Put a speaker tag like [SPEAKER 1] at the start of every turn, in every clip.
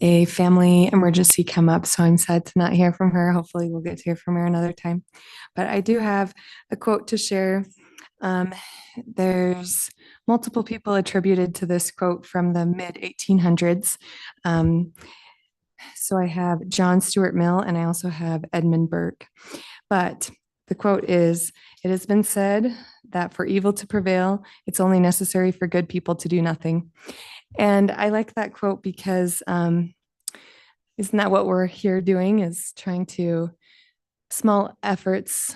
[SPEAKER 1] a family emergency come up, so I'm sad to not hear from her. Hopefully, we'll get to hear from her another time. But I do have a quote to share. Um, there's multiple people attributed to this quote from the mid 1800s. So I have John Stuart Mill and I also have Edmund Burke. But the quote is, "It has been said that for evil to prevail, it's only necessary for good people to do nothing." And I like that quote because isn't that what we're here doing, is trying to small efforts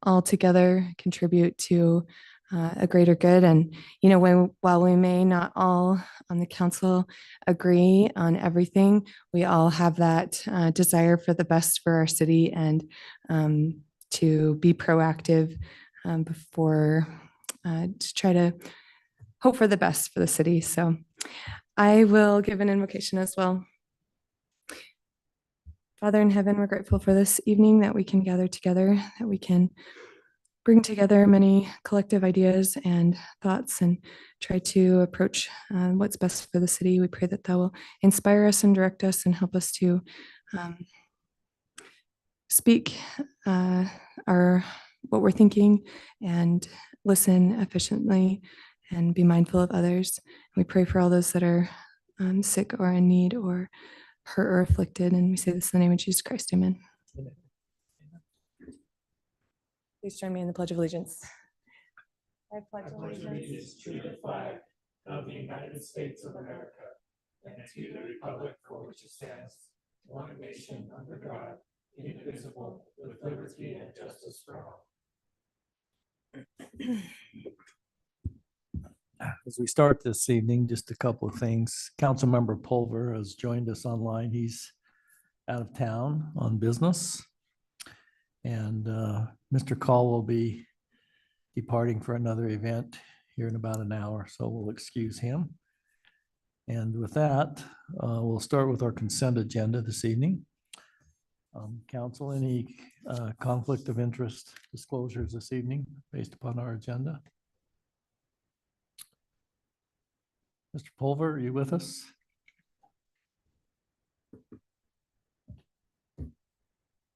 [SPEAKER 1] all together contribute to a greater good. And, while we may not all on the council agree on everything, we all have that desire for the best for our city and to be proactive before to try to hope for the best for the city. So I will give an invocation as well. Father in heaven, we're grateful for this evening that we can gather together, that we can bring together many collective ideas and thoughts and try to approach what's best for the city. We pray that that will inspire us and direct us and help us to speak what we're thinking and listen efficiently and be mindful of others. We pray for all those that are sick or in need or hurt or afflicted. And we say this in the name of Jesus Christ. Amen. Amen. Please join me in the Pledge of Allegiance. I pledge allegiance to the flag of the United States of America and to the republic for which it stands, one nation under God, indivisible, with liberty and justice for all.
[SPEAKER 2] As we start this evening, just a couple of things. Councilmember Pulver has joined us online. He's out of town on business. And Mr. Call will be departing for another event here in about an hour, so we'll excuse him. And with that, we'll start with our consent agenda this evening. Council, any conflict of interest disclosures this evening based upon our agenda? Mr. Pulver, are you with us?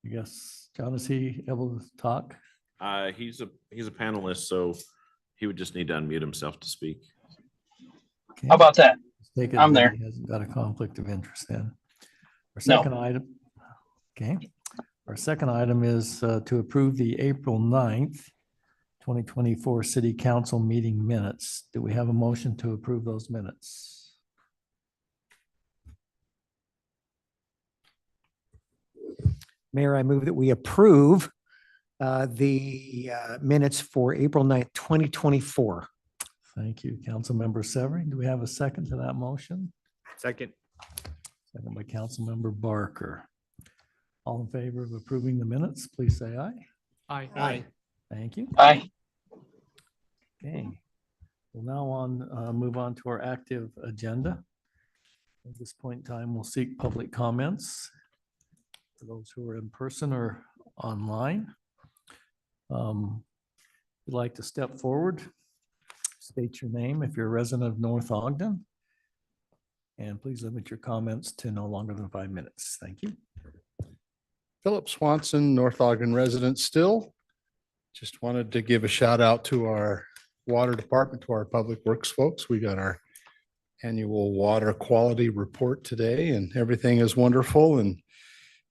[SPEAKER 2] I guess, John, is he able to talk?
[SPEAKER 3] He's a panelist, so he would just need to unmute himself to speak.
[SPEAKER 2] Okay.
[SPEAKER 4] How about that?
[SPEAKER 2] I'm
[SPEAKER 4] there.
[SPEAKER 2] He hasn't got a conflict of interest then. Our second item. Okay. Our second item is to approve the April 9th, 2024 City Council meeting minutes. Do we have a motion to approve those minutes?
[SPEAKER 5] Mayor, I move that we approve the minutes for April 9th, 2024.
[SPEAKER 2] Thank you, Councilmember Severin. Do we have a second to that motion?
[SPEAKER 6] Second.
[SPEAKER 2] Second by Councilmember Barker. All in favor of approving the minutes, please say aye.
[SPEAKER 6] Aye.
[SPEAKER 5] Aye.
[SPEAKER 2] Thank you.
[SPEAKER 4] Aye.
[SPEAKER 2] Okay. We'll now move on to our active agenda. At this point in time, we'll seek public comments for those who are in person or online. If you'd like to step forward, state your name if you're a resident of North Ogden, and please limit your comments to no longer than 5 minutes. Thank you.
[SPEAKER 7] Philip Swanson, North Ogden resident still. Just wanted to give a shout out to our water department, to our public works folks. We got our annual water quality report today and everything is wonderful. And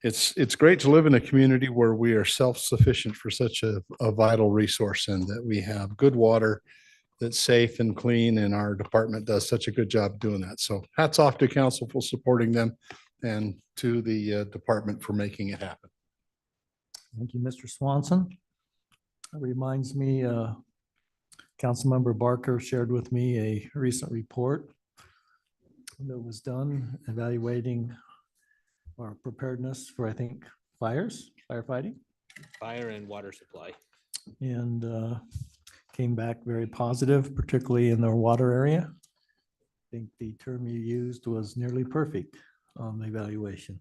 [SPEAKER 7] it's great to live in a community where we are self-sufficient for such a vital resource and that we have good water that's safe and clean, and our department does such a good job doing that. So hats off to council for supporting them and to the department for making it happen.
[SPEAKER 2] Thank you, Mr. Swanson. That reminds me, Councilmember Barker shared with me a recent report that was done evaluating our preparedness for, I think, firefighting.
[SPEAKER 6] Fire and water supply.
[SPEAKER 2] And came back very positive, particularly in our water area. I think the term you used was nearly perfect on the evaluation.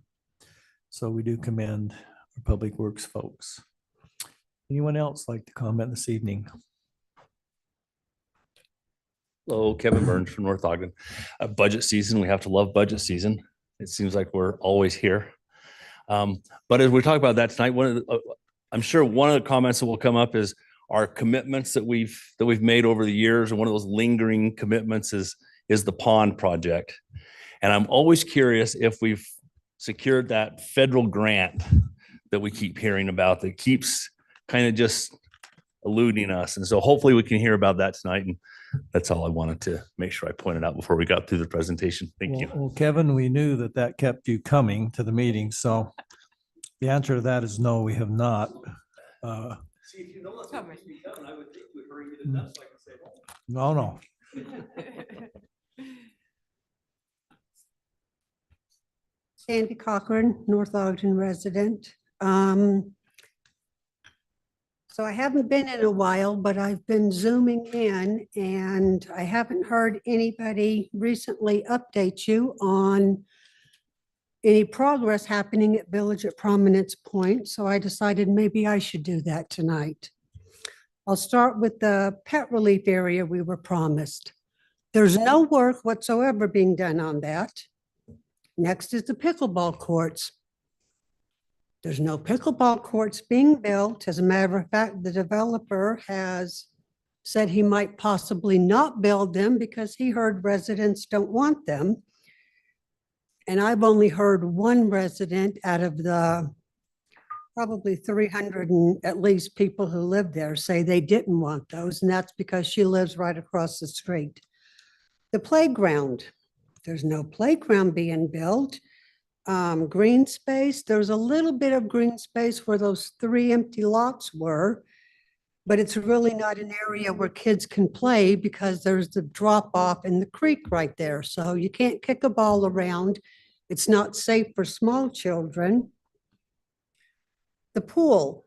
[SPEAKER 2] So we do commend our public works folks. Anyone else like to comment this evening?
[SPEAKER 4] Hello, Kevin Burns from North Ogden. Budget season, we have to love budget season. It seems like we're always here. But as we talk about that tonight, I'm sure one of the comments that will come up is our commitments that we've made over the years, and one of those lingering commitments is the pond project. And I'm always curious if we've secured that federal grant that we keep hearing about that keeps kind of just eluding us. And so hopefully we can hear about that tonight. And that's all I wanted to make sure I pointed out before we got through the presentation. Thank you.
[SPEAKER 2] Well, Kevin, we knew that kept you coming to the meeting. So the answer to that is no, we have not.
[SPEAKER 4] See, if you know that's what needs to be done, I would think we'd hurry
[SPEAKER 2] it up so I can say no. No.
[SPEAKER 8] Sandy Cochran, North Ogden resident. So I haven't been in a while, but I've been zooming in, and I haven't heard anybody recently update you on any progress happening at Village at Prominence Point. So I decided maybe I should do that tonight. I'll start with the pet relief area we were promised. There's no work whatsoever being done on that. Next is the pickleball courts. There's no pickleball courts being built. As a matter of fact, the developer has said he might possibly not build them because he heard residents don't want them. And I've only heard one resident out of the probably 300 and at least people who live there say they didn't want those, and that's because she lives right across the street. The playground, there's no playground being built. Green space, there's a little bit of green space where those 3 empty lots were, but it's really not an area where kids can play because there's the drop off in the creek right there. So you can't kick a ball around. It's not safe for small children. The pool.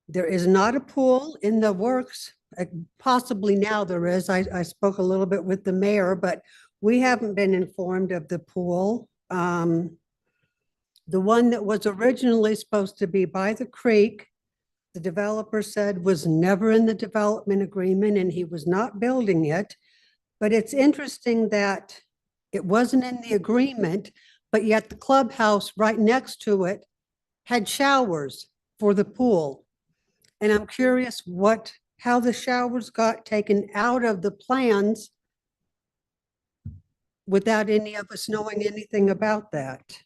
[SPEAKER 8] There is not a pool in the works. Possibly now there is. I spoke a little bit with the mayor, but we haven't been informed of the pool. The one that was originally supposed to be by the creek, the developer said was never in the development agreement and he was not building it. But it's interesting that it wasn't in the agreement, but yet the clubhouse right next to it had showers for the pool. And I'm curious how the showers got taken out of the plans without any of us knowing anything about that.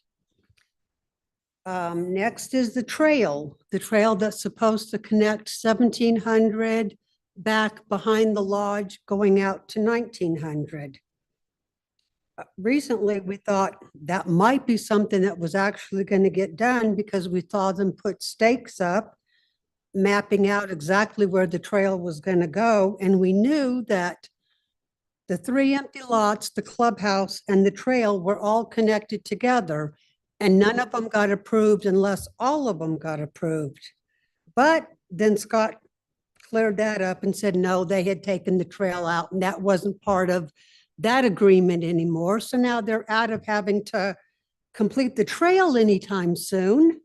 [SPEAKER 8] Next is the trail that's supposed to connect 1700 back behind the lodge going out to 1900. Recently, we thought that might be something that was actually going to get done because we saw them put stakes up, mapping out exactly where the trail was going to go. And we knew that the 3 empty lots, the clubhouse, and the trail were all connected together, and none of them got approved unless all of them got approved. But then Scott cleared that up and said, no, they had taken the trail out, and that wasn't part of that agreement anymore. So now they're out of having to complete the trail anytime soon.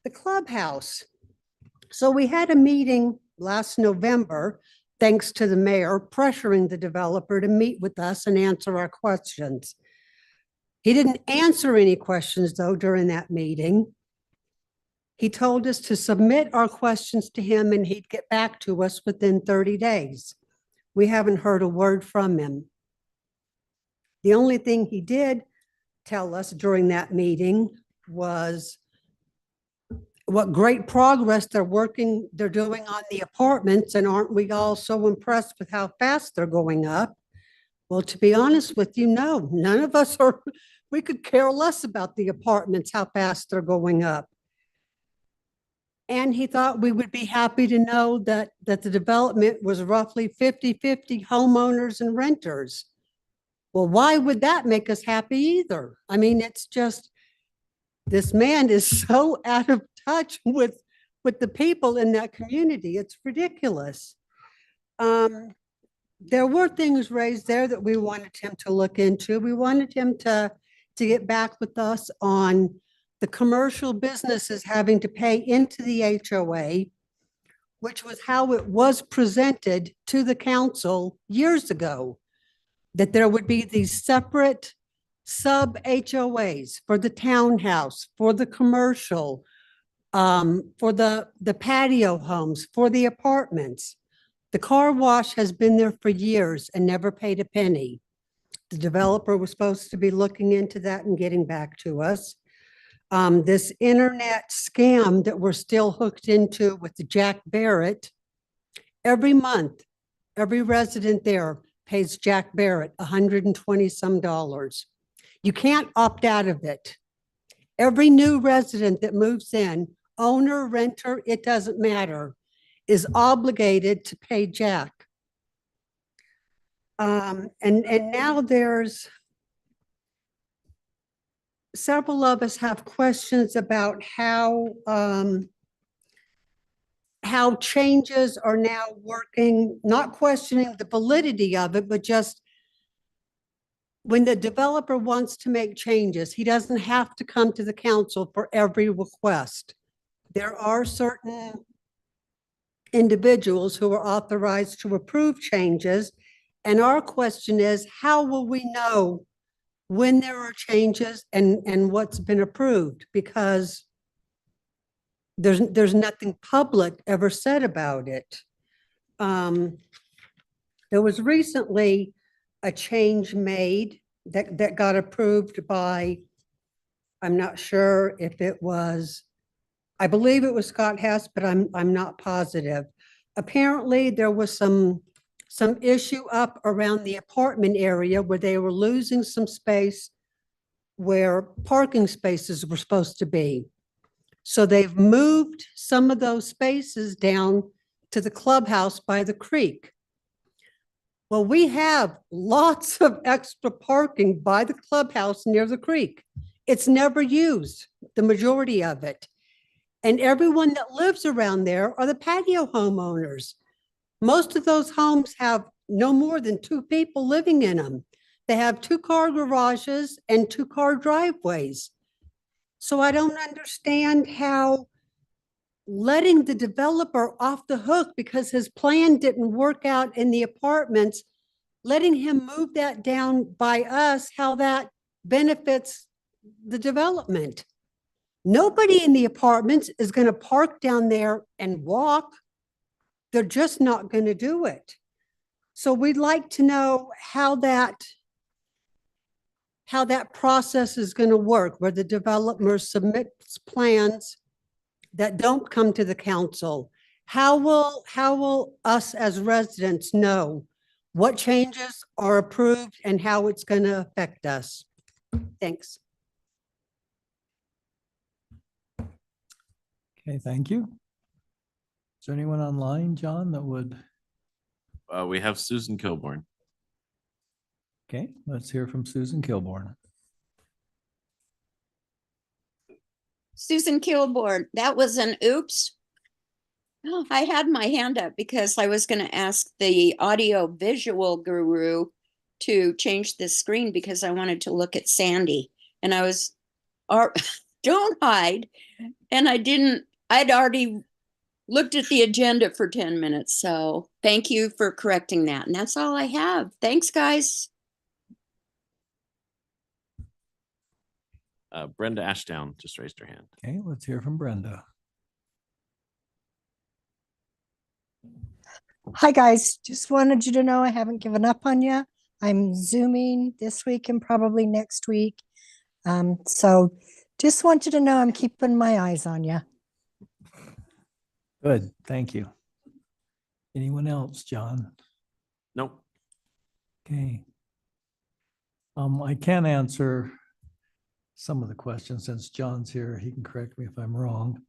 [SPEAKER 8] The clubhouse. So we had a meeting last November, thanks to the mayor pressuring the developer to meet with us and answer our questions. He didn't answer any questions though during that meeting. He told us to submit our questions to him and he'd get back to us within 30 days. We haven't heard a word from him. The only thing he did tell us during that meeting was what great progress they're doing on the apartments, and aren't we all so impressed with how fast they're going up? Well, to be honest with you, no, none of us are, we could care less about the apartments, how fast they're going up. And he thought we would be happy to know that the development was roughly 50-50 homeowners and renters. Well, why would that make us happy either? I mean, it's just, this man is so out of touch with the people in that community. It's ridiculous. There were things raised there that we wanted him to look into. We wanted him to get back with us on the commercial businesses having to pay into the HOA. which was how it was presented to the council years ago, that there would be these separate sub HOAs for the townhouse, for the commercial, for the patio homes, for the apartments. The car wash has been there for years and never paid a penny. The developer was supposed to be looking into that and getting back to us. This internet scam that we're still hooked into with the Jack Barrett, every month, every resident there pays Jack Barrett $120 some. You can't opt out of it. Every new resident that moves in, owner, renter, it doesn't matter, is obligated to pay Jack. And now there's several of us have questions about how changes are now working, not questioning the validity of it, but just when the developer wants to make changes, he doesn't have to come to the council for every request. There are certain individuals who are authorized to approve changes. And our question is, how will we know when there are changes and what's been approved? Because there's nothing public ever said about it. There was recently a change made that got approved by, I'm not sure if it was, I believe it was Scott Hess, but I'm not positive. Apparently there was some issue up around the apartment area where they were losing some space where parking spaces were supposed to be. So they've moved some of those spaces down to the clubhouse by the creek. Well, we have lots of extra parking by the clubhouse near the creek. It's never used, the majority of it. And everyone that lives around there are the patio homeowners. Most of those homes have no more than 2 people living in them. They have 2-car garages and 2-car driveways. So I don't understand how letting the developer off the hook because his plan didn't work out in the apartments, letting him move that down by us, how that benefits the development. Nobody in the apartments is going to park down there and walk. They're just not going to do it. So we'd like to know how that process is going to work, where the developer submits plans that don't come to the council. How will us as residents know what changes are approved and how it's going to affect us? Thanks.
[SPEAKER 2] Okay, thank you. Is there anyone online, John, that would?
[SPEAKER 3] We have Susan Kilborn.
[SPEAKER 2] Okay, let's hear from Susan Kilborn.
[SPEAKER 9] Susan Kilborn, that was an oops. Oh, I had my hand up because I was going to ask the audio visual guru to change the screen because I wanted to look at Sandy. And I was, don't hide. And I'd already looked at the agenda for 10 minutes. So thank you for correcting that. And that's all I have. Thanks, guys.
[SPEAKER 3] Brenda Ashdown just raised her hand.
[SPEAKER 2] Okay, let's hear from Brenda.
[SPEAKER 10] Hi, guys. Just wanted you to know I haven't given up on you. I'm Zooming this week and probably next week. So just want you to know I'm keeping my eyes on you.
[SPEAKER 2] Good, thank you. Anyone else, John?
[SPEAKER 3] Nope.
[SPEAKER 2] Okay. I can answer some of the questions since John's here. He can correct me if I'm wrong.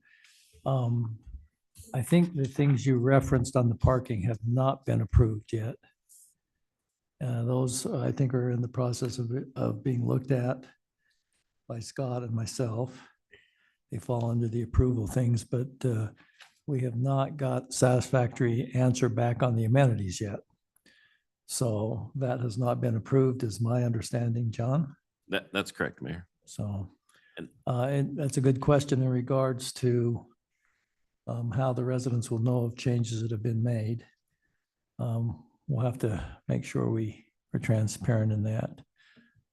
[SPEAKER 2] I think the things you referenced on the parking have not been approved yet. Those I think are in the process of being looked at by Scott and myself. They fall under the approval things, but we have not got satisfactory answer back on the amenities yet. So that has not been approved is my understanding, John.
[SPEAKER 3] That's correct, Mayor.
[SPEAKER 2] So and that's a good question in regards to how the residents will know of changes that have been made. We'll have to make sure we are transparent in that.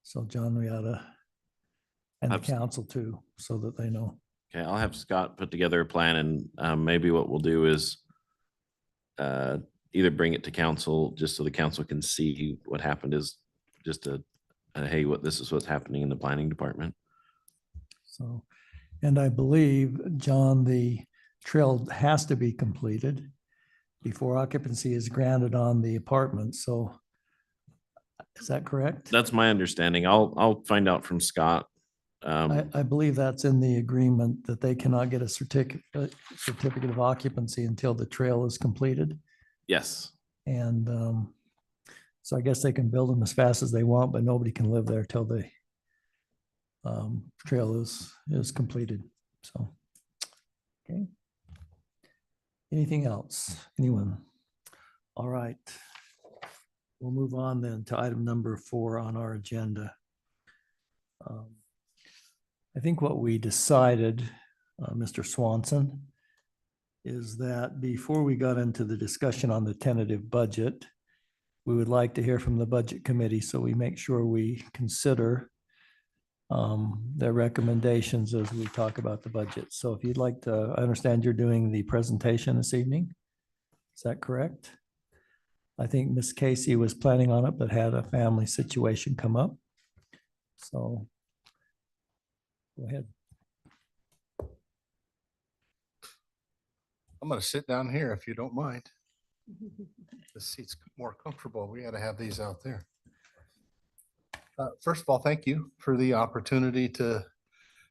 [SPEAKER 2] So John, we ought to, and the
[SPEAKER 3] Abs-
[SPEAKER 2] council too, so that they know.
[SPEAKER 3] Okay, I'll have Scott put together a plan and maybe what we'll do is either bring it to council just so the council can see what happened is just hey, this is what's happening in the planning department.
[SPEAKER 2] So, and I believe, John, the trail has to be completed before occupancy is granted on the apartment. So is that correct?
[SPEAKER 3] That's my understanding. I'll find out from Scott.
[SPEAKER 2] I believe that's in the agreement that they cannot get a certificate of occupancy until the trail is completed.
[SPEAKER 3] Yes.
[SPEAKER 2] And so I guess they can build them as fast as they want, but nobody can live there till the trail is completed. So, okay. Anything else? Anyone? All right. We'll move on then to item number 4 on our agenda. I think what we decided, Mr. Swanson, is that before we got into the discussion on the tentative budget, we would like to hear from the budget committee, so we make sure we consider their recommendations as we talk about the budget. So if you'd like to, I understand you're doing the presentation this evening. Is that correct? I think Miss Casey was planning on it, but had a family situation come up. So go ahead.
[SPEAKER 7] I'm going to sit down here if you don't mind. The seat's more comfortable. We got to have these out there. First of all, thank you for the opportunity to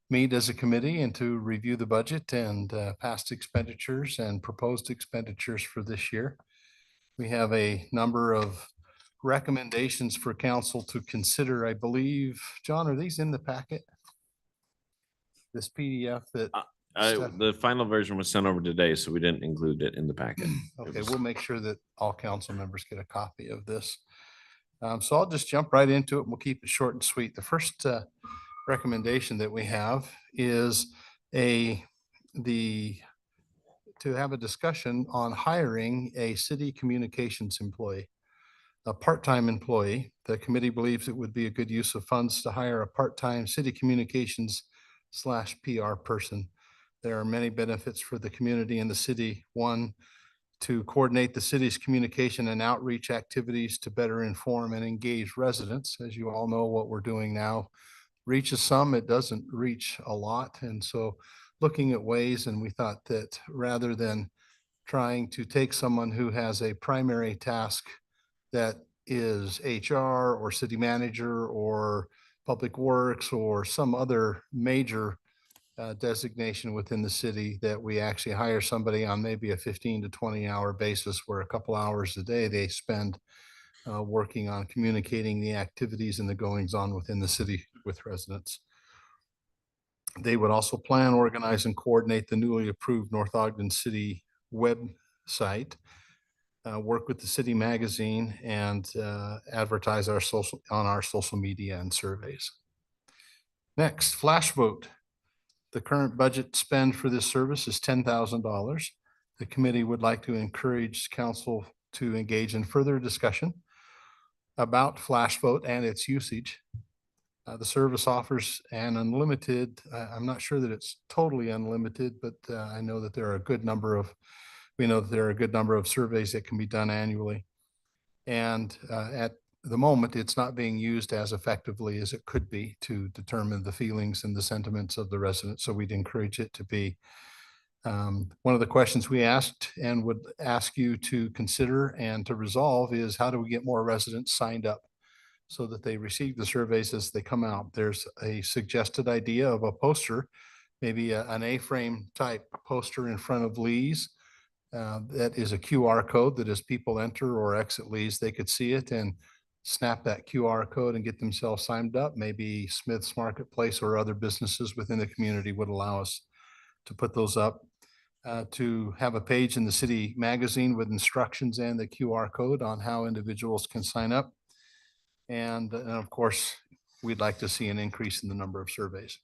[SPEAKER 7] meet as a committee and to review the budget and past expenditures and proposed expenditures for this year. We have a number of recommendations for council to consider. I believe, John, are these in the packet? This PDF that,
[SPEAKER 3] The final version was sent over today, so we didn't include it in the packet.
[SPEAKER 7] okay, we'll make sure that all council members get a copy of this. So I'll just jump right into it and we'll keep it short and sweet. The first recommendation that we have is to have a discussion on hiring a city communications employee, a part-time employee. The committee believes it would be a good use of funds to hire a part-time city communications / PR person. There are many benefits for the community and the city. One, to coordinate the city's communication and outreach activities to better inform and engage residents. As you all know, what we're doing now reaches some, it doesn't reach a lot. And so looking at ways, and we thought that rather than trying to take someone who has a primary task that is HR or city manager or public works or some other major designation within the city, that we actually hire somebody on maybe a 15 to 20 hour basis where a couple hours a day they spend working on communicating the activities and the goings on within the city with residents. They would also plan, organize, and coordinate the newly approved North Ogden City website, work with the city magazine, and advertise on our social media and surveys. Next, flash vote. The current budget spend for this service is $10,000. The committee would like to encourage council to engage in further discussion about flash vote and its usage. The service offers an unlimited, I'm not sure that it's totally unlimited, but I know that there are a good number of, we know that there are a good number of surveys that can be done annually. And at the moment, it's not being used as effectively as it could be to determine the feelings and the sentiments of the residents. So we'd encourage it to be. One of the questions we asked and would ask you to consider and to resolve is, how do we get more residents signed up so that they receive the surveys as they come out? There's a suggested idea of a poster, maybe an A-frame type poster in front of Lee's. That is a QR code that as people enter or exit Lee's, they could see it and snap that QR code and get themselves signed up. Maybe Smith's Marketplace or other businesses within the community would allow us to put those up. To have a page in the city magazine with instructions and the QR code on how individuals can sign up. And of course, we'd like to see an increase in the number of surveys.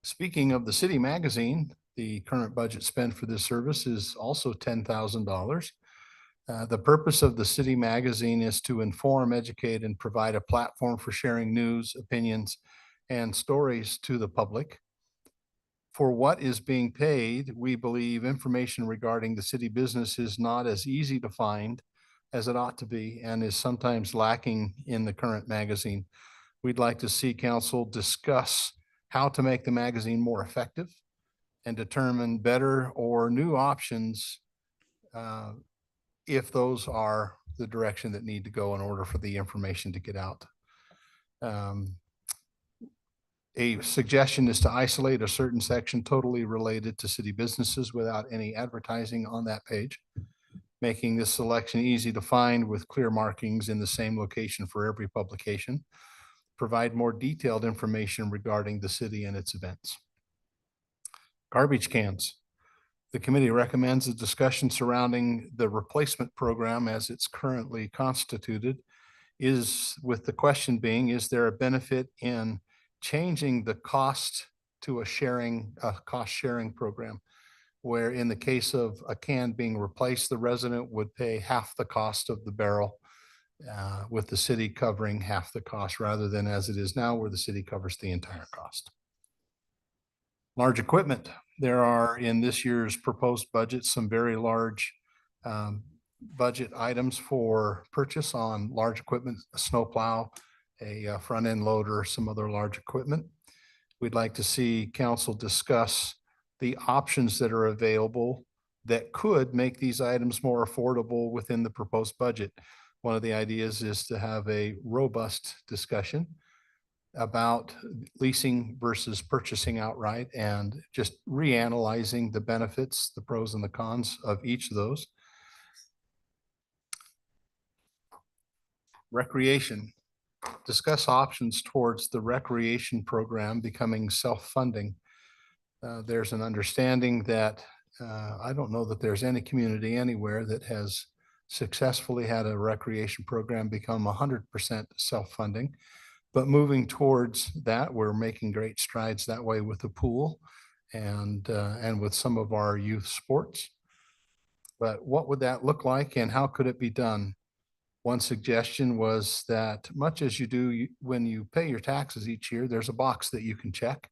[SPEAKER 7] Speaking of the city magazine, The current budget spend for this service is also $10,000. The purpose of the city magazine is to inform, educate, and provide a platform for sharing news, opinions, and stories to the public. For what is being paid, we believe information regarding the city business is not as easy to find as it ought to be and is sometimes lacking in the current magazine. We'd like to see council discuss how to make the magazine more effective and determine better or new options if those are the direction that need to go in order for the information to get out. A suggestion is to isolate a certain section totally related to city businesses without any advertising on that page, making this selection easy to find with clear markings in the same location for every publication. Provide more detailed information regarding the city and its events. Garbage cans. The committee recommends a discussion surrounding the replacement program as it's currently constituted, is with the question being, is there a benefit in changing the cost to a cost sharing program, where in the case of a can being replaced, the resident would pay half the cost of the barrel, with the city covering half the cost, rather than as it is now where the city covers the entire cost. Large equipment. There are in this year's proposed budget some very large budget items for purchase on large equipment, a snowplow, a front end loader, some other large equipment. We'd like to see council discuss the options that are available that could make these items more affordable within the proposed budget. One of the ideas is to have a robust discussion about leasing versus purchasing outright and just reanalyzing the benefits, the pros and the cons of each of those. Recreation. Discuss options towards the recreation program becoming self-funding. There's an understanding that I don't know that there's any community anywhere that has successfully had a recreation program become 100% self-funding. But moving towards that, we're making great strides that way with the pool and with some of our youth sports. But what would that look like and how could it be done? One suggestion was that much as you do when you pay your taxes each year, there's a box that you can check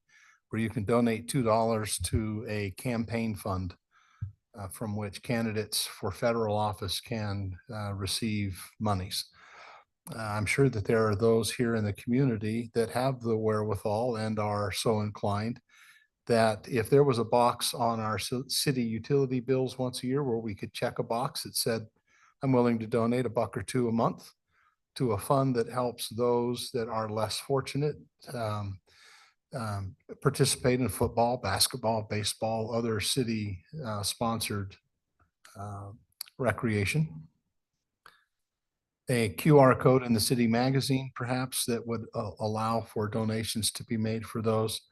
[SPEAKER 7] where you can donate $2 to a campaign fund from which candidates for federal office can receive monies. I'm sure that there are those here in the community that have the wherewithal and are so inclined that if there was a box on our city utility bills once a year where we could check a box that said, I'm willing to donate $1 or $2 a month to a fund that helps those that are less fortunate participate in football, basketball, baseball, other city sponsored recreation. A QR code in the city magazine, perhaps, that would allow for donations to be made for those.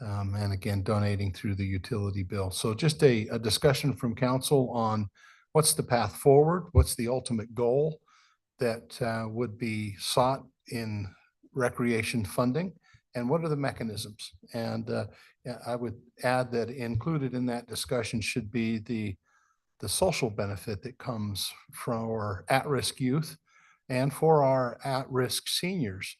[SPEAKER 7] And again, donating through the utility bill. So just a discussion from council on what's the path forward, what's the ultimate goal that would be sought in recreation funding, and what are the mechanisms? And I would add that included in that discussion should be the social benefit that comes from our at-risk youth and for our at-risk seniors,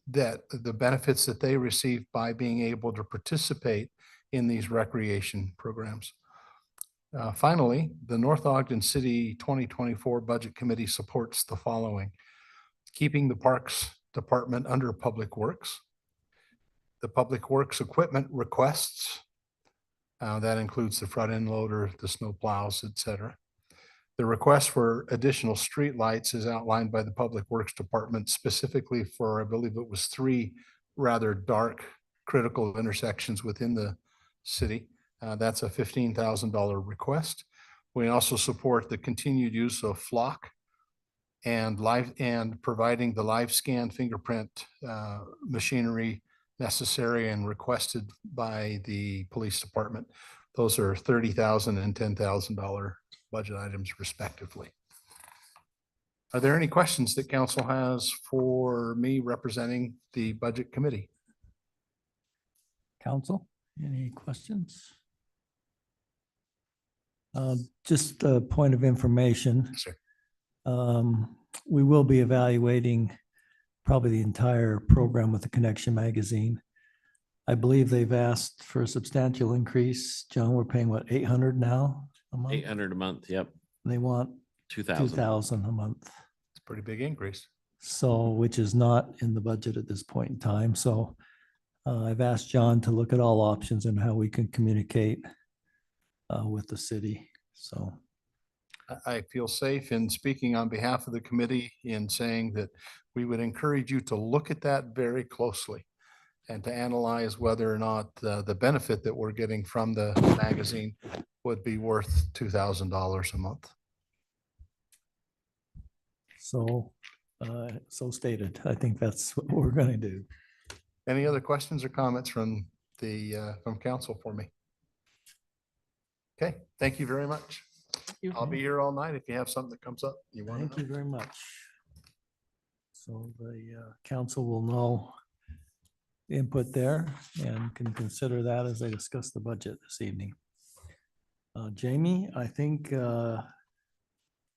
[SPEAKER 7] that the benefits that they receive by being able to participate in these recreation programs. Finally, the North Ogden City 2024 Budget Committee supports the following: keeping the Parks Department under Public Works. The Public Works equipment requests, that includes the front end loader, the snow plows, etc. The request for additional street lights is outlined by the Public Works Department specifically for, I believe it was 3 rather dark critical intersections within the city. That's a $15,000 request. We also support the continued use of Flock and providing the live scan fingerprint machinery necessary and requested by the police department. Those are $30,000 and $10,000 budget items respectively. Are there any questions that council has for me representing the budget committee?
[SPEAKER 2] Council? Any questions? Just a point of information.
[SPEAKER 7] Sure.
[SPEAKER 2] We will be evaluating probably the entire program with the Connection magazine. I believe they've asked for a substantial increase. John, we're paying what, 800 now a month?
[SPEAKER 3] 800 a month. Yep.
[SPEAKER 2] They want
[SPEAKER 3] 2,000.
[SPEAKER 2] 2,000 a month.
[SPEAKER 7] It's a pretty big increase.
[SPEAKER 2] So, which is not in the budget at this point in time. So I've asked John to look at all options and how we can communicate with the city. So,
[SPEAKER 7] I feel safe in speaking on behalf of the committee in saying that we would encourage you to look at that very closely and to analyze whether or not the benefit that we're getting from the magazine would be worth $2,000 a month.
[SPEAKER 2] so, so stated. I think that's what we're going to do.
[SPEAKER 7] Any other questions or comments from from council for me? Okay, thank you very much. I'll be here all night if you have something that comes up you want
[SPEAKER 2] Thank
[SPEAKER 7] to
[SPEAKER 2] you
[SPEAKER 7] know.
[SPEAKER 2] very much. So the council will know the input there and can consider that as they discuss the budget this evening. Jamie, I think if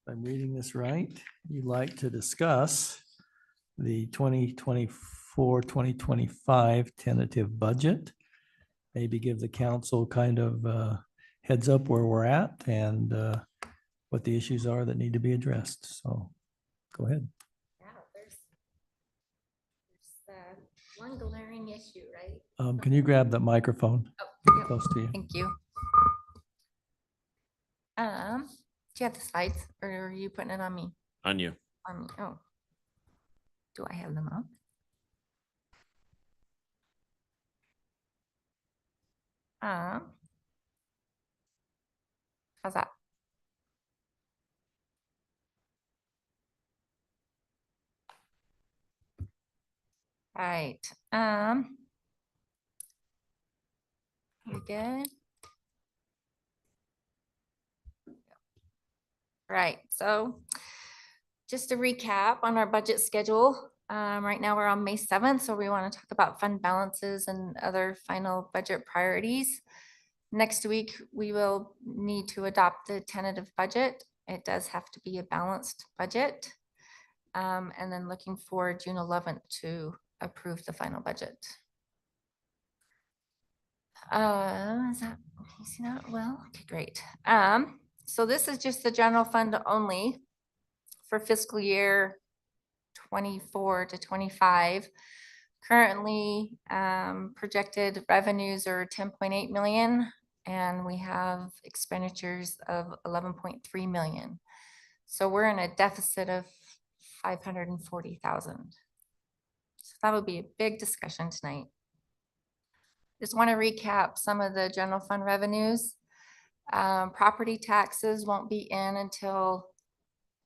[SPEAKER 2] I'm reading this right, you'd like to discuss the 2024-2025 tentative budget. Maybe give the council kind of heads up where we're at and what the issues are that need to be addressed. So go ahead.
[SPEAKER 11] Yeah, there's one glaring issue, right?
[SPEAKER 2] Can you grab that microphone
[SPEAKER 11] Oh, yep.
[SPEAKER 2] close to you?
[SPEAKER 11] Thank you. Do you have the slides or are you putting it on me?
[SPEAKER 3] On you.
[SPEAKER 11] On me, oh. Do I have them up? How's that? Right, we good? Right, so just to recap on our budget schedule, right now we're on May 7th, so we want to talk about fund balances and other final budget priorities. Next week, we will need to adopt the tentative budget. It does have to be a balanced budget. And then looking for June 11th to approve the final budget. Is that, can you see that well? Okay, great. So this is just the general fund only for fiscal year 24 to 25. Currently, projected revenues are 10.8 million and we have expenditures of 11.3 million. So we're in a deficit of 540,000. So that would be a big discussion tonight. Just want to recap some of the general fund revenues. Property taxes won't be in until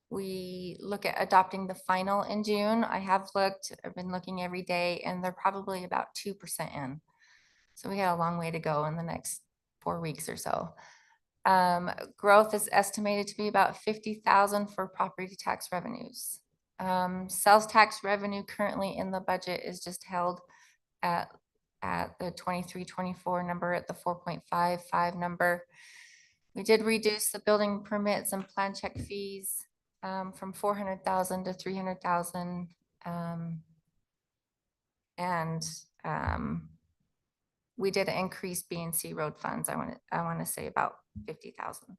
[SPEAKER 11] we look at adopting the final in June. I've been looking every day and they're probably about 2% in. So we got a long way to go in the next 4 weeks or so. Growth is estimated to be about 50,000 for property tax revenues. Sales tax revenue currently in the budget is just held at the 23-24 number, at the 4.55 number. We did reduce the building permits and plan check fees from 400,000 to 300,000. We did increase B&C road funds. I want to say about 50,000.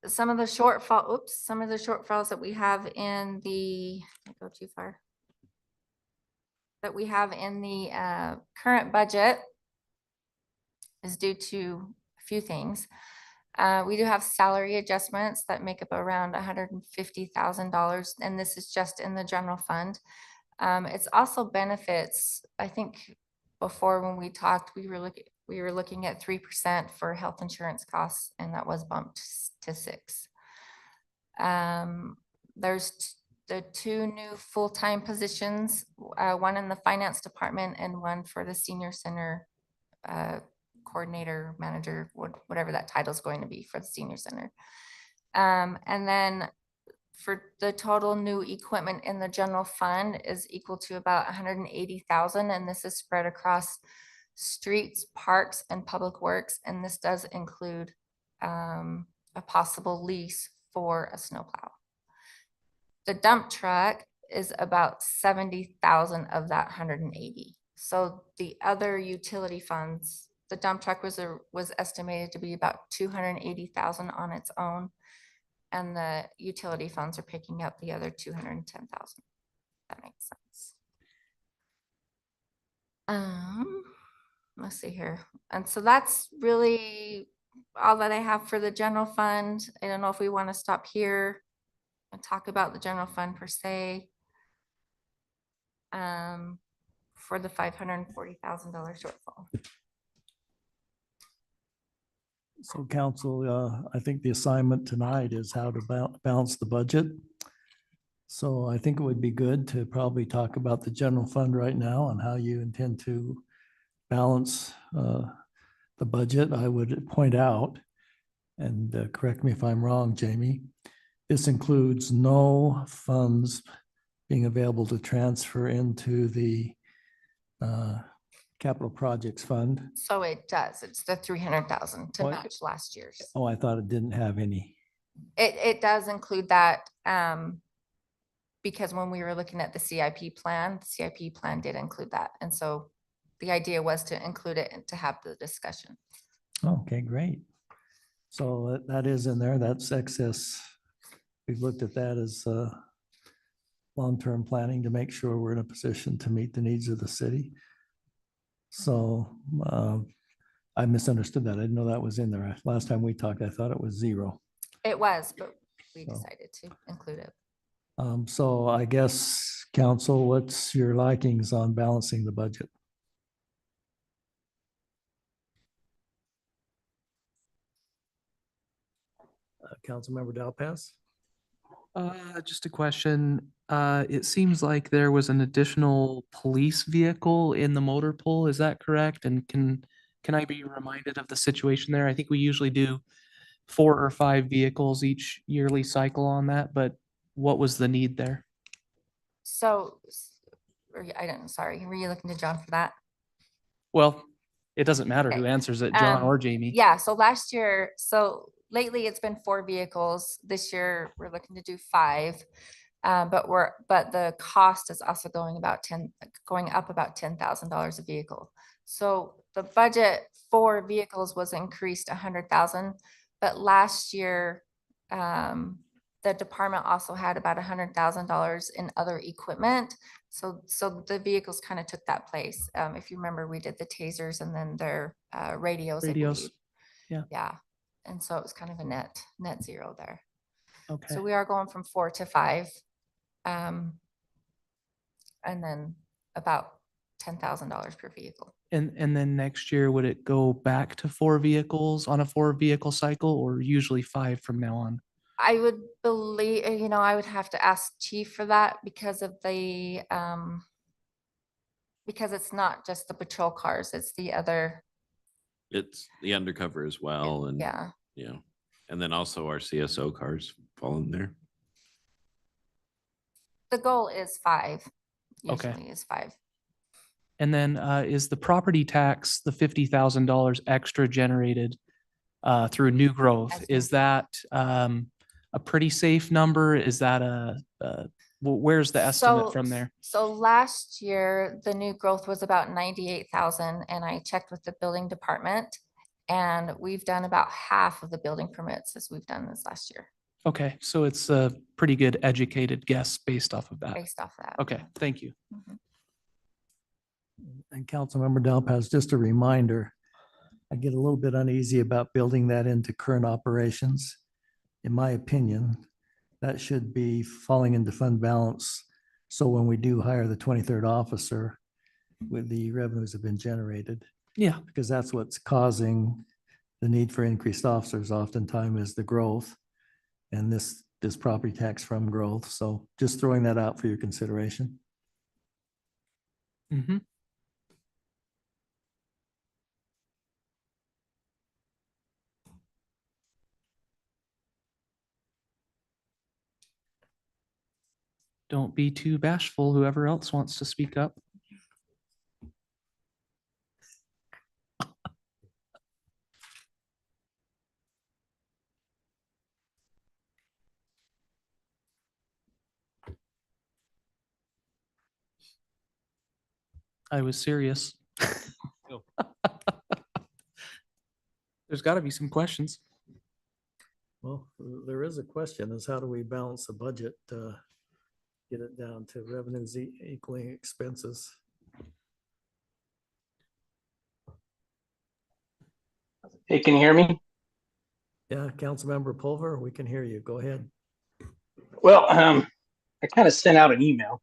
[SPEAKER 11] Some of the shortfalls that we have in the, I go too far. That we have in the current budget is due to a few things. We do have salary adjustments that make up around $150,000, and this is just in the general fund. It's also benefits. I think before when we talked, we were looking at 3% for health insurance costs, and that was bumped to 6%. There's the 2 new full-time positions, one in the finance department and one for the senior center coordinator, manager, whatever that title is going to be for the senior center. And then for the total new equipment in the general fund is equal to about 180,000, and this is spread across streets, parks, and public works, and this does include a possible lease for a snowplow. The dump truck is about 70,000 of that 180. So the other utility funds, the dump truck was estimated to be about 280,000 on its own. And the utility funds are picking up the other 210,000. That makes sense. Let's see here. And so that's really all that I have for the general fund. I don't know if we want to stop here and talk about the general fund per se. For the $540,000 shortfall.
[SPEAKER 2] So council, I think the assignment tonight is how to balance the budget. So I think it would be good to probably talk about the general fund right now and how you intend to balance the budget. I would point out, and correct me if I'm wrong, Jamie, this includes no funds being available to transfer into the capital projects fund.
[SPEAKER 11] So it does. It's the 300,000 to
[SPEAKER 2] What?
[SPEAKER 11] match last year's.
[SPEAKER 2] Oh, I thought it didn't have any.
[SPEAKER 11] It does include that because when we were looking at the CIP plan did include that. And so the idea was to include it and to have the discussion.
[SPEAKER 2] Okay, great. So that is in there. That's excess. We've looked at that as long-term planning to make sure we're in a position to meet the needs of the city. So I misunderstood that. I didn't know that was in there. Last time we talked, I thought it was zero.
[SPEAKER 11] It was, but we
[SPEAKER 2] So.
[SPEAKER 11] decided to include it.
[SPEAKER 2] So I guess, council, what's your likings on balancing the budget? Councilmember Dalpas?
[SPEAKER 6] Just a question. It seems like there was an additional police vehicle in the motor pool. Is that correct? And can I be reminded of the situation there? I think we usually do 4 or 5 vehicles each yearly cycle on that, but what was the need there?
[SPEAKER 11] So, sorry, were you looking to John for that?
[SPEAKER 6] Well, it doesn't matter who
[SPEAKER 11] Okay.
[SPEAKER 6] answers it, John or Jamie.
[SPEAKER 11] Yeah, so last year, so lately it's been 4 vehicles. This year, we're looking to do 5. But the cost is also going up about $10,000 a vehicle. So the budget for vehicles was increased 100,000, but last year, the department also had about $100,000 in other equipment. So the vehicles kind of took that place. If you remember, we did the tasers and then their radios. I
[SPEAKER 6] Radios.
[SPEAKER 11] believe. Yeah. And so it was kind of a net zero there.
[SPEAKER 6] Okay.
[SPEAKER 11] So we are going from 4 to 5. And then about $10,000 per vehicle.
[SPEAKER 6] And then next year, would it go back to 4 vehicles on a 4 vehicle cycle or usually 5 from now on?
[SPEAKER 11] I would believe, I would have to ask chief for that because of the, because it's not just the patrol cars, it's the other,
[SPEAKER 3] It's the undercover as well. And
[SPEAKER 11] yeah.
[SPEAKER 3] And then also our CSO cars fall in there.
[SPEAKER 11] The goal is 5.
[SPEAKER 6] Okay.
[SPEAKER 11] Usually is 5.
[SPEAKER 6] And then is the property tax, the $50,000 extra generated through new growth,
[SPEAKER 11] As
[SPEAKER 6] is that a pretty safe number? Is that where's the estimate from there?
[SPEAKER 11] So last year, the new growth was about 98,000 and I checked with the building department and we've done about half of the building permits as we've done this last year.
[SPEAKER 6] Okay, so it's a pretty good educated guess based off of that.
[SPEAKER 11] Based off that.
[SPEAKER 6] Okay, thank you.
[SPEAKER 11] Mhm.
[SPEAKER 2] And Councilmember Dalpas, just a reminder, I get a little bit uneasy about building that into current operations. In my opinion, that should be falling into fund balance. So when we do hire the 23rd officer, with the revenues have been generated,
[SPEAKER 6] Yeah,
[SPEAKER 2] because that's what's causing the need for increased officers oftentimes is the growth. And this property tax from growth. So just throwing that out for your consideration.
[SPEAKER 6] mm-hmm. Don't be too bashful. Whoever else wants to speak up. I was serious. There's got to be some questions.
[SPEAKER 2] Well, there is a question is how do we balance the budget, get it down to revenues equaling expenses?
[SPEAKER 12] Hey, can you hear me?
[SPEAKER 2] Yeah, Councilmember Pulver, we can hear you. Go ahead.
[SPEAKER 12] Well, I kind of sent out an email.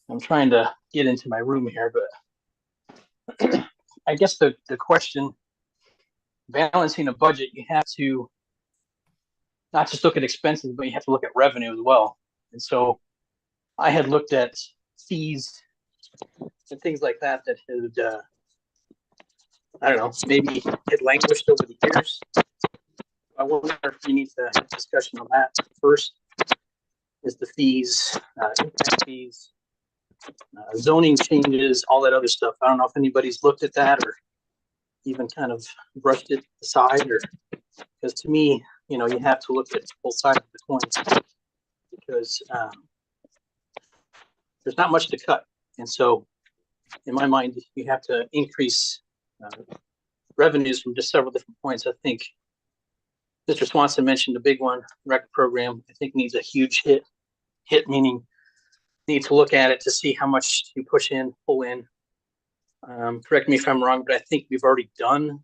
[SPEAKER 12] I'm trying to get into my room here, but I guess the question, balancing a budget, you have to not just look at expenses, but you have to look at revenue as well. And so I had looked at fees and things like that that had, I don't know, maybe had languished over the years. I wonder if we need to have a discussion on that first. Is the fees, impact fees, zoning changes, all that other stuff. I don't know if anybody's looked at that or even kind of brushed it aside, or because to me, you know, you have to look at both sides of the coin because there's not much to cut. And so in my mind, you have to increase revenues from just several different points. I think Mr. Swanson mentioned the big one, rec program, I think needs a huge hit meaning need to look at it to see how much you push in, pull in. Correct me if I'm wrong, but I think we've already done.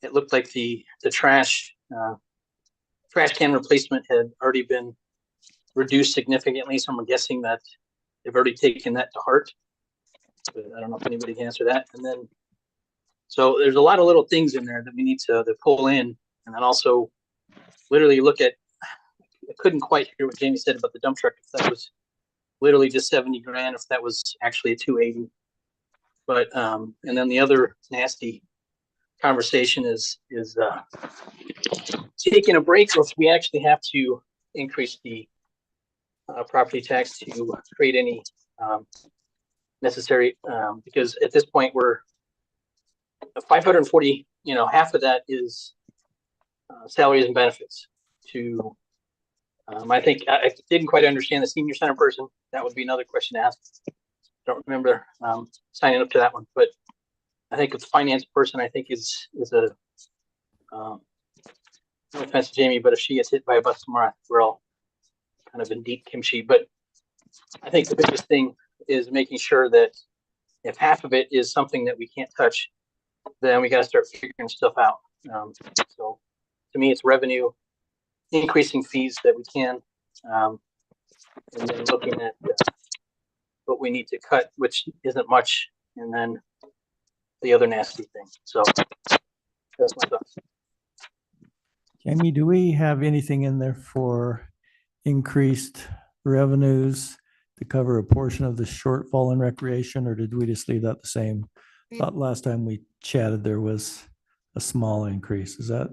[SPEAKER 12] It looked like the trash can replacement had already been reduced significantly. So I'm guessing that they've already taken that to heart. But I don't know if anybody can answer that. And then, so there's a lot of little things in there that we need to pull in, and then also literally look at. I couldn't quite hear what Jamie said about the dump truck. If that was literally just 70 grand, if that was actually a 280. But and then the other nasty conversation is taking a break, or if we actually have to increase the property tax to create any necessary, because at this point we're 540. You know, half of that is salaries and benefits. To I think I didn't quite understand the senior center person. That would be another question to ask. Don't remember signing up to that one, but I think it's finance person. I think is a no offense to Jamie, but if she gets hit by a bus tomorrow, we're all kind of in deep kimchi. But I think the biggest thing is making sure that if half of it is something that we can't touch, then we got to start figuring stuff out. So to me, it's revenue, increasing fees that we can, and then looking at what we need to cut, which isn't much, and then the other nasty thing. So that's my thoughts.
[SPEAKER 2] Jamie, do we have anything in there for increased revenues to cover a portion of the shortfall in recreation, or did we just leave that the same? Thought last time we chatted, there was a small increase. Is that?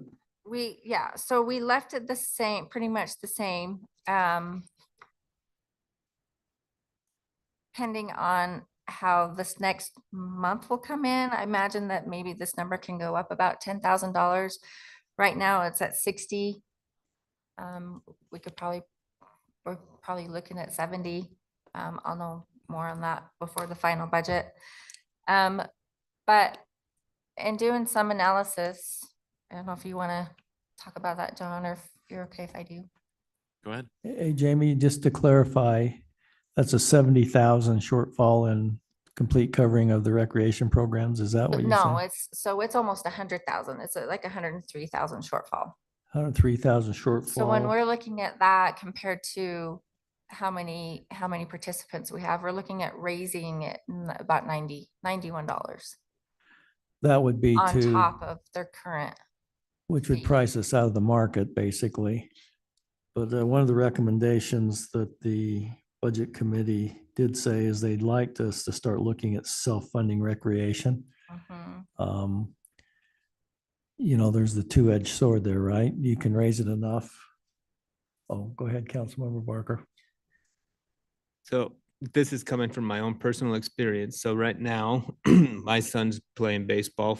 [SPEAKER 11] Yeah, so we left it the same, pretty much the same. Depending on how this next month will come in, I imagine that maybe this number can go up about $10,000. Right now it's at 60. We're probably looking at 70. I'll know more on that before the final budget. But in doing some analysis, I don't know if you want to talk about that, John, or if you're okay if I do.
[SPEAKER 3] Go ahead.
[SPEAKER 2] Hey, Jamie, just to clarify, that's a 70,000 shortfall in complete covering of the recreation programs. Is that what you're saying?
[SPEAKER 11] No, it's almost 100,000. It's like 103,000 shortfall.
[SPEAKER 2] 103,000 shortfall.
[SPEAKER 11] So when we're looking at that compared to how many participants we have, we're looking at raising it about $91
[SPEAKER 2] that would be
[SPEAKER 11] on
[SPEAKER 2] to,
[SPEAKER 11] top of their current.
[SPEAKER 2] which would price us out of the market basically. But one of the recommendations that the budget committee did say is they'd like us to start looking at self-funding recreation. You know, there's the two-edged sword there, right? You can raise it enough. Oh, go ahead, Councilmember Barker.
[SPEAKER 13] So this is coming from my own personal experience. So right now, my son's playing baseball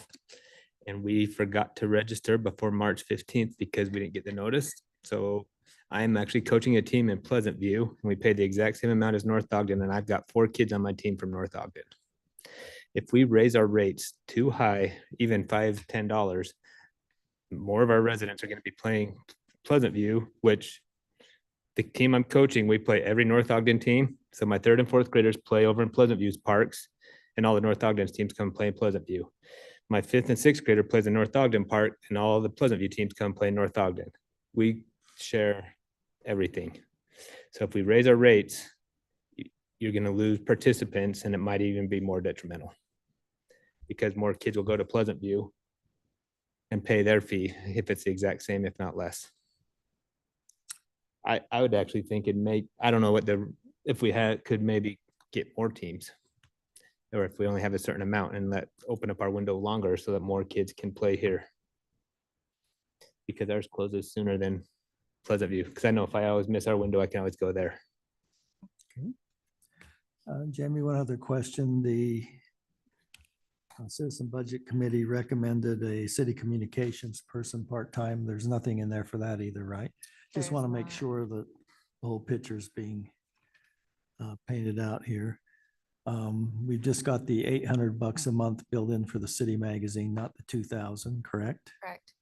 [SPEAKER 13] and we forgot to register before March 15th because we didn't get the notice. So I'm actually coaching a team in Pleasant View, and we pay the exact same amount as North Ogden, and I've got 4 kids on my team from North Ogden. If we raise our rates too high, even $5, $10, more of our residents are going to be playing Pleasant View, which the team I'm coaching, we play every North Ogden team. So my 3rd and 4th graders play over in Pleasant View's parks, and all the North Ogden's teams come play in Pleasant View. My 5th and 6th grader plays in North Ogden Park, and all the Pleasant View teams come play in North Ogden. We share everything. So if we raise our rates, you're going to lose participants, and it might even be more detrimental because more kids will go to Pleasant View and pay their fee if it's the exact same, if not less. I would actually think I don't know if we could maybe get more teams, or if we only have a certain amount and open up our window longer so that more kids can play here. Because ours closes sooner than Pleasant View. Because I know if I always miss our window, I can always go there.
[SPEAKER 2] Jamie, one other question. The Citizen Budget Committee recommended a city communications person part-time. There's nothing in there for that either, right? Just want to make sure that the whole picture's being painted out here. We've just got the $800 a month built in for the city magazine, not the 2,000, correct?
[SPEAKER 11] Correct.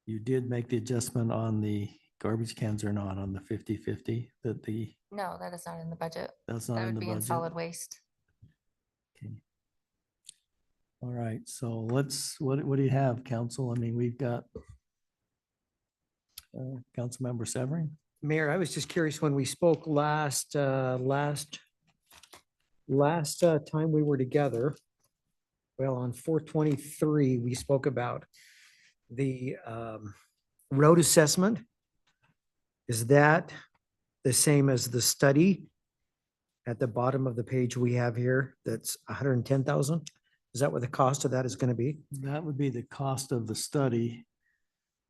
[SPEAKER 2] You did make the adjustment on the garbage cans or not on the 50/50
[SPEAKER 11] No, that is not in the budget.
[SPEAKER 2] that's not
[SPEAKER 11] That
[SPEAKER 2] in
[SPEAKER 11] would
[SPEAKER 2] the
[SPEAKER 11] be in
[SPEAKER 2] budget.
[SPEAKER 11] solid waste.
[SPEAKER 2] Okay. All right, so what do you have, council? I mean, we've got Councilmember Severing.
[SPEAKER 5] Mayor, I was just curious when we spoke last time we were together. Well, on 4/23, we spoke about the road assessment. Is that the same as the study at the bottom of the page we have here? That's 110,000. Is that what the cost of that is going to be?
[SPEAKER 2] That would be the cost of the study,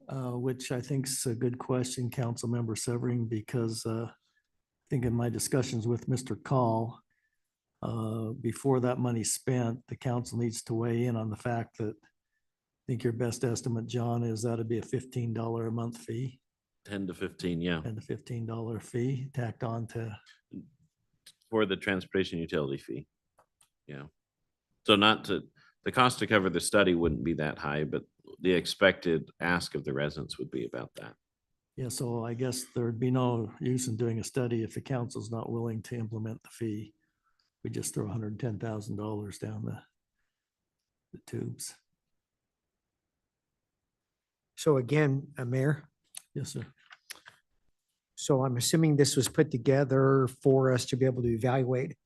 [SPEAKER 2] which I think is a good question, Councilmember Severing, because I think in my discussions with Mr. Call, before that money's spent, the council needs to weigh in on the fact that I think your best estimate, John, is that'd be a $15 a month fee,
[SPEAKER 3] 10 to 15, yeah,
[SPEAKER 2] and a $15 fee tacked on to.
[SPEAKER 3] for the transportation utility fee. Yeah. So the cost to cover the study wouldn't be that high, but the expected ask of the residents would be about that.
[SPEAKER 2] Yeah, so I guess there'd be no use in doing a study if the council's not willing to implement the fee. We just throw $110,000 down the tubes.
[SPEAKER 5] So again, Mayor,
[SPEAKER 2] Yes, sir.
[SPEAKER 5] so I'm assuming this was put together for us to be able to evaluate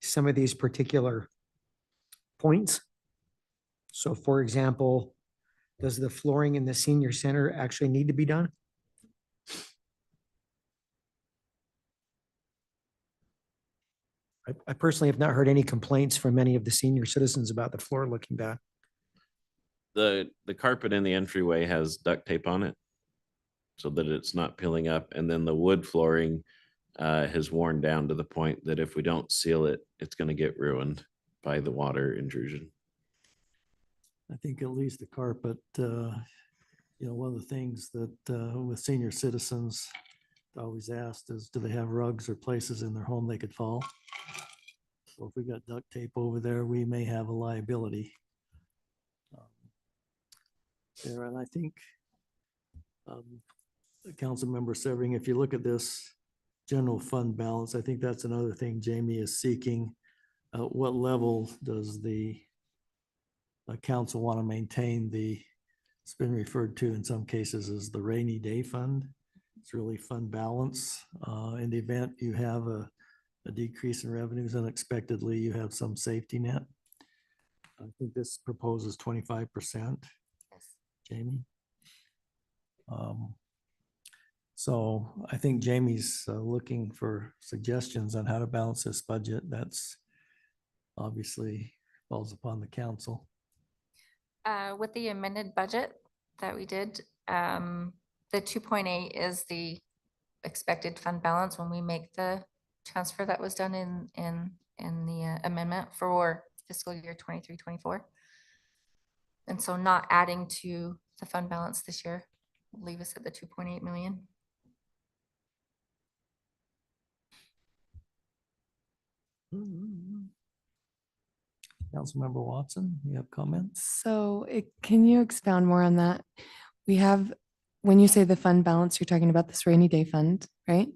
[SPEAKER 5] some of these particular points. So for example, does the flooring in the senior center actually need to be done? I personally have not heard any complaints from any of the senior citizens about the floor looking bad.
[SPEAKER 3] The carpet in the entryway has duct tape on it so that it's not peeling up. And then the wood flooring has worn down to the point that if we don't seal it, it's going to get ruined by the water intrusion.
[SPEAKER 2] I think at least the carpet, one of the things that with senior citizens always asked is, do they have rugs or places in their home they could fall? So if we got duct tape over there, we may have a liability. There, and I think Councilmember Severing, if you look at this general fund balance, I think that's another thing Jamie is seeking. What level does the council want to maintain? It's been referred to in some cases as the rainy day fund. It's really fund balance. In the event you have a decrease in revenues unexpectedly, you have some safety net. I think this proposes 25%. Jamie. So I think Jamie's looking for suggestions on how to balance this budget. That's obviously falls upon the council.
[SPEAKER 11] With the amended budget that we did, the 2.8 is the expected fund balance when we make the transfer that was done in the amendment for fiscal year 23-24. And so not adding to the fund balance this year will leave us at the 2.8 million.
[SPEAKER 2] Councilmember Watson, you have comments?
[SPEAKER 1] So can you expound more on that? We have, when you say the fund balance, you're talking about this rainy day fund, right?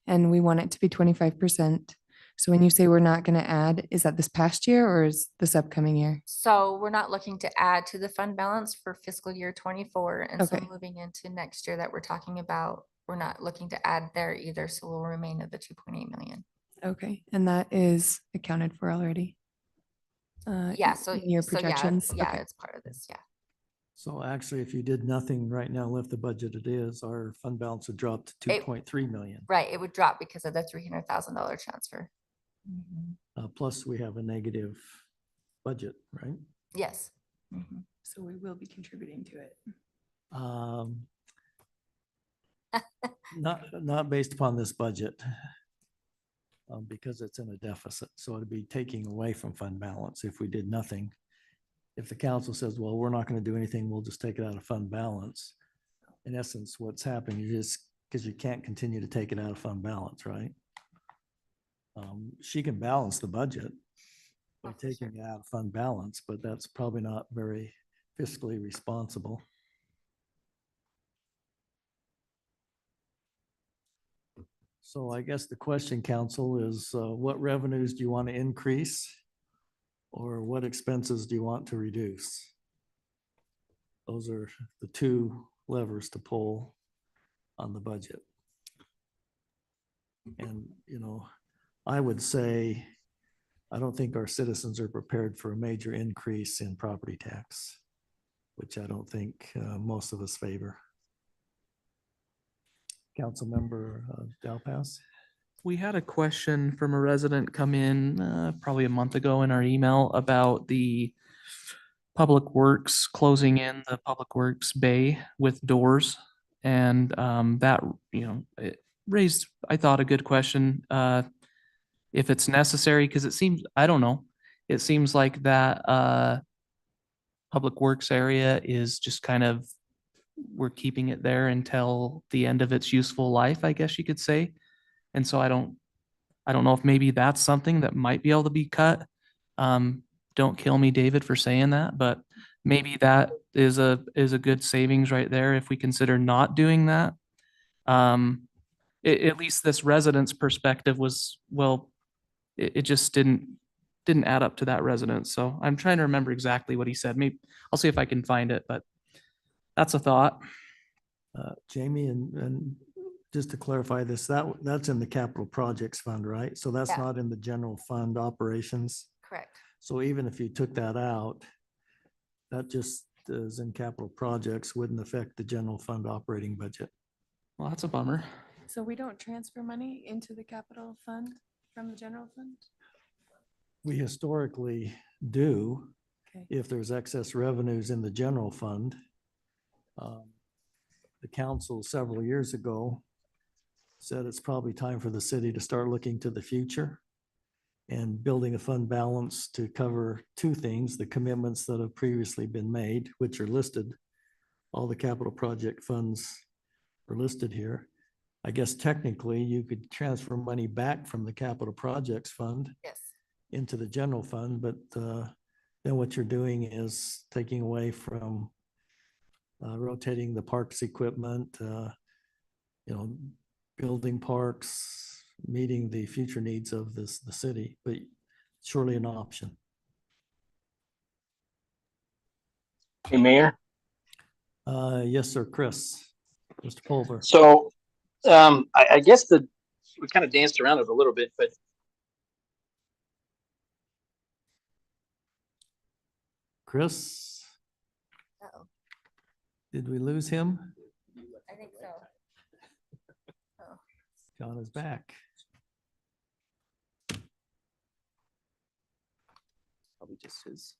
[SPEAKER 1] And we want it to be 25%. So when you say we're not going to add, is that this past year or is this upcoming year?
[SPEAKER 11] So we're not looking to add to the fund balance for fiscal year 24. And so
[SPEAKER 1] Okay.
[SPEAKER 11] moving into next year that we're talking about, we're not looking to add there either. So we'll remain at the 2.8 million.
[SPEAKER 1] Okay, and that is accounted for already?
[SPEAKER 11] Yeah, so
[SPEAKER 1] in your
[SPEAKER 11] so
[SPEAKER 1] projections?
[SPEAKER 11] Yeah,
[SPEAKER 1] Okay.
[SPEAKER 11] it's part of this, yeah.
[SPEAKER 2] So actually, if you did nothing right now, left the budget it is, our fund balance would drop to 2.3 million.
[SPEAKER 11] Right, it would drop because of the $300,000 transfer.
[SPEAKER 2] Plus, we have a negative budget, right?
[SPEAKER 11] Yes.
[SPEAKER 1] So we will be contributing to it.
[SPEAKER 2] Not based upon this budget. Because it's in a deficit, so it'd be taking away from fund balance if we did nothing. If the council says, well, we're not going to do anything, we'll just take it out of fund balance. In essence, what's happening is because you can't continue to take it out of fund balance, right? She can balance the budget by taking it out of fund balance, but that's probably not very fiscally responsible. So I guess the question, council, is what revenues do you want to increase? Or what expenses do you want to reduce? Those are the two levers to pull on the budget. And, you know, I would say, I don't think our citizens are prepared for a major increase in property tax, which I don't think most of us favor. Councilmember Dalpas.
[SPEAKER 6] We had a question from a resident come in probably a month ago in our email about the Public Works closing in the Public Works bay with doors. And that, you know, it raised, I thought, a good question. If it's necessary, because it seems, I don't know, it seems like that Public Works area is just kind of, we're keeping it there until the end of its useful life, I guess you could say. And so I don't know if maybe that's something that might be able to be cut. Don't kill me, David, for saying that, but maybe that is a good savings right there if we consider not doing that. At least this resident's perspective was, well, it just didn't add up to that resident. So I'm trying to remember exactly what he said. Maybe I'll see if I can find it, but that's a thought.
[SPEAKER 2] Jamie, and just to clarify this, that's in the capital projects fund, right? So that's
[SPEAKER 11] Yeah.
[SPEAKER 2] not in the general fund operations.
[SPEAKER 11] Correct.
[SPEAKER 2] So even if you took that out, that just is in capital projects, wouldn't affect the general fund operating budget.
[SPEAKER 6] Well, that's a bummer.
[SPEAKER 1] So we don't transfer money into the capital fund from the general fund?
[SPEAKER 2] We historically do,
[SPEAKER 1] Okay.
[SPEAKER 2] if there's excess revenues in the general fund. The council several years ago said it's probably time for the city to start looking to the future and building a fund balance to cover two things: the commitments that have previously been made, which are listed. All the capital project funds are listed here. I guess technically you could transfer money back from the capital projects fund
[SPEAKER 11] Yes.
[SPEAKER 2] into the general fund, but then what you're doing is taking away from rotating the parks equipment, building parks, meeting the future needs of the city, but surely an option.
[SPEAKER 12] Hey, Mayor.
[SPEAKER 2] Yes, sir, Chris, Mr. Pulver.
[SPEAKER 12] So I guess we kind of danced around it a little bit, but
[SPEAKER 2] Chris,
[SPEAKER 11] Uh-oh.
[SPEAKER 2] did we lose him?
[SPEAKER 11] I think so. Oh.
[SPEAKER 2] John is back.
[SPEAKER 6] Probably just his.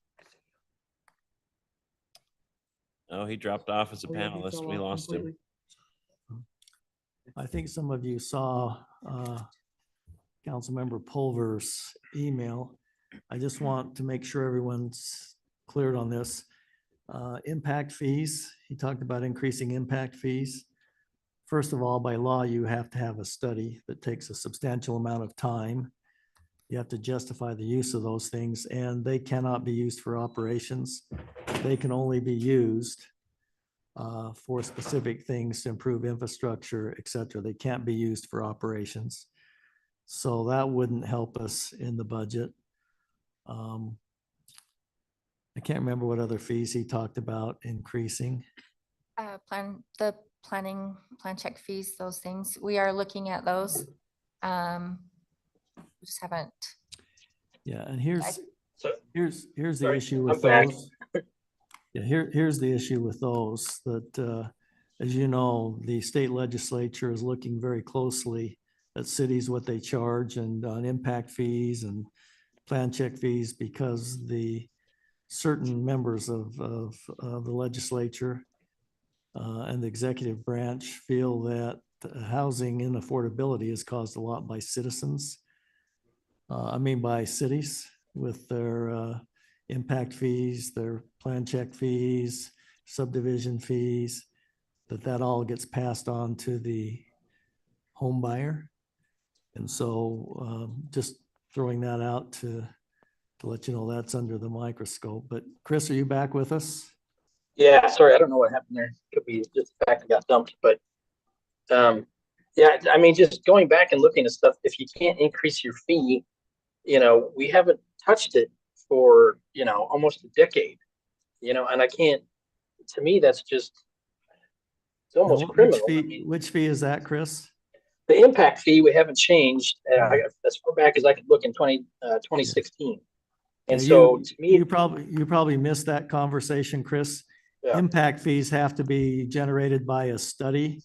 [SPEAKER 3] Oh, he dropped off as a
[SPEAKER 6] Oh, yeah, he
[SPEAKER 3] panelist.
[SPEAKER 6] fell
[SPEAKER 3] We
[SPEAKER 6] off
[SPEAKER 3] lost him.
[SPEAKER 6] completely.
[SPEAKER 2] I think some of you saw Councilmember Pulver's email. I just want to make sure everyone's cleared on this. Impact fees, he talked about increasing impact fees. First of all, by law, you have to have a study that takes a substantial amount of time. You have to justify the use of those things, and they cannot be used for operations. They can only be used for specific things to improve infrastructure, et cetera. They can't be used for operations. So that wouldn't help us in the budget. I can't remember what other fees he talked about increasing.
[SPEAKER 11] The plan check fees, those things, we are looking at those. We just haven't.
[SPEAKER 2] Yeah, and here's the
[SPEAKER 12] Sorry,
[SPEAKER 2] issue
[SPEAKER 12] I'm
[SPEAKER 2] with
[SPEAKER 12] back.
[SPEAKER 2] those. Yeah, here's the issue with those, that as you know, the state legislature is looking very closely at cities, what they charge, and on impact fees and plan check fees, because the certain members of the legislature and the executive branch feel that housing inaffordability is caused a lot by citizens. By cities with their impact fees, their plan check fees, subdivision fees, that all gets passed on to the home buyer. And so just throwing that out to let you know that's under the microscope. But Chris, are you back with us?
[SPEAKER 12] Yeah, sorry, I don't know what happened there. Could be just the fact I got dumped, but yeah, I mean, just going back and looking at stuff, if you can't increase your fee, we haven't touched it for, almost a decade, and I can't, to me, that's just, it's almost criminal. I mean,
[SPEAKER 2] Which fee is that, Chris?
[SPEAKER 12] the impact fee, we haven't changed, as far back as I could look in 2016. And
[SPEAKER 2] Yeah,
[SPEAKER 12] so to me,
[SPEAKER 2] you probably missed that conversation, Chris.
[SPEAKER 12] Yeah.
[SPEAKER 2] Impact fees have to be generated by a study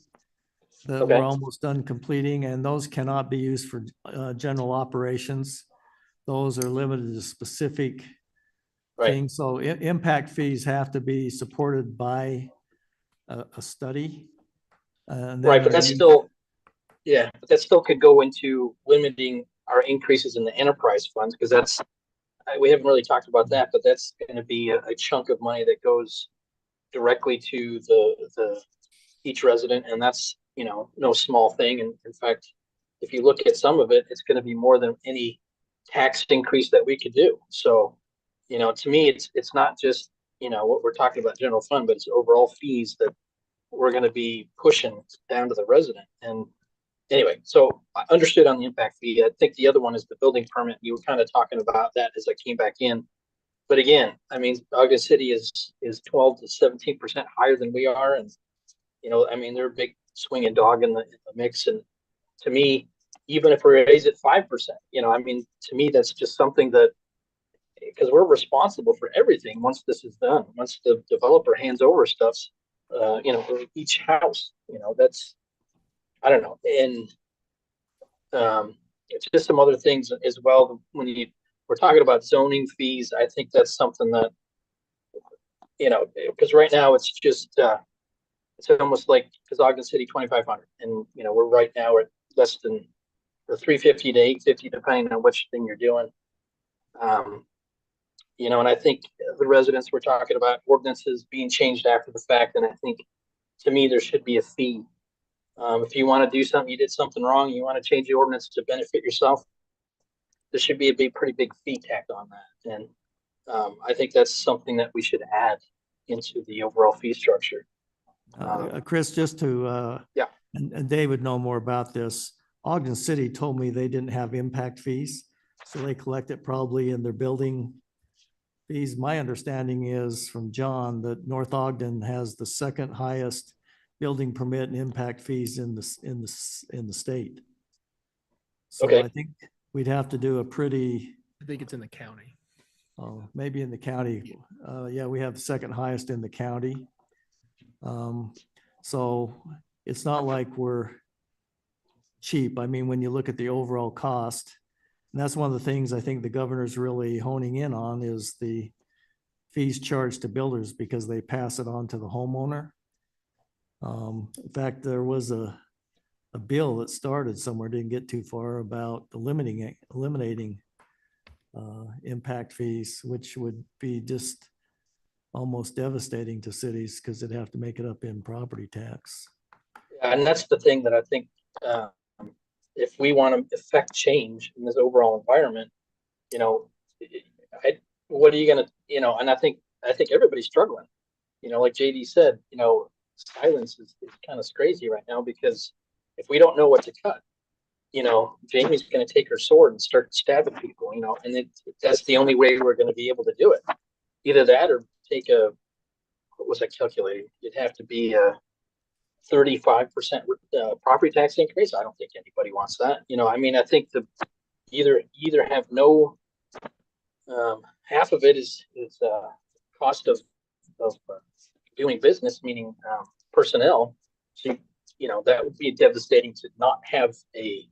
[SPEAKER 2] that
[SPEAKER 12] Okay.
[SPEAKER 2] we're almost done completing, and those cannot be used for general operations. Those are limited to specific
[SPEAKER 12] Right.
[SPEAKER 2] things. So impact fees have to be supported by a study. And then
[SPEAKER 12] right, but
[SPEAKER 2] they're
[SPEAKER 12] that's
[SPEAKER 2] used-
[SPEAKER 12] still, yeah, but that still could go into limiting our increases in the enterprise funds, because we haven't really talked about that, but that's going to be a chunk of money that goes directly to each resident, and that's no small thing. And in fact, if you look at some of it, it's going to be more than any tax increase that we could do. So, to me, it's not just what we're talking about general fund, but it's overall fees that we're going to be pushing down to the resident. And anyway, so I understood on the impact fee. I think the other one is the building permit. You were kind of talking about that as I came back in. But again, I mean, Ogden City is 12 to 17% higher than we are. And, they're a big swinging dog in the mix. And to me, even if we raise it 5%, to me, that's just something that, because we're responsible for everything once this is done, once the developer hands over stuff, for each house, that's, I don't know. And it's just some other things as well. When we're talking about zoning fees, I think that's something that, because right now it's just, it's almost like, because Ogden City 2,500, and we're right now at less than, or 350 to 850, depending on which thing you're doing. And I think the residents were talking about ordinances being changed after the fact, and I think, to me, there should be a fee. If you want to do something, you did something wrong, you want to change the ordinance to benefit yourself, there should be a pretty big fee tacked on that. And I think that's something that we should add into the overall fee structure.
[SPEAKER 2] Chris, just to,
[SPEAKER 12] Yeah.
[SPEAKER 2] and Dave would know more about this. Ogden City told me they didn't have impact fees, so they collect it probably in their building fees. My understanding is from John that North Ogden has the second highest building permit and impact fees in the state. So
[SPEAKER 12] Okay.
[SPEAKER 2] I think we'd have to do a pretty,
[SPEAKER 6] I think it's in the county.
[SPEAKER 2] maybe in the county. Yeah, we have the second highest in the county. So it's not like we're cheap. I mean, when you look at the overall cost, and that's one of the things I think the governor's really honing in on is the fees charged to builders, because they pass it on to the homeowner. In fact, there was a bill that started somewhere, didn't get too far, about eliminating impact fees, which would be just almost devastating to cities, because they'd have to make it up in property tax.
[SPEAKER 12] Yeah, and that's the thing that I think, if we want to affect change in this overall environment, you know, what are you gonna, and I think everybody's struggling. Like JD said, silence is kind of crazy right now because if we don't know what to cut, Jamie's going to take her sword and start stabbing people, and that's the only way we're going to be able to do it. Either that or take what was I calculating? It'd have to be a 35% property tax increase. I don't think anybody wants that. I think either have no, half of it is cost of doing business, meaning personnel. So, that would be devastating to not have a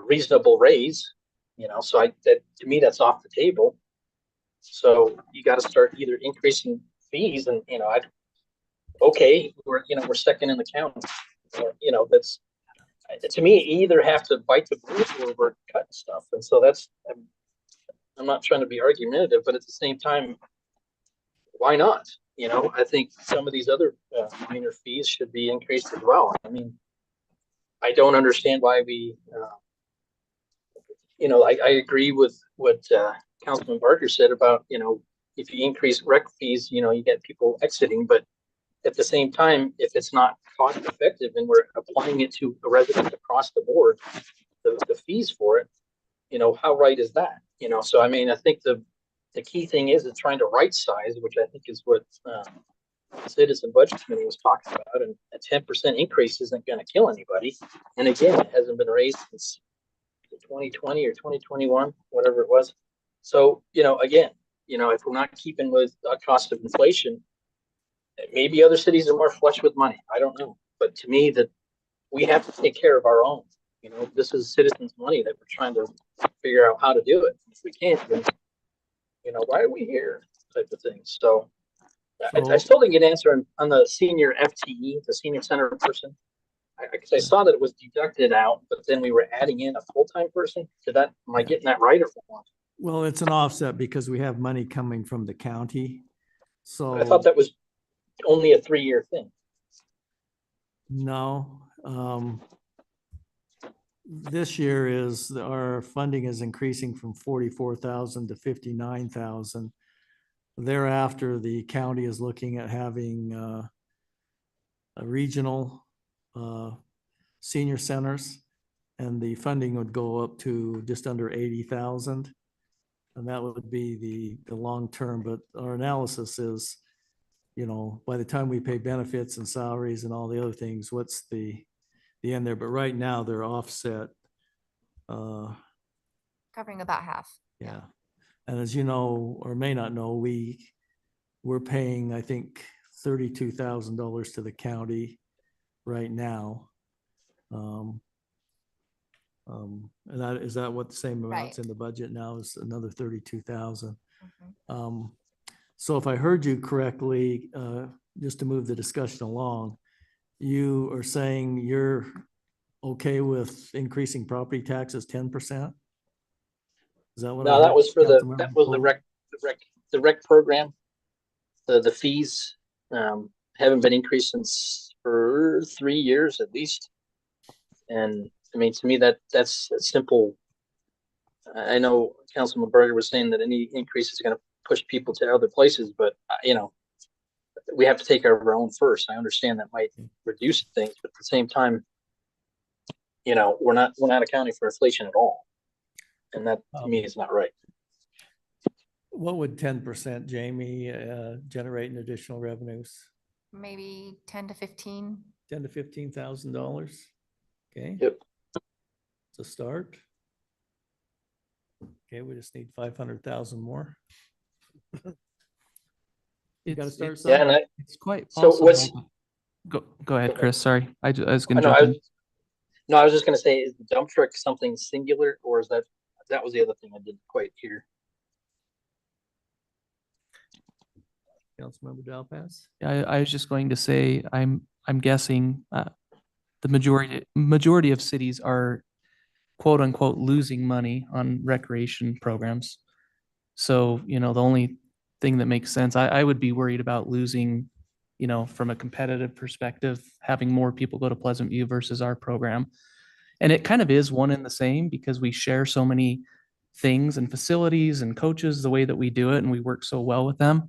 [SPEAKER 12] reasonable raise, so that to me, that's off the table. So you got to start either increasing fees and, okay, we're second in the county, that's, to me, you either have to bite the bullet or we're cutting stuff. And so I'm not trying to be argumentative, but at the same time, why not? I think some of these other minor fees should be increased as well. I don't understand why we, I agree with what Councilman Barker said about, if you increase rec fees, you get people exiting, but at the same time, if it's not cost effective and we're applying it to a resident across the board, the fees for it, how right is that? So I think the key thing is trying to right size, which I think is what Citizen Budget Committee was talking about, and a 10% increase isn't going to kill anybody. And again, it hasn't been raised since 2020 or 2021, whatever it was. So, again, if we're not keeping with the cost of inflation, maybe other cities are more flush with money. I don't know. But to me, that we have to take care of our own. This is citizens' money that we're trying to figure out how to do it. If we can't, then, why are we here? Type of thing. So I still didn't get an answer on the senior FTE, the senior center person. I saw that it was deducted out, but then we were adding in a full-time person. Am I getting that right or wrong?
[SPEAKER 2] Well, it's an offset because we have money coming from the county. So
[SPEAKER 12] I thought that was only a 3-year thing.
[SPEAKER 2] no, this year our funding is increasing from 44,000 to 59,000. Thereafter, the county is looking at having a regional senior centers, and the funding would go up to just under 80,000. And that would be the long term, but our analysis is, by the time we pay benefits and salaries and all the other things, what's the end there? But right now they're offset.
[SPEAKER 11] Covering about half.
[SPEAKER 2] Yeah. And as you know, or may not know, we're paying, I think, $32,000 to the county right now. And is that what the same amount's
[SPEAKER 11] Right.
[SPEAKER 2] in the budget now is another 32,000?
[SPEAKER 11] Mhm.
[SPEAKER 2] So if I heard you correctly, just to move the discussion along, you are saying you're okay with increasing property taxes 10%? Is that what?
[SPEAKER 12] No, that was for the rec program. The fees haven't been increased for 3 years at least. And to me, that's a simple. I know Councilman Berger was saying that any increase is going to push people to other places, but we have to take care of our own first. I understand that might reduce things, but at the same time, we're not accounting for inflation at all, and that to me is not right.
[SPEAKER 2] What would 10%, Jamie, generate in additional revenues?
[SPEAKER 11] Maybe 10 to 15.
[SPEAKER 2] $10,000 to $15,000. Okay.
[SPEAKER 12] Yep.
[SPEAKER 2] It's a start. Okay, we just need 500,000 more. You got to start
[SPEAKER 6] It's,
[SPEAKER 2] somewhere.
[SPEAKER 12] Yeah, and
[SPEAKER 6] it's quite
[SPEAKER 12] So
[SPEAKER 6] possible.
[SPEAKER 12] what's-
[SPEAKER 6] Go ahead, Chris. Sorry. I was going
[SPEAKER 12] I
[SPEAKER 6] to jump in.
[SPEAKER 12] I was just going to say, is the dump truck something singular, or is that was the other thing I didn't quite hear?
[SPEAKER 2] Councilmember Dalpas?
[SPEAKER 6] I was just going to say, I'm guessing the majority of cities are quote unquote losing money on recreation programs. So, the only thing that makes sense, I would be worried about losing, from a competitive perspective, having more people go to Pleasant View versus our program. And it kind of is one and the same because we share so many things and facilities and coaches the way that we do it, and we work so well with them.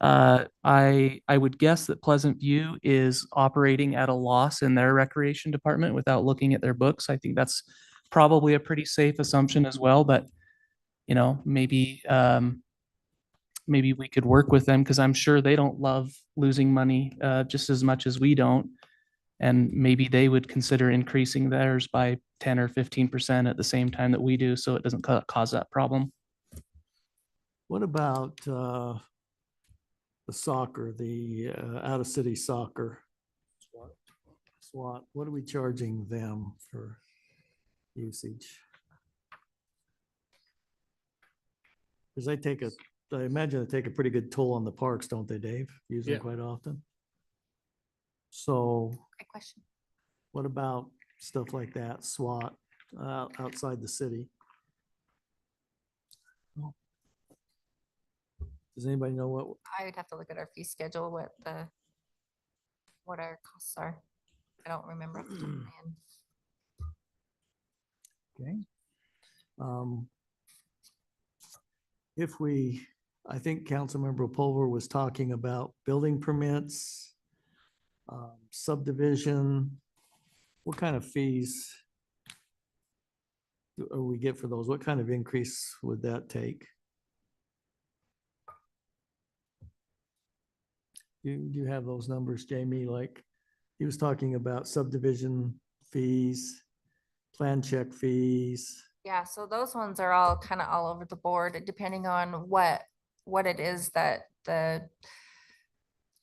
[SPEAKER 6] I would guess that Pleasant View is operating at a loss in their recreation department without looking at their books. I think that's probably a pretty safe assumption as well, but maybe maybe we could work with them because I'm sure they don't love losing money just as much as we don't. And maybe they would consider increasing theirs by 10 or 15% at the same time that we do, so it doesn't cause that problem.
[SPEAKER 2] What about the soccer, the out-of-city soccer? SWAT, what are we charging them for usage? Because I imagine they take a pretty good toll on the parks, don't they, Dave? Use them
[SPEAKER 7] Yeah.
[SPEAKER 2] quite often. So
[SPEAKER 11] Great question.
[SPEAKER 2] what about stuff like that, SWAT, outside the city? Does anybody know what?
[SPEAKER 11] I would have to look at our fee schedule, what our costs are. I don't remember off the top of my head.
[SPEAKER 2] Okay. I think Councilmember Pulver was talking about building permits, subdivision. What kind of fees do we get for those? What kind of increase would that take? Do you have those numbers, Jamie? Like, he was talking about subdivision fees, plan check fees.
[SPEAKER 11] Yeah, so those ones are all kind of all over the board, depending on what it is that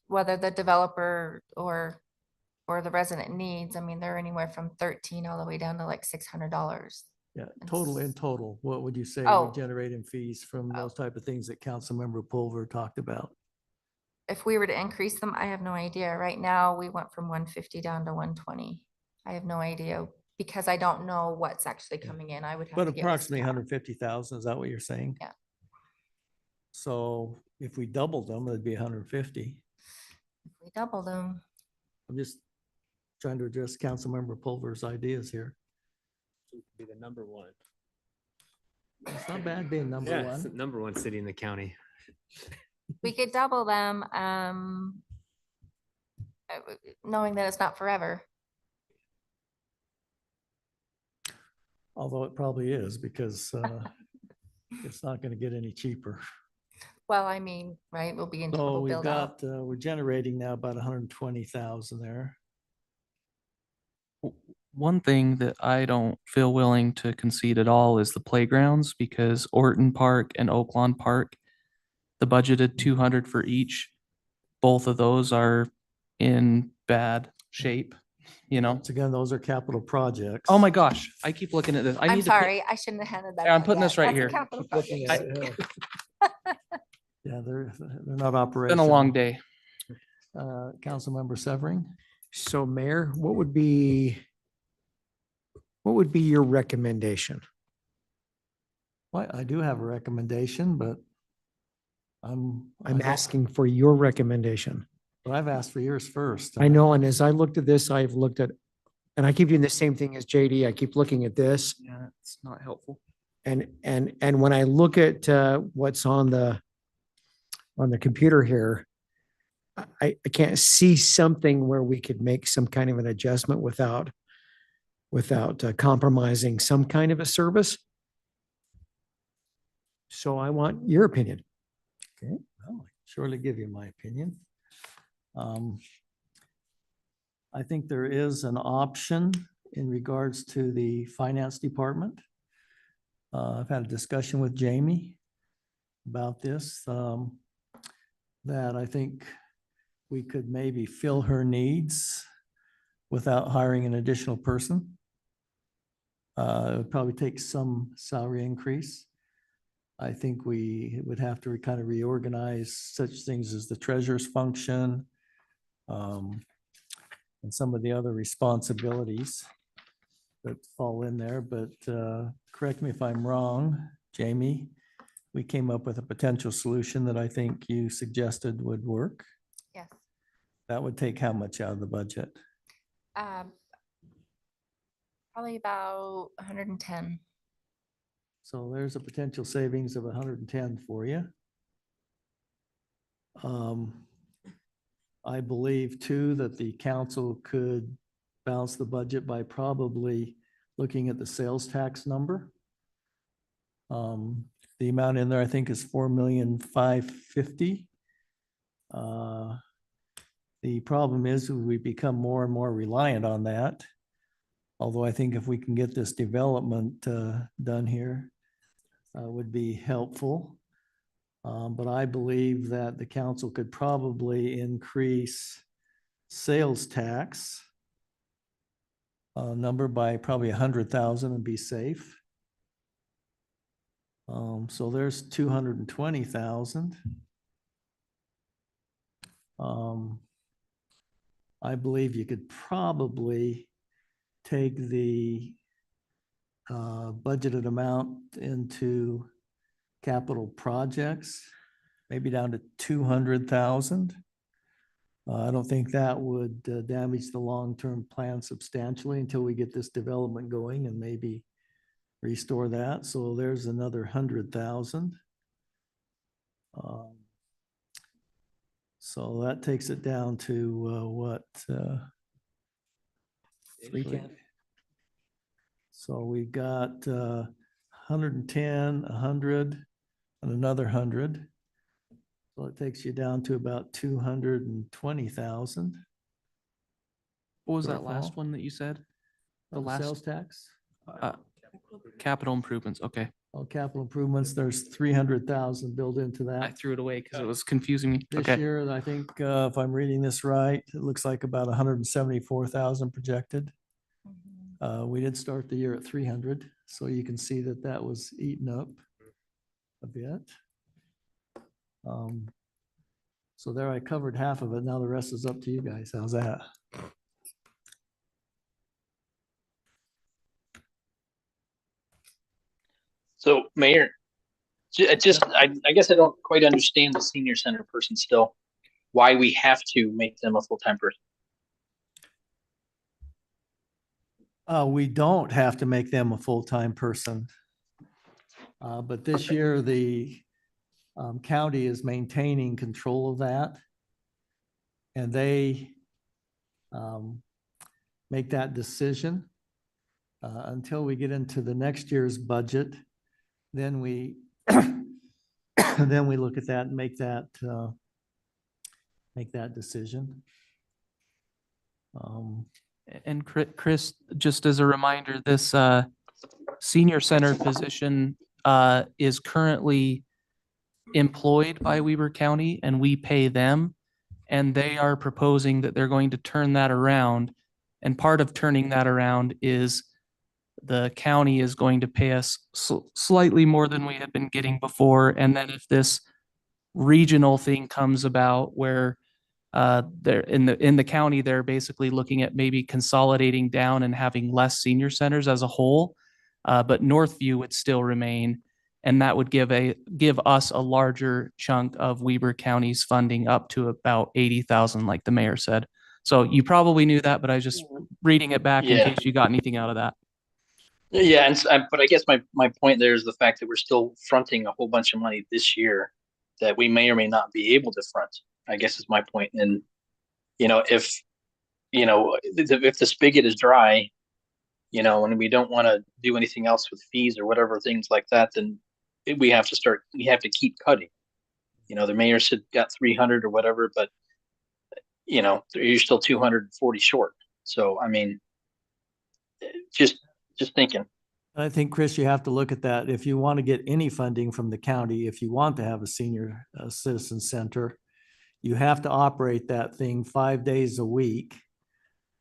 [SPEAKER 11] whether the developer or the resident needs. I mean, they're anywhere from 13 all the way down to like $600.
[SPEAKER 2] Yeah, in total, what would you say
[SPEAKER 11] Oh.
[SPEAKER 2] we generate in fees from those type of things that Councilmember Pulver talked about?
[SPEAKER 11] If we were to increase them, I have no idea. Right now, we went from 150 down to 120. I have no idea because I don't know what's actually coming in. I would have
[SPEAKER 2] But
[SPEAKER 11] to get with
[SPEAKER 2] approximately
[SPEAKER 11] Scott.
[SPEAKER 2] 150,000, is that what you're saying?
[SPEAKER 11] Yeah.
[SPEAKER 2] So if we doubled them, it'd be 150.
[SPEAKER 11] If we double them,
[SPEAKER 2] I'm just trying to address Councilmember Pulver's ideas here.
[SPEAKER 13] Be the number one.
[SPEAKER 2] It's not bad being number
[SPEAKER 13] Yeah, it's the
[SPEAKER 2] one.
[SPEAKER 13] number one city in the county.
[SPEAKER 11] we could double them, knowing that it's not forever.
[SPEAKER 2] Although it probably is because it's not going to get any cheaper.
[SPEAKER 11] Well, I mean, right, we'll be in
[SPEAKER 2] So
[SPEAKER 11] total
[SPEAKER 2] we've
[SPEAKER 11] build out.
[SPEAKER 2] got, we're generating now about 120,000 there.
[SPEAKER 6] One thing that I don't feel willing to concede at all is the playgrounds, because Orton Park and Oaklawn Park, the budgeted 200 for each, both of those are in bad shape,
[SPEAKER 2] Once again, those are capital projects.
[SPEAKER 6] Oh my gosh, I keep looking at this. I
[SPEAKER 11] I'm
[SPEAKER 6] need to put-
[SPEAKER 11] sorry, I shouldn't have handed that.
[SPEAKER 6] Yeah, I'm
[SPEAKER 11] out
[SPEAKER 6] putting
[SPEAKER 11] yet.
[SPEAKER 6] this right
[SPEAKER 11] That's a
[SPEAKER 6] here.
[SPEAKER 11] capital
[SPEAKER 5] Keep looking
[SPEAKER 11] project.
[SPEAKER 5] at it,
[SPEAKER 2] Yeah, they're not
[SPEAKER 6] It's
[SPEAKER 2] operational.
[SPEAKER 6] been a long day.
[SPEAKER 2] Councilmember Severing?
[SPEAKER 5] So Mayor, what would be your recommendation?
[SPEAKER 2] Well, I do have a recommendation, but
[SPEAKER 5] I'm
[SPEAKER 2] I don't-
[SPEAKER 5] asking for your recommendation.
[SPEAKER 2] But I've asked for yours first.
[SPEAKER 5] I know, and as I looked at this, I've looked at, and I keep doing the same thing as JD. I keep looking at this.
[SPEAKER 6] Yeah, it's not helpful.
[SPEAKER 5] And when I look at what's on the computer here, I can't see something where we could make some kind of an adjustment without compromising some kind of a service. So I want your opinion.
[SPEAKER 2] Okay, well, I surely give you my opinion. I think there is an option in regards to the finance department. I've had a discussion with Jamie about this, that I think we could maybe fill her needs without hiring an additional person. It would probably take some salary increase. I think we would have to kind of reorganize such things as the treasurer's function, and some of the other responsibilities that fall in there, but correct me if I'm wrong, Jamie. We came up with a potential solution that I think you suggested would work.
[SPEAKER 11] Yes.
[SPEAKER 2] That would take how much out of the budget?
[SPEAKER 11] Probably about 110.
[SPEAKER 2] So there's a potential savings of 110 for you. I believe too that the council could balance the budget by probably looking at the sales tax number. The amount in there, I think, is 4,550,000. The problem is we become more and more reliant on that. Although I think if we can get this development done here, would be helpful. But I believe that the council could probably increase sales tax number by probably 100,000 and be safe. So there's 220,000. I believe you could probably take the budgeted amount into capital projects, maybe down to 200,000. I don't think that would damage the long-term plan substantially until we get this development going and maybe restore that. So there's another 100,000. So that takes it down to what? 310. So we got 110, 100, and another 100. So it takes you down to about 220,000.
[SPEAKER 6] What was
[SPEAKER 2] For
[SPEAKER 6] that last
[SPEAKER 2] fall.
[SPEAKER 6] one that you said? The
[SPEAKER 2] Of
[SPEAKER 6] last
[SPEAKER 2] sales tax.
[SPEAKER 6] capital improvements. Okay.
[SPEAKER 2] Oh, capital improvements, there's 300,000 built into
[SPEAKER 6] I
[SPEAKER 2] that.
[SPEAKER 6] threw it away because it was confusing me.
[SPEAKER 2] This
[SPEAKER 6] Okay.
[SPEAKER 2] year, I think, if I'm reading this right, it looks like about 174,000 projected. We did start the year at 300, so you can see that that was eaten up a bit. So there I covered half of it. Now the rest is up to you guys. How's that?
[SPEAKER 12] So Mayor, I guess I don't quite understand the senior center person still, why we have to make them a full-time person.
[SPEAKER 2] We don't have to make them a full-time person. But this year, the county is maintaining control of that. And they make that decision until we get into the next year's budget. Then we then we look at that and make that decision.
[SPEAKER 6] And Chris, just as a reminder, this senior center position is currently employed by Weber County and we pay them. And they are proposing that they're going to turn that around. And part of turning that around is the county is going to pay us slightly more than we had been getting before. And then if this regional thing comes about where they're in the county, they're basically looking at maybe consolidating down and having less senior centers as a whole. But Northview would still remain, and that would give us a larger chunk of Weber County's funding up to about 80,000, like the mayor said. So you probably knew that, but I was just reading it back in case you got anything out of that.
[SPEAKER 12] Yeah, but I guess my point there is the fact that we're still fronting a whole bunch of money this year that we may or may not be able to front, I guess is my point. And, if the spigot is dry, and we don't want to do anything else with fees or whatever, things like that, then we have to keep cutting. The mayor said got 300 or whatever, but, you're still 240 short. So, I mean, just thinking.
[SPEAKER 2] I think, Chris, you have to look at that. If you want to get any funding from the county, if you want to have a senior citizen center, you have to operate that thing 5 days a week,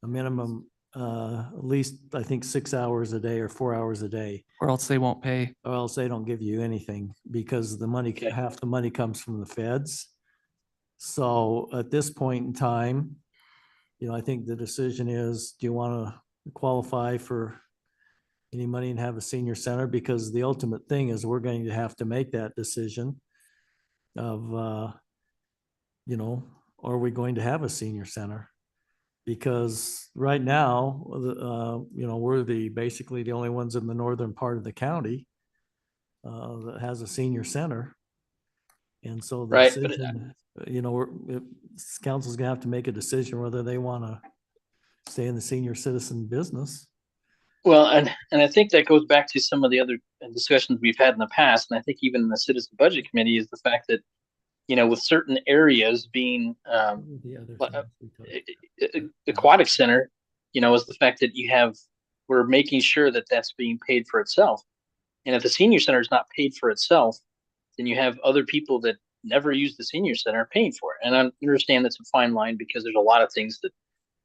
[SPEAKER 2] a minimum, at least, I think, 6 hours a day or 4 hours a day.
[SPEAKER 6] Or else they won't pay.
[SPEAKER 2] Or else they don't give you anything because the money, half the money comes from the feds. So at this point in time, I think the decision is, do you want to qualify for any money and have a senior center? Because the ultimate thing is we're going to have to make that decision of, are we going to have a senior center? Because right now, we're basically the only ones in the northern part of the county that has a senior center. And so the
[SPEAKER 12] Right, but
[SPEAKER 2] decision, council's gonna have to make a decision whether they want to stay in the senior citizen business.
[SPEAKER 12] well, and I think that goes back to some of the other discussions we've had in the past, and I think even in the Citizen Budget Committee is the fact that, with certain areas being
[SPEAKER 2] The other
[SPEAKER 12] Well,
[SPEAKER 2] things we talked-
[SPEAKER 12] aquatic center, is the fact that we're making sure that that's being paid for itself. And if the senior center is not paid for itself, then you have other people that never use the senior center paying for it. And I understand that's a fine line because there's a lot of things that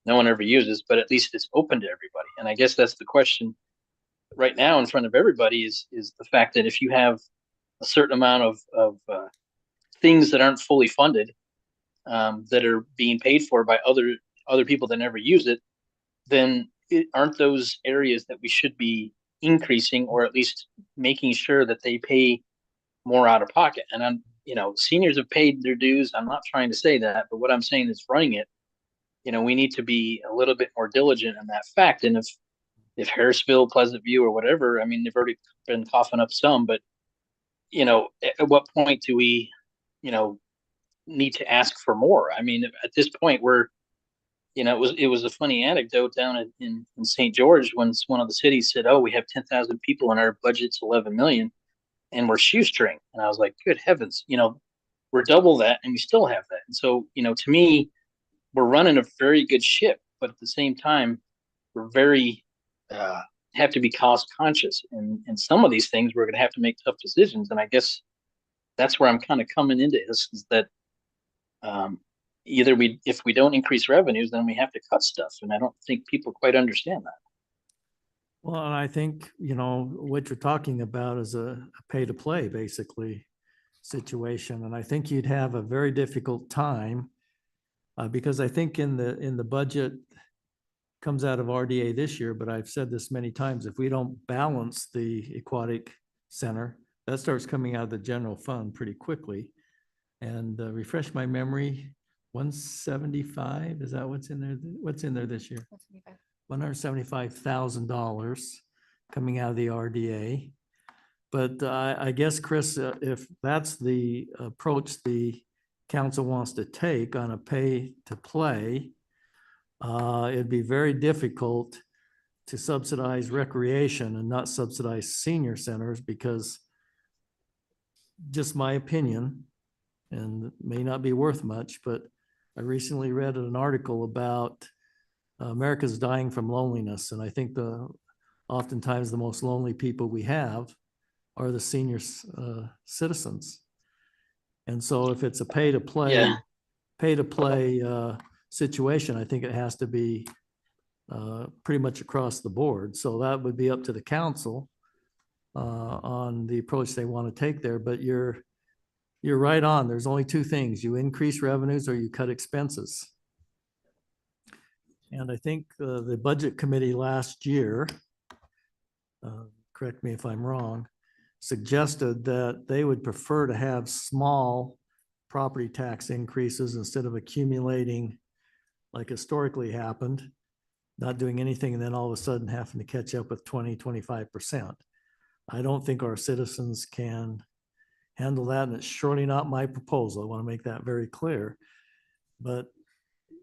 [SPEAKER 12] no one ever uses, but at least it's open to everybody. And I guess that's the question right now in front of everybody is the fact that if you have a certain amount of things that aren't fully funded, that are being paid for by other people that never use it, then aren't those areas that we should be increasing or at least making sure that they pay more out of pocket? And seniors have paid their dues. I'm not trying to say that, but what I'm saying is running it, we need to be a little bit more diligent in that fact. And if Harrisville, Pleasant View, or whatever, I mean, they've already been coughing up some, but at what point do we, need to ask for more? I mean, at this point, it was a funny anecdote down in St. George when one of the cities said, "Oh, we have 10,000 people and our budget's 11 million, and we're shoestring." And I was like, "Good heavens, we're double that, and we still have that." And so, to me, we're running a very good ship, but at the same time, we're very have to be cost conscious. And some of these things we're going to have to make tough decisions. And I guess that's where I'm kind of coming into this, is that if we don't increase revenues, then we have to cut stuff. And I don't think people quite understand that.
[SPEAKER 2] Well, and I think, what you're talking about is a pay to play basically situation. And I think you'd have a very difficult time because I think in the budget comes out of RDA this year, but I've said this many times, if we don't balance the aquatic center, that starts coming out of the general fund pretty quickly. And refresh my memory, 175, is that what's in there? What's in there this year? $175,000 coming out of the RDA. But I guess, Chris, if that's the approach the council wants to take on a pay to play, it'd be very difficult to subsidize recreation and not subsidize senior centers, because just my opinion, and it may not be worth much, but I recently read an article about America's dying from loneliness. And I think oftentimes the most lonely people we have are the senior citizens. And so if it's a pay to play situation, I think it has to be pretty much across the board. So that would be up to the council on the approach they want to take there. But you're right on. There's only two things: you increase revenues or you cut expenses. And I think the budget committee last year, correct me if I'm wrong, suggested that they would prefer to have small property tax increases instead of accumulating like historically happened, not doing anything and then all of a sudden having to catch up with 20-25%. I don't think our citizens can handle that, and it's surely not my proposal. I want to make that very clear. But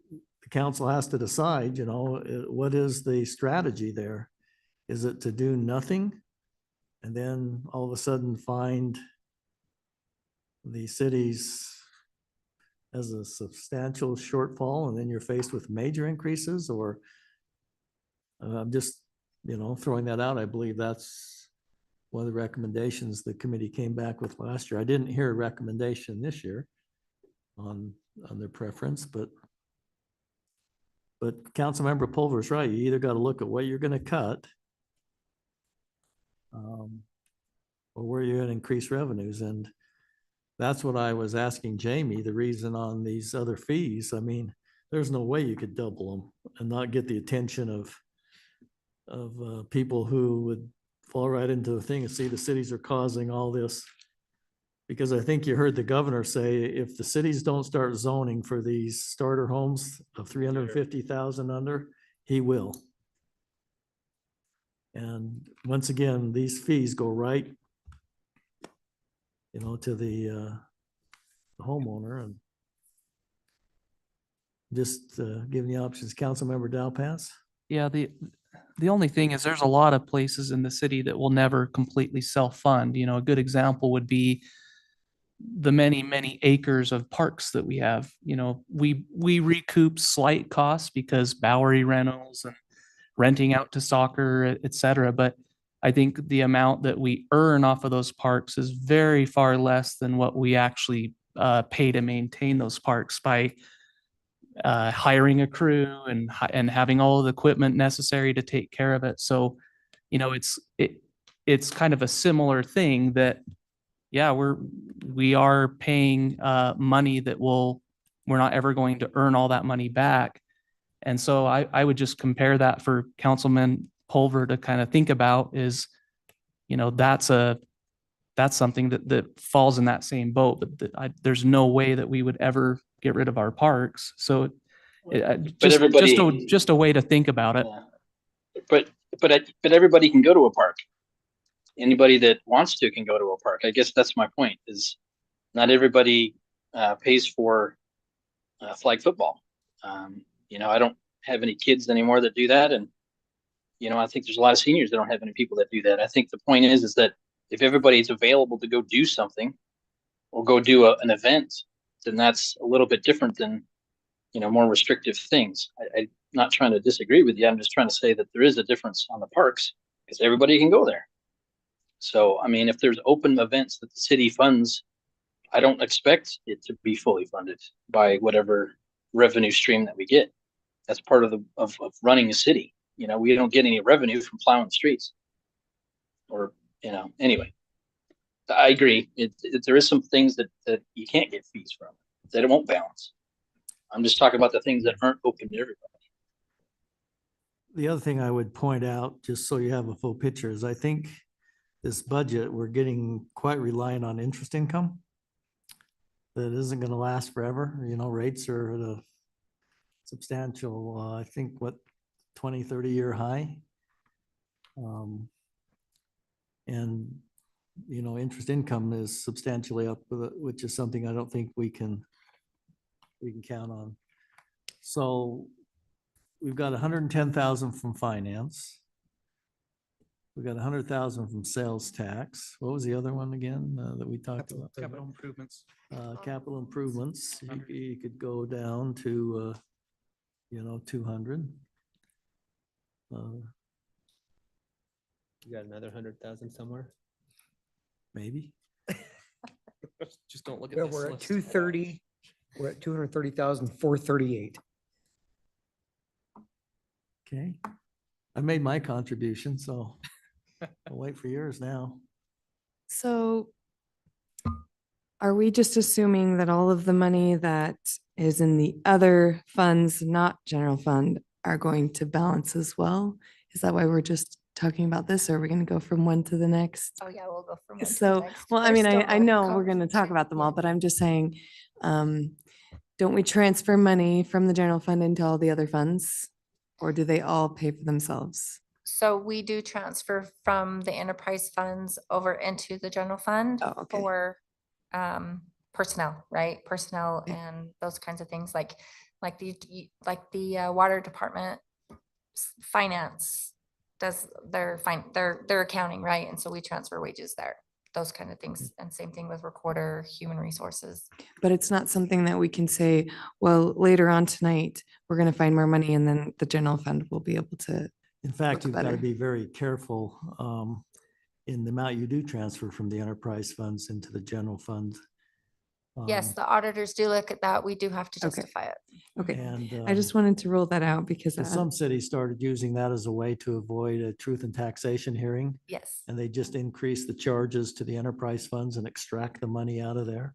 [SPEAKER 2] the council has to decide, what is the strategy there? Is it to do nothing and then all of a sudden find the cities as a substantial shortfall and then you're faced with major increases? Or I'm just, throwing that out. I believe that's one of the recommendations the committee came back with last year. I didn't hear a recommendation this year on their preference, but Councilmember Pulver is right. You either got to look at what you're going to cut or where you're going to increase revenues. And that's what I was asking Jamie, the reason on these other fees. I mean, there's no way you could double them and not get the attention of people who would fall right into the thing and see the cities are causing all this. Because I think you heard the governor say, if the cities don't start zoning for these starter homes of 350,000 under, he will. And once again, these fees go right to the homeowner and just giving the options. Councilmember Dalpass?
[SPEAKER 6] Yeah, the only thing is there's a lot of places in the city that will never completely self-fund. You know, a good example would be the many acres of parks that we have. You know, we recoup slight costs because Bowery rentals and renting out to soccer, et cetera. But I think the amount that we earn off of those parks is very far less than what we actually pay to maintain those parks by hiring a crew and having all of the equipment necessary to take care of it. So, you know, it's kind of a similar thing that, yeah, we are paying money that we're not ever going to earn all that money back. And so I would just compare that for Councilman Pulver to kind of think about is, you know, that's something that falls in that same boat, but there's no way that we would ever get rid of our parks. So just a way to think about it.
[SPEAKER 12] Yeah. But everybody can go to a park. Anybody that wants to can go to a park. I guess that's my point, is not everybody pays for flag football. You know, I don't have any kids anymore that do that. And, you know, I think there's a lot of seniors that don't have any people that do that. I think the point is that if everybody's available to go do something or go do an event, then that's a little bit different than, you know, more restrictive things. I'm not trying to disagree with you. I'm just trying to say that there is a difference on the parks because everybody can go there. So, I mean, if there's open events that the city funds, I don't expect it to be fully funded by whatever revenue stream that we get. That's part of running a city. You know, we don't get any revenue from plowing the streets or, you know, anyway. I agree. There is some things that you can't get fees from, that it won't balance. I'm just talking about the things that aren't open to everybody.
[SPEAKER 2] The other thing I would point out, just so you have a full picture, is I think this budget, we're getting quite reliant on interest income. That isn't going to last forever. You know, rates are at a substantial, I think, 20, 30-year high. And, you know, interest income is substantially up with it, which is something I don't think we can count on. So we've got 110,000 from finance. We got 100,000 from sales tax. What was the other one again that we talked about?
[SPEAKER 6] Capital improvements.
[SPEAKER 2] Capital improvements. You could go down to, you know, 200.
[SPEAKER 13] You got another 100,000 somewhere?
[SPEAKER 2] Maybe.
[SPEAKER 6] Just don't look at
[SPEAKER 5] Well,
[SPEAKER 6] this
[SPEAKER 5] we're at
[SPEAKER 6] list.
[SPEAKER 5] 230, we're at 230,438.
[SPEAKER 2] Okay. I made my contribution, so I'll wait for yours now.
[SPEAKER 1] So are we just assuming that all of the money that is in the other funds, not general fund, are going to balance as well? Is that why we're just talking about this, or are we going to go from one to the next?
[SPEAKER 11] Oh, yeah, we'll go from one to the
[SPEAKER 1] So,
[SPEAKER 11] next.
[SPEAKER 1] well, I
[SPEAKER 11] We're
[SPEAKER 1] mean,
[SPEAKER 11] still
[SPEAKER 1] I
[SPEAKER 11] not
[SPEAKER 1] know we're going to talk
[SPEAKER 11] conferencing.
[SPEAKER 1] about them all,
[SPEAKER 11] Yeah.
[SPEAKER 1] but I'm just saying, don't we transfer money from the general fund into all the other funds? Or do they all pay for themselves?
[SPEAKER 11] So we do transfer from the enterprise funds over into the general fund
[SPEAKER 1] Oh, okay.
[SPEAKER 11] for personnel, right? Personnel
[SPEAKER 1] Okay.
[SPEAKER 11] and those kinds of things like the water department, finance does their accounting, right? And so we transfer wages there, those kind of things. And same thing with recorder, human resources.
[SPEAKER 1] But it's not something that we can say, well, later on tonight, we're going to find more money and then the general fund will be able to.
[SPEAKER 2] In fact,
[SPEAKER 1] Look
[SPEAKER 2] you've got to
[SPEAKER 1] better.
[SPEAKER 2] be very careful in the amount you do transfer from the enterprise funds into the general fund.
[SPEAKER 11] Yes, the auditors do look at that. We do have to
[SPEAKER 1] Okay.
[SPEAKER 11] justify it.
[SPEAKER 1] Okay,
[SPEAKER 2] And
[SPEAKER 1] I just wanted to rule that out because
[SPEAKER 2] some cities started using that as a way to avoid a truth and taxation hearing.
[SPEAKER 11] Yes.
[SPEAKER 2] And they just increase the charges to the enterprise funds and extract the money out of there.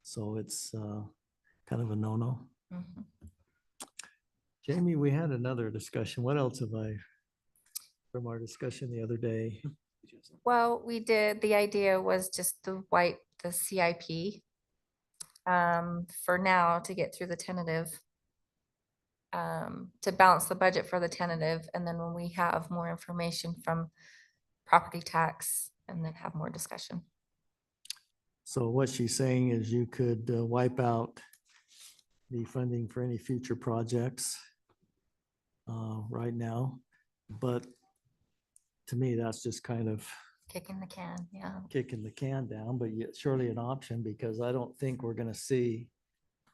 [SPEAKER 2] So it's kind of a no-no.
[SPEAKER 11] Mhm.
[SPEAKER 2] Jamie, we had another discussion. What else have I, from our discussion the other day?
[SPEAKER 11] Well, we did, the idea was just to wipe the CIP for now to get through the tentative, to balance the budget for the tentative. And then when we have more information from property tax and then have more discussion.
[SPEAKER 2] So what she's saying is you could wipe out the funding for any future projects right now. But to me, that's just kind of
[SPEAKER 11] Kicking the can, yeah.
[SPEAKER 2] kicking the can down, but yet surely an option because I don't think we're gonna see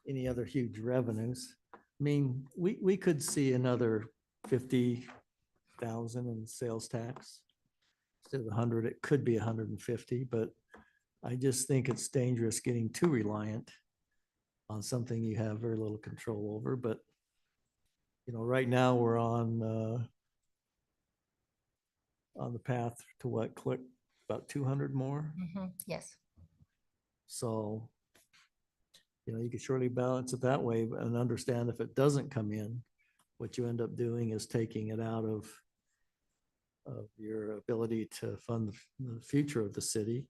[SPEAKER 2] any other huge revenues. I mean, we could see another 50,000 in sales tax. Instead of 100, it could be 150, but I just think it's dangerous getting too reliant on something you have very little control over, but you know, right now we're on the path to what, click about 200 more.
[SPEAKER 11] Yes.
[SPEAKER 2] So, you know, you could surely balance it that way and understand if it doesn't come in, what you end up doing is taking it out of your ability to fund the future of the city,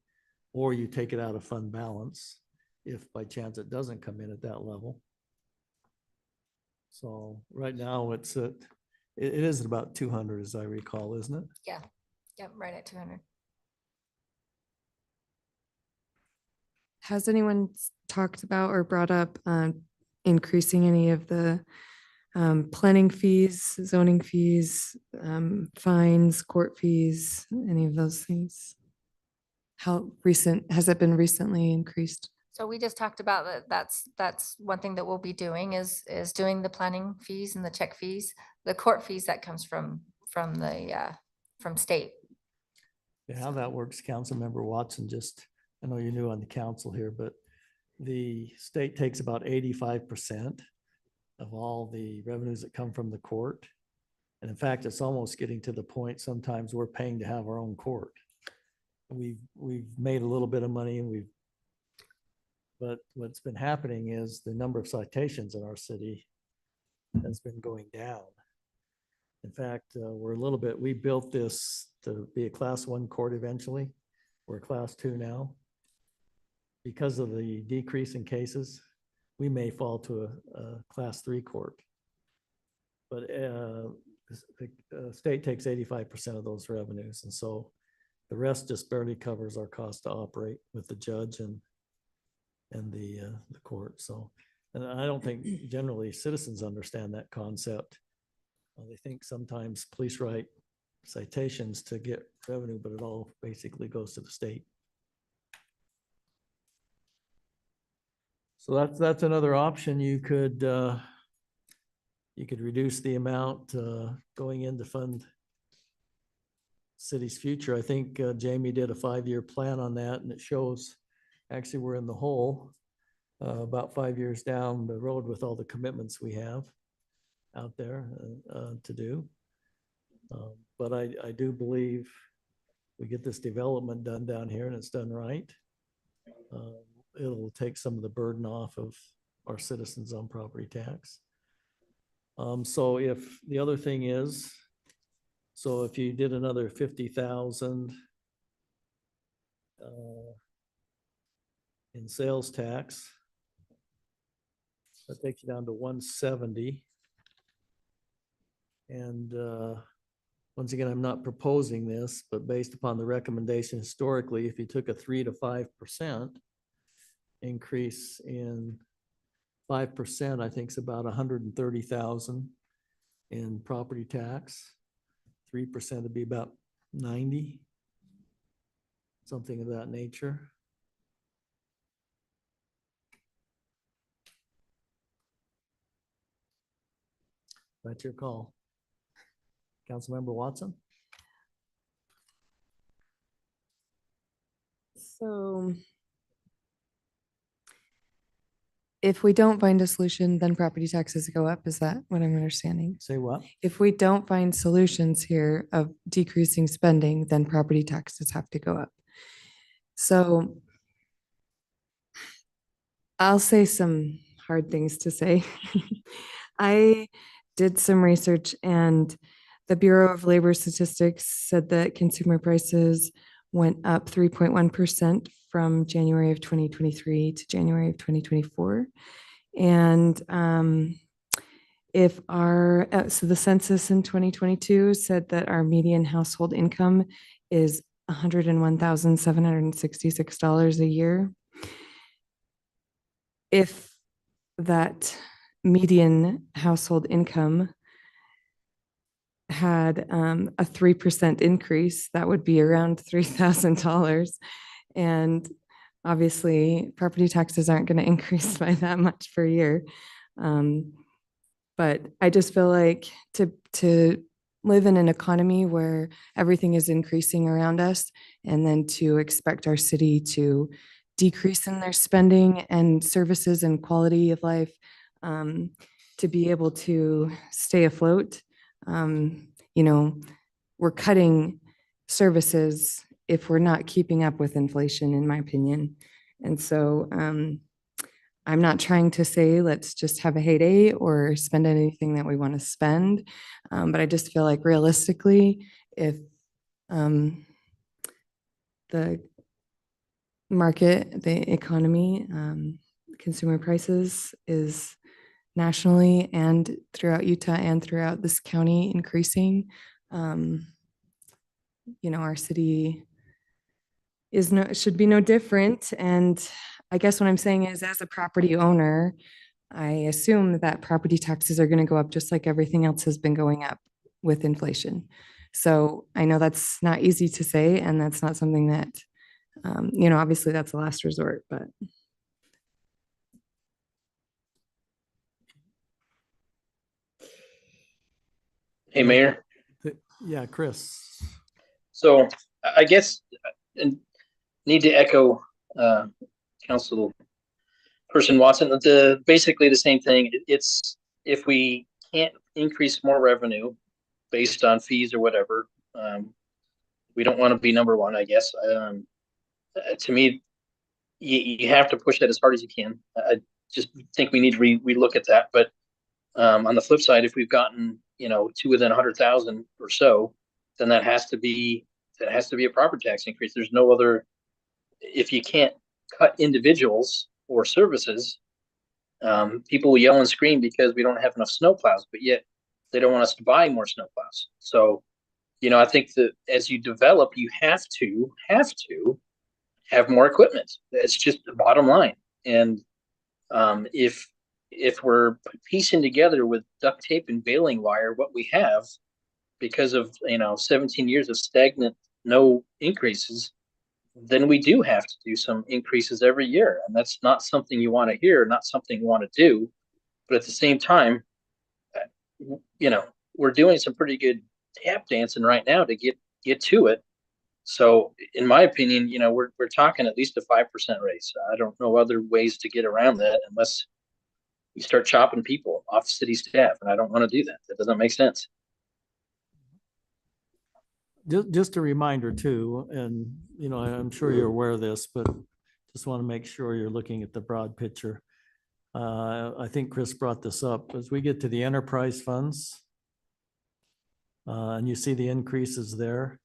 [SPEAKER 2] or you take it out of fund balance if by chance it doesn't come in at that level. So right now it's at, it is at about 200 as I recall, isn't it?
[SPEAKER 11] Yeah. Yep. Right at 200.
[SPEAKER 1] Has anyone talked about or brought up increasing any of the planning fees, zoning fees, fines, court fees, any of those things? How recent, has it been recently increased?
[SPEAKER 11] So we just talked about that. That's one thing that we'll be doing is doing the planning fees and the check fees, the court fees that comes from state.
[SPEAKER 2] Yeah, how that works, Councilmember Watson, just, I know you're new on the council here, but the state takes about 85% of all the revenues that come from the court. And in fact, it's almost getting to the point sometimes we're paying to have our own court. We've made a little bit of money and but what's been happening is the number of citations in our city has been going down. In fact, we built this to be a class 1 court eventually. We're a class 2 now. Because of the decrease in cases, we may fall to a class 3 court. But the state takes 85% of those revenues. And so the rest just barely covers our cost to operate with the judge and the court. So, and I don't think generally citizens understand that concept. They think sometimes police write citations to get revenue, but it all basically goes to the state. So that's another option. You could reduce the amount going in to fund city's future. I think Jamie did a 5-year plan on that, and it shows actually we're in the hole about 5 years down the road with all the commitments we have out there to do. But I do believe we get this development done down here and it's done right. It'll take some of the burden off of our citizens on property tax. So if the other thing is, so if you did another 50,000 in sales tax, that takes you down to 170. And once again, I'm not proposing this, but based upon the recommendation historically, if you took a 3 to 5% increase in 5%, I think it's about 130,000 in property tax. 3% would be about 90, something of that nature. That's your call. Councilmember Watson?
[SPEAKER 1] So if we don't find a solution, then property taxes go up. Is that what I'm understanding?
[SPEAKER 2] Say what?
[SPEAKER 1] If we don't find solutions here of decreasing spending, then property taxes have to go up. So I'll say some hard things to say. I did some research and the Bureau of Labor Statistics said that consumer prices went up 3.1% from January of 2023 to January of 2024. And if so the census in 2022 said that our median household income is $101,766 a year. if that median household income had a 3% increase, that would be around $3,000. And obviously, property taxes aren't going to increase by that much per year. But I just feel like to live in an economy where everything is increasing around us, and then to expect our city to decrease in their spending and services and quality of life, to be able to stay afloat. We're cutting services if we're not keeping up with inflation, in my opinion. And so I'm not trying to say let's just have a heyday or spend anything that we want to spend. But I just feel like realistically, if the market, the economy, consumer prices is nationally and throughout Utah and throughout this county increasing, our city should be no different. And I guess what I'm saying is, as a property owner, I assume that property taxes are going to go up just like everything else has been going up with inflation. So I know that's not easy to say, and that's not something that, obviously that's a last resort, but.
[SPEAKER 12] Hey, Mayor.
[SPEAKER 2] Yeah, Chris.
[SPEAKER 12] So I guess and need to echo Council Person Watson. Basically the same thing. It's if we can't increase more revenue based on fees or whatever, we don't want to be number one, I guess. To me, you have to push that as hard as you can. I just think we need to relook at that. But on the flip side, if we've gotten to within 100,000 or so, then that has to be a property tax increase. There's no other. If you can't cut individuals or services, people will yell and scream because we don't have enough snowplows, but yet they don't want us to buy more snowplows. So, I think that as you develop, you have to have more equipment. It's just the bottom line. And if we're piecing together with duct tape and baling wire what we have because of 17 years of stagnant, no increases, then we do have to do some increases every year. And that's not something you want to hear, not something you want to do. But at the same time, we're doing some pretty good tap dancing right now to get to it. So in my opinion, we're talking at least a 5% raise. I don't know other ways to get around that unless we start chopping people off city staff. And I don't want to do that. That doesn't make sense.
[SPEAKER 2] Just a reminder too, and I'm sure you're aware of this, but just want to make sure you're looking at the broad picture. I think Chris brought this up. As we get to the enterprise funds, and you see the increases there,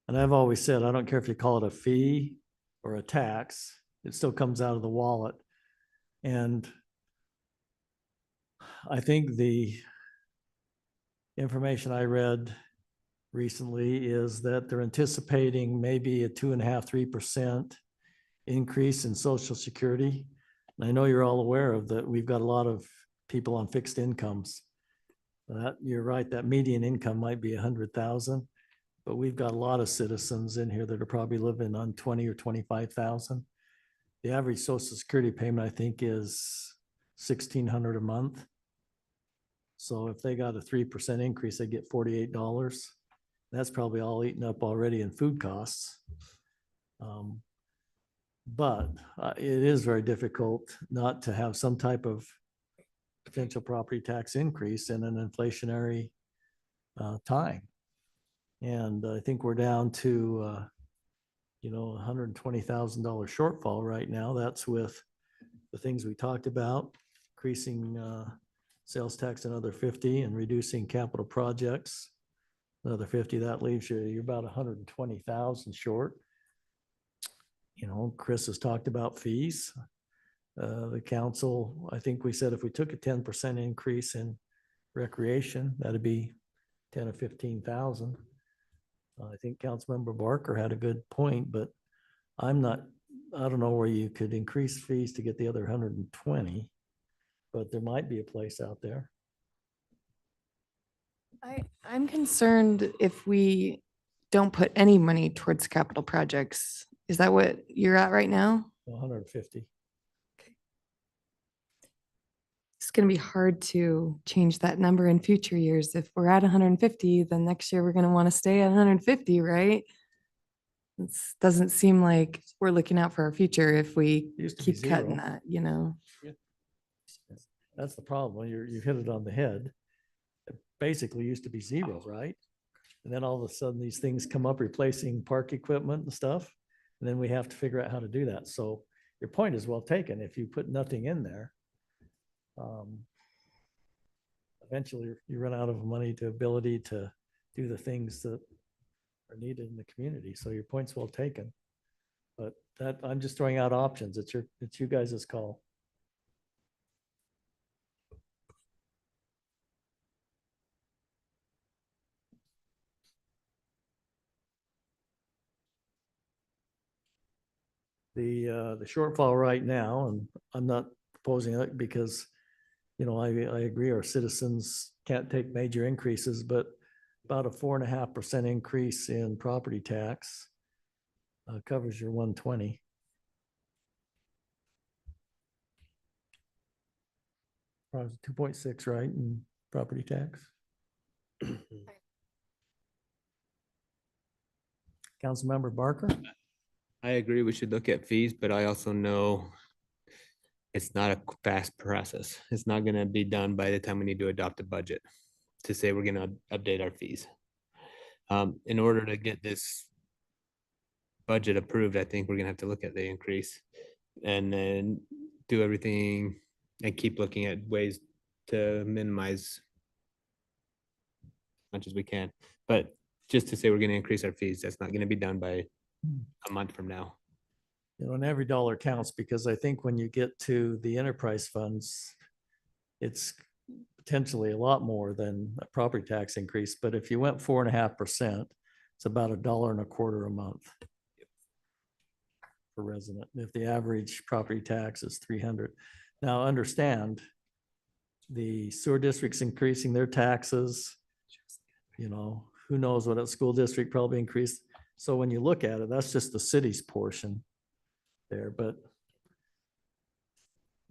[SPEAKER 2] and I've always said, I don't care if you call it a fee or a tax, it still comes out of the wallet. And I think the information I read recently is that they're anticipating maybe a 2.5–3% increase in Social Security. And I know you're all aware of that. We've got a lot of people on fixed incomes. You're right, that median income might be 100,000, but we've got a lot of citizens in here that are probably living on 20 or 25,000. The average Social Security payment, I think, is $1,600 a month. So if they got a 3% increase, they get $48. That's probably all eaten up already in food costs. But it is very difficult not to have some type of potential property tax increase in an inflationary time. And I think we're down to, $120,000 shortfall right now. That's with the things we talked about, increasing sales tax another 50 and reducing capital projects another 50. That leaves you're about 120,000 short. Chris has talked about fees. The council, I think we said if we took a 10% increase in recreation, that'd be 10 or 15,000. I think Councilmember Barker had a good point, but I'm not I don't know where you could increase fees to get the other 120, but there might be a place out there.
[SPEAKER 1] I'm concerned if we don't put any money towards capital projects. Is that what you're at right now?
[SPEAKER 2] 150.
[SPEAKER 1] It's going to be hard to change that number in future years. If we're at 150, then next year we're going to want to stay at 150, right? It doesn't seem like we're looking out for our future if we
[SPEAKER 2] Used to be
[SPEAKER 1] keep cutting
[SPEAKER 2] zero.
[SPEAKER 1] that, you know?
[SPEAKER 2] That's the problem. You hit it on the head. It basically used to be zero, right? And then all of a sudden, these things come up replacing park equipment and stuff. And then we have to figure out how to do that. So your point is well taken. If you put nothing in there, eventually you run out of money to ability to do the things that are needed in the community. So your point's well taken. But that, I'm just throwing out options. It's you guys' call. The shortfall right now, and I'm not proposing it because, you know, I agree our citizens can't take major increases, but about a 4.5% increase in property tax covers your 120. Probably 2.6, right, in property tax? Councilmember Barker?
[SPEAKER 13] I agree, we should look at fees, but I also know it's not a fast process. It's not gonna be done by the time we need to adopt a budget to say we're gonna update our fees. In order to get this budget approved, I think we're gonna have to look at the increase and then do everything and keep looking at ways to minimize as much as we can. But just to say we're gonna increase our fees, that's not gonna be done by a month from now.
[SPEAKER 2] You know, and every dollar counts because I think when you get to the enterprise funds, it's potentially a lot more than a property tax increase. But if you went 4.5%, it's about $1.25 a month per resident. If the average property tax is 300. Now understand, the sewer district's increasing their taxes. You know, who knows what a school district probably increased. So when you look at it, that's just the city's portion there, but.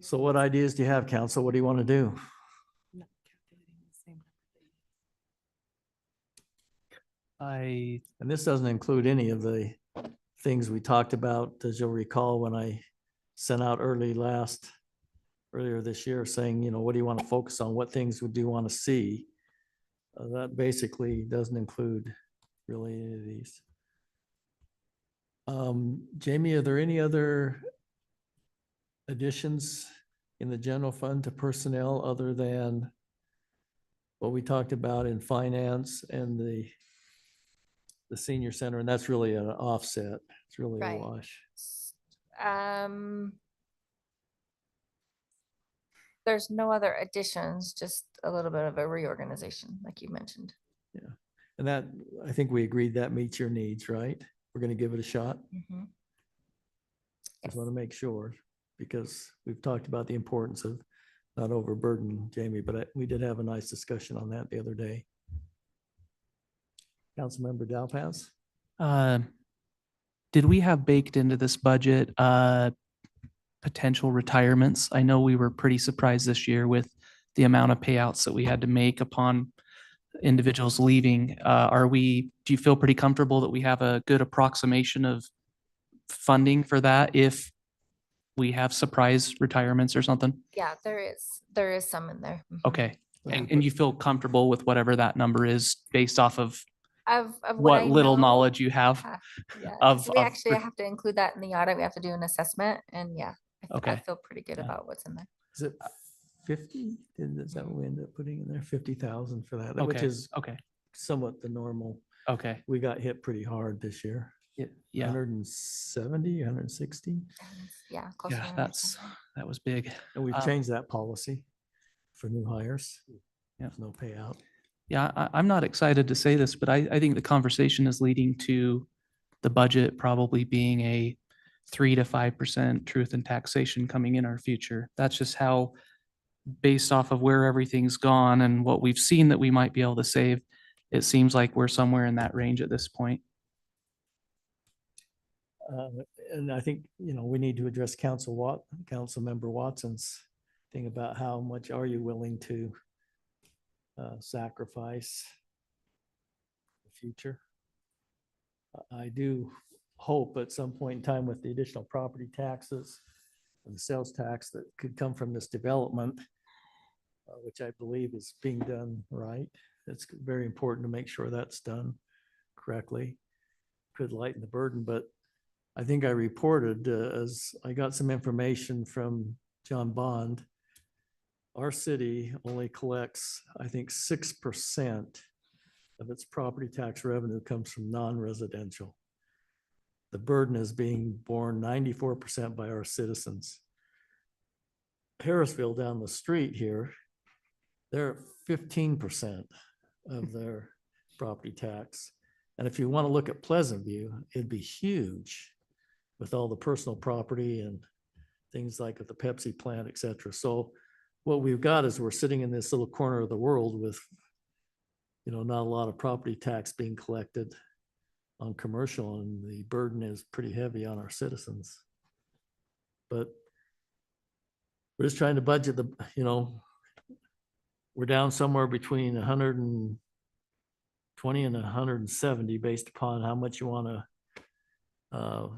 [SPEAKER 2] So what ideas do you have, council? What do you want to do? And this doesn't include any of the things we talked about, as you'll recall, when I sent out earlier this year saying, you know, what do you want to focus on? What things would you want to see? That basically doesn't include really any of these. Jamie, are there any other additions in the general fund to personnel other than what we talked about in finance and the senior center? And that's really an offset. It's really a
[SPEAKER 11] Right.
[SPEAKER 2] wash.
[SPEAKER 11] There's no other additions, just a little bit of a reorganization, like you mentioned.
[SPEAKER 2] Yeah. And that, I think we agreed that meets your needs, right? We're going to give it a shot.
[SPEAKER 11] Mhm.
[SPEAKER 2] Just want to make sure, because we've talked about the importance of not overburden Jamie, but we did have a nice discussion on that the other day. Councilmember Dalpas?
[SPEAKER 6] Did we have baked into this budget potential retirements? I know we were pretty surprised this year with the amount of payouts that we had to make upon individuals leaving. Do you feel pretty comfortable that we have a good approximation of funding for that if we have surprise retirements or something?
[SPEAKER 11] Yeah, there is some in there. Mhm.
[SPEAKER 6] Okay. And you feel comfortable with whatever that number is based off of
[SPEAKER 11] Of I
[SPEAKER 6] what little
[SPEAKER 11] know,
[SPEAKER 6] knowledge you have?
[SPEAKER 11] yeah,
[SPEAKER 6] of-
[SPEAKER 11] we
[SPEAKER 6] of
[SPEAKER 11] actually
[SPEAKER 6] re-
[SPEAKER 11] have to include that in the audit. We have to do an assessment and yeah, I
[SPEAKER 6] Okay.
[SPEAKER 11] feel pretty good
[SPEAKER 2] Yeah.
[SPEAKER 11] about what's in there.
[SPEAKER 2] Is it 50? Is that what we ended up putting in there? 50,000 for that, which
[SPEAKER 6] Okay,
[SPEAKER 2] is
[SPEAKER 6] okay,
[SPEAKER 2] somewhat the normal.
[SPEAKER 6] okay.
[SPEAKER 2] We got hit pretty hard this year.
[SPEAKER 6] Yeah,
[SPEAKER 2] 170, 160.
[SPEAKER 11] Yeah, close to
[SPEAKER 6] yeah,
[SPEAKER 11] 100%.
[SPEAKER 6] that was big.
[SPEAKER 2] And we've
[SPEAKER 6] Um,
[SPEAKER 2] changed that policy for new hires.
[SPEAKER 6] Yeah.
[SPEAKER 2] There's no payout.
[SPEAKER 6] Yeah, I'm not excited to say this, but I think the conversation is leading to the budget probably being a 3 to 5% truth in taxation coming in our future. That's just how, based off of where everything's gone and what we've seen that we might be able to save, it seems like we're somewhere in that range at this point.
[SPEAKER 2] And I think, we need to address Councilmember Watson's thing about how much are you willing to sacrifice the future. I do hope at some point in time with the additional property taxes and the sales tax that could come from this development, which I believe is being done right. It's very important to make sure that's done correctly. Could lighten the burden, but I think I reported as I got some information from John Bond. Our city only collects, I think, 6% of its property tax revenue comes from non-residential. The burden is being borne 94% by our citizens. Harrisville down the street here, they're at 15% of their property tax. And if you want to look at Pleasant View, it'd be huge with all the personal property and things like at the Pepsi plant, et cetera. So what we've got is we're sitting in this little corner of the world with, not a lot of property tax being collected on commercial, and the burden is pretty heavy on our citizens. But we're just trying to budget we're down somewhere between 120 and 170 based upon how much you want to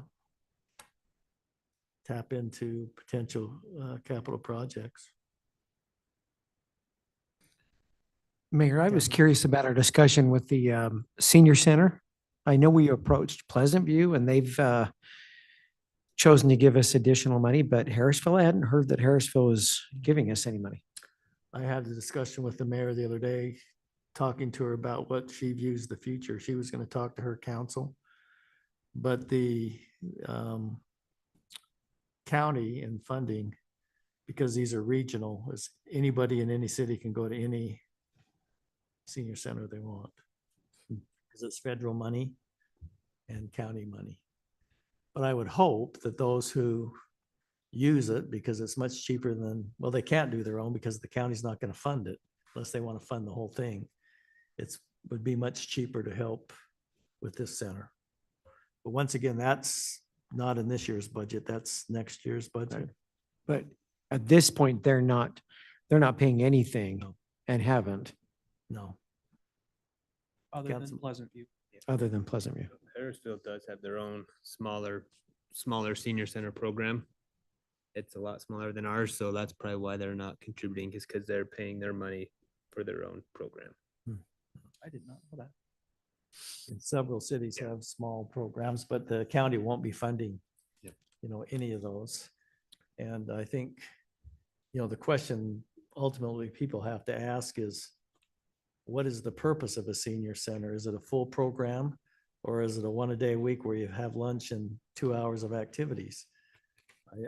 [SPEAKER 2] tap into potential capital projects.
[SPEAKER 5] Mayor, I was curious about our discussion with the senior center. I know we approached Pleasant View and they've chosen to give us additional money, but Harrisville, I hadn't heard that Harrisville was giving us any money.
[SPEAKER 2] I had a discussion with the mayor the other day, talking to her about what she views the future. She was going to talk to her council, but the county and funding, because these are regional, is anybody in any city can go to any senior center they want, because it's federal money and county money. But I would hope that those who use it, because it's much cheaper than, well, they can't do their own because the county's not going to fund it unless they want to fund the whole thing. Would be much cheaper to help with this center. But once again, that's not in this year's budget. That's next year's budget.
[SPEAKER 5] But at this point, they're not paying anything and haven't,
[SPEAKER 2] No.
[SPEAKER 6] Other than
[SPEAKER 2] Council-
[SPEAKER 6] Pleasant View.
[SPEAKER 5] other than Pleasant View.
[SPEAKER 13] Harrisville does have their own smaller senior center program. It's a lot smaller than ours, so that's probably why they're not contributing, is because they're paying their money for their own program.
[SPEAKER 6] I did not know that.
[SPEAKER 2] And several cities have small programs, but the county won't be funding, any of those. And I think, the question ultimately people have to ask is, what is the purpose of a senior center? Is it a full program, or is it a one-a-day-week where you have lunch and 2 hours of activities?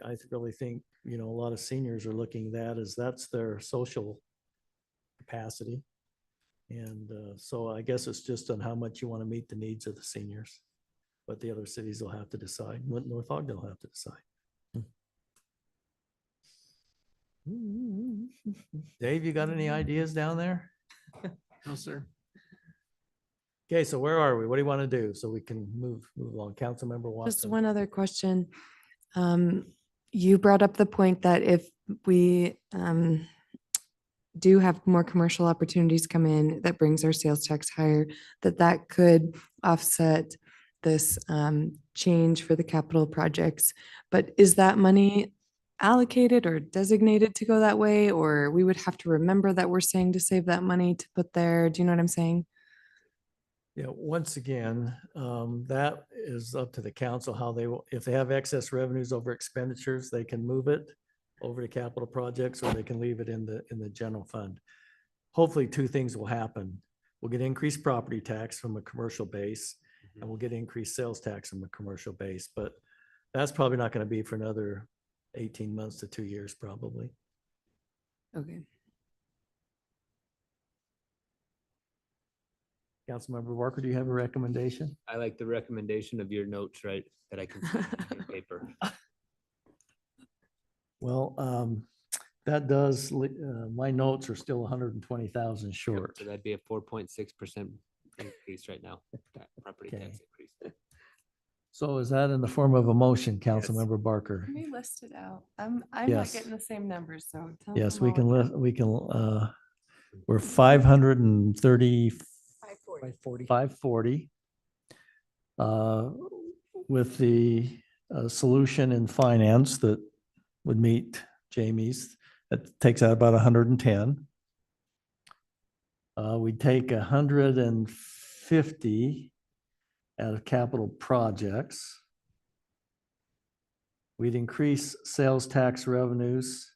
[SPEAKER 2] I really think, a lot of seniors are looking at that as that's their social capacity. And so I guess it's just on how much you want to meet the needs of the seniors. But the other cities will have to decide. North Ogden will have to decide. Dave, you got any ideas down there?
[SPEAKER 6] No, sir.
[SPEAKER 2] Okay, so where are we? What do you want to do so we can move along? Councilmember Watson.
[SPEAKER 1] Just one other question. You brought up the point that if we do have more commercial opportunities come in, that brings our sales tax higher, that could offset this change for the capital projects. But is that money allocated or designated to go that way? Or we would have to remember that we're saying to save that money to put there? Do you know what I'm saying?
[SPEAKER 2] Yeah, once again, that is up to the council, how they, if they have excess revenues over expenditures, they can move it over to capital projects, or they can leave it in the general fund. Hopefully, two things will happen. We'll get increased property tax from a commercial base, and we'll get increased sales tax from a commercial base, but that's probably not going to be for another 18 months to 2 years, probably.
[SPEAKER 1] Okay.
[SPEAKER 2] Councilmember Walker, do you have a recommendation?
[SPEAKER 13] I like the recommendation of your notes, right, that I can see in paper.
[SPEAKER 4] number.
[SPEAKER 2] Well, that does, my notes are still 120,000
[SPEAKER 13] Yep,
[SPEAKER 2] short.
[SPEAKER 13] So that'd be a 4.6% increase right now, property
[SPEAKER 2] Okay.
[SPEAKER 13] tax increase.
[SPEAKER 2] So is that in the form of a motion, Councilmember Barker?
[SPEAKER 1] Can we list it out? I'm not
[SPEAKER 2] Yes.
[SPEAKER 1] getting the same numbers, so. tell
[SPEAKER 2] Yes,
[SPEAKER 1] them
[SPEAKER 2] we
[SPEAKER 1] all
[SPEAKER 2] can,
[SPEAKER 1] again.
[SPEAKER 2] we can, we're 530,
[SPEAKER 5] 540.
[SPEAKER 2] 540. With the solution in finance that would meet Jamie's, that takes out about 110. We'd take 150 out of capital projects. We'd increase sales tax revenues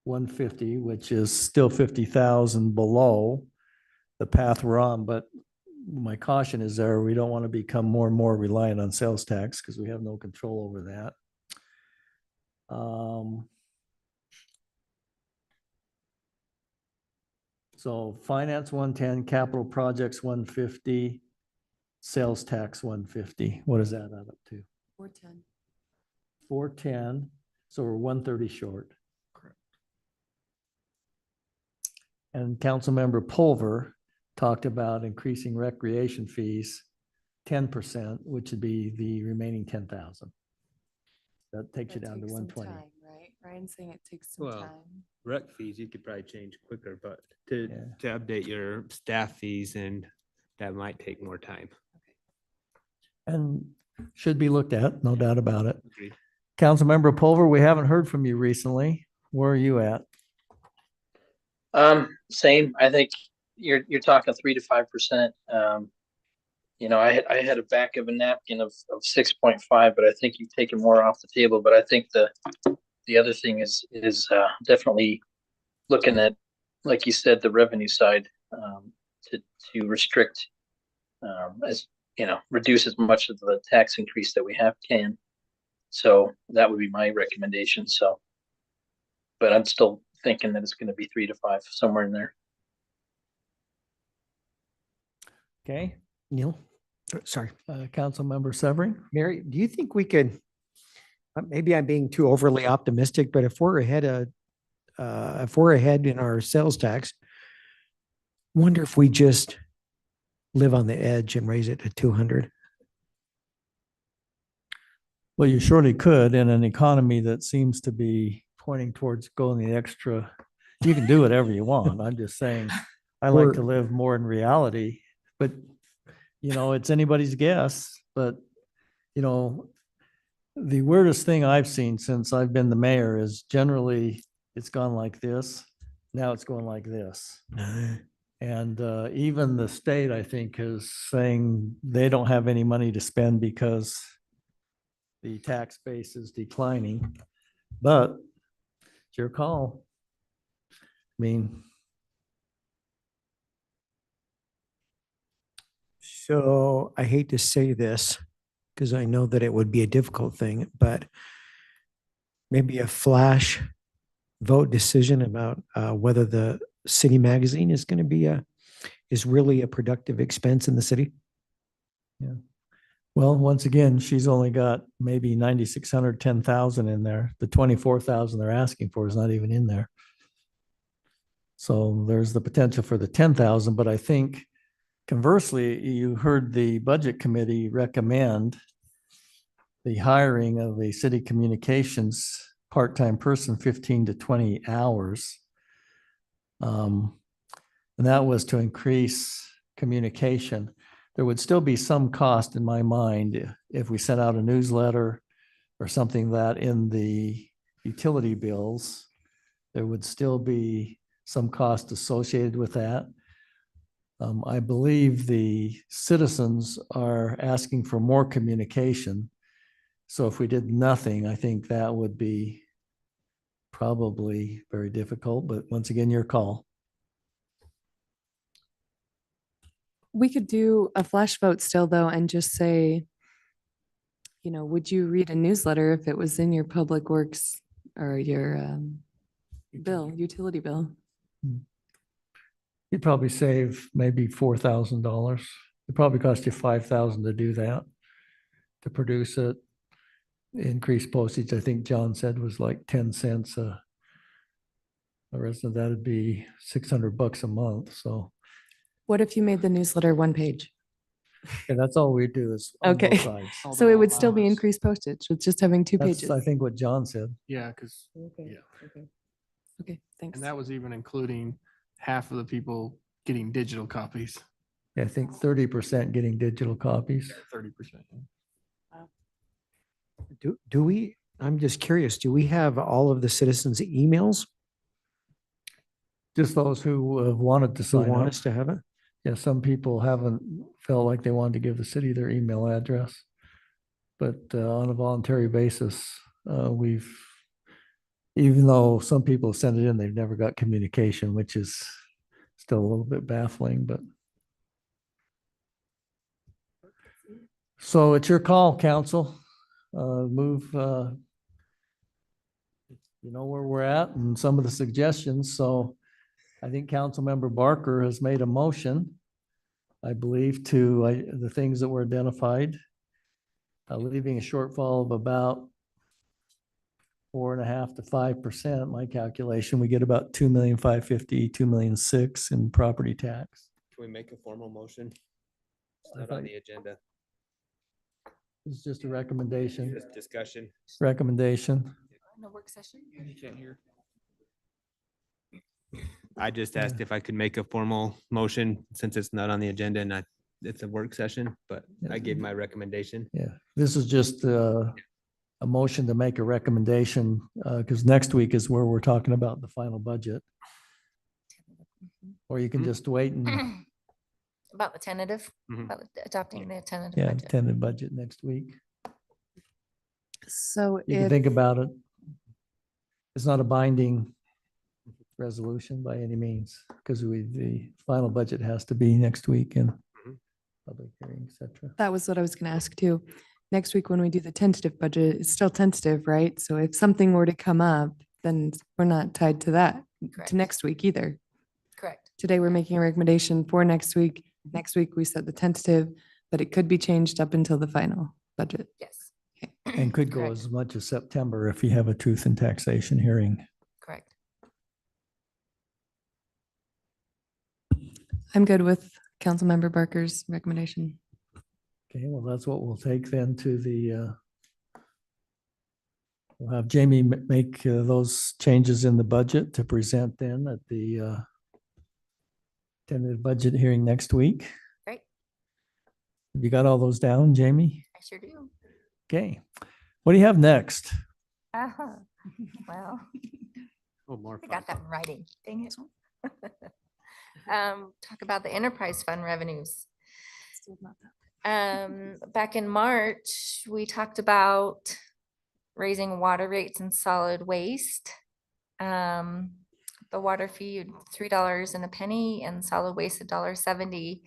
[SPEAKER 2] 150, which is still 50,000 below the path we're on, but my caution is there, we don't want to become more and more reliant on sales tax because we have no control over that. So finance 110, capital projects 150, sales tax 150. What does that add up to?
[SPEAKER 1] 410.
[SPEAKER 2] 410, so we're 130 short.
[SPEAKER 1] Correct.
[SPEAKER 2] And Councilmember Pulver talked about increasing recreation fees 10%, which would be the remaining 10,000. That takes you
[SPEAKER 1] That
[SPEAKER 2] down to
[SPEAKER 1] takes some
[SPEAKER 2] 120.
[SPEAKER 1] time, right? Ryan's saying it takes some
[SPEAKER 13] Well,
[SPEAKER 1] time.
[SPEAKER 13] Rec fees, you could probably change quicker, but to,
[SPEAKER 2] Yeah.
[SPEAKER 13] to update your staff fees, and that might take more time.
[SPEAKER 2] And should be looked at, no doubt about it.
[SPEAKER 13] Agreed.
[SPEAKER 2] Councilmember Pulver, we haven't heard from you recently. Where are you at?
[SPEAKER 12] Same. I think you're talking 3 to 5%. You know, I had a back of a napkin of 6.5, but I think you've taken more off the table. But I think the other thing is definitely looking at, like you said, the revenue side, to restrict, as you know, reduce as much of the tax increase that we can. So that would be my recommendation. So, but I'm still thinking that it's going to be 3 to 5, somewhere in there.
[SPEAKER 2] Okay,
[SPEAKER 5] Neil, sorry.
[SPEAKER 2] Councilmember Severing?
[SPEAKER 5] Mary, do you think we could, maybe I'm being too overly optimistic, but if we're ahead in our sales tax, wonder if we just live on the edge and raise it to 200?
[SPEAKER 2] Well, you surely could in an economy that seems to be pointing towards going the extra. You can do whatever you want. I'm just saying, I like to live more in reality, but you know, it's anybody's guess. But you know, the weirdest thing I've seen since I've been the mayor is generally it's gone like this. Now it's going like this. And even the state, I think, is saying they don't have any money to spend because the tax base is declining. But it's your call. I mean,
[SPEAKER 5] So I hate to say this because I know that it would be a difficult thing, but maybe a flash vote decision about whether the city magazine is going to be is really a productive expense in the city.
[SPEAKER 2] yeah. Well, once again, she's only got maybe 9,600, 10,000 in there. The 24,000 they're asking for is not even in there. So there's the potential for the 10,000, but I think conversely, you heard the budget committee recommend the hiring of a city communications part-time person, 15 to 20 hours. And that was to increase communication. There would still be some cost in my mind if we sent out a newsletter or something that in the utility bills, there would still be some cost associated with that. I believe the citizens are asking for more communication. So if we did nothing, I think that would be probably very difficult, but once again, your call.
[SPEAKER 1] We could do a flash vote still though, and just say, you know, would you read a newsletter if it was in your public works or your utility bill?
[SPEAKER 2] You'd probably save maybe $4,000. It probably cost you $5,000 to do that, to produce it. increased postage, I think John said was like 10 cents. The rest of that'd be $600 a month. So
[SPEAKER 1] What if you made the newsletter one page?
[SPEAKER 2] yeah, that's all we do is on both
[SPEAKER 1] Okay.
[SPEAKER 2] sides.
[SPEAKER 1] So it would still be increased postage with just having two
[SPEAKER 2] That's,
[SPEAKER 1] pages.
[SPEAKER 2] I think, what John said.
[SPEAKER 7] Yeah, because,
[SPEAKER 1] Okay,
[SPEAKER 7] yeah.
[SPEAKER 1] okay. Okay, thanks.
[SPEAKER 7] And that was even including half of the people getting digital copies,
[SPEAKER 2] I think 30% getting digital copies.
[SPEAKER 7] 30%.
[SPEAKER 5] Do we, I'm just curious, do we have all of the citizens' emails
[SPEAKER 2] Just those who have wanted to
[SPEAKER 5] who
[SPEAKER 2] sign
[SPEAKER 5] want
[SPEAKER 2] up.
[SPEAKER 5] us to have it?
[SPEAKER 2] Yeah, some people haven't felt like they wanted to give the city their email address. But on a voluntary basis, we've, even though some people send it in, they've never got communication, which is still a little bit baffling, but. So it's your call, council. Move, you know where we're at and some of the suggestions. So I think Councilmember Barker has made a motion, I believe, to the things that were identified, leaving a shortfall of about 4.5% to 5%. My calculation, we get about 2,550,000, 2,600,000 in property tax.
[SPEAKER 13] Can we make a formal motion? It's
[SPEAKER 2] I
[SPEAKER 13] not
[SPEAKER 2] thought-
[SPEAKER 13] on the agenda.
[SPEAKER 2] It's just a recommendation.
[SPEAKER 13] Just discussion.
[SPEAKER 2] Recommendation.
[SPEAKER 11] No work session?
[SPEAKER 7] You can't hear.
[SPEAKER 13] I just asked if I could make a formal motion since it's not on the agenda and it's a work session, but I gave my recommendation.
[SPEAKER 2] Yeah, this is just a motion to make a recommendation, because next week is where we're talking about the final budget. Or you can just wait and,
[SPEAKER 11] About the tentative,
[SPEAKER 13] Mhm.
[SPEAKER 11] about adopting the tentative
[SPEAKER 2] yeah,
[SPEAKER 11] budget.
[SPEAKER 2] tentative budget next week.
[SPEAKER 1] So
[SPEAKER 2] You can
[SPEAKER 1] if,
[SPEAKER 2] think about it. It's not a binding resolution by any means, because the final budget has to be next week in
[SPEAKER 13] Mhm.
[SPEAKER 2] public hearing, et cetera.
[SPEAKER 1] that was what I was going to ask too. Next week, when we do the tentative budget, it's still tentative, right? So if something were to come up, then we're not tied to that,
[SPEAKER 11] Correct.
[SPEAKER 1] to next week either.
[SPEAKER 11] Correct.
[SPEAKER 1] Today, we're making a recommendation for next week. Next week, we set the tentative, but it could be changed up until the final budget.
[SPEAKER 11] Yes.
[SPEAKER 2] And could go
[SPEAKER 11] Correct.
[SPEAKER 2] as much as September if you have a truth and taxation hearing.
[SPEAKER 11] Correct.
[SPEAKER 1] I'm good with Councilmember Barker's recommendation.
[SPEAKER 2] Okay, well, that's what we'll take then to the, we'll have Jamie make those changes in the budget to present then at the tentative budget hearing next week.
[SPEAKER 11] Great.
[SPEAKER 2] You got all those down, Jamie?
[SPEAKER 11] I sure do.
[SPEAKER 2] Okay. What do you have next?
[SPEAKER 11] Uh-huh. Well,
[SPEAKER 7] Oh, more
[SPEAKER 11] I got that in writing. Dang it. Talk about the enterprise fund revenues. Back in March, we talked about raising water rates and solid waste. The water fee, $3 and a penny, and solid waste $1.70.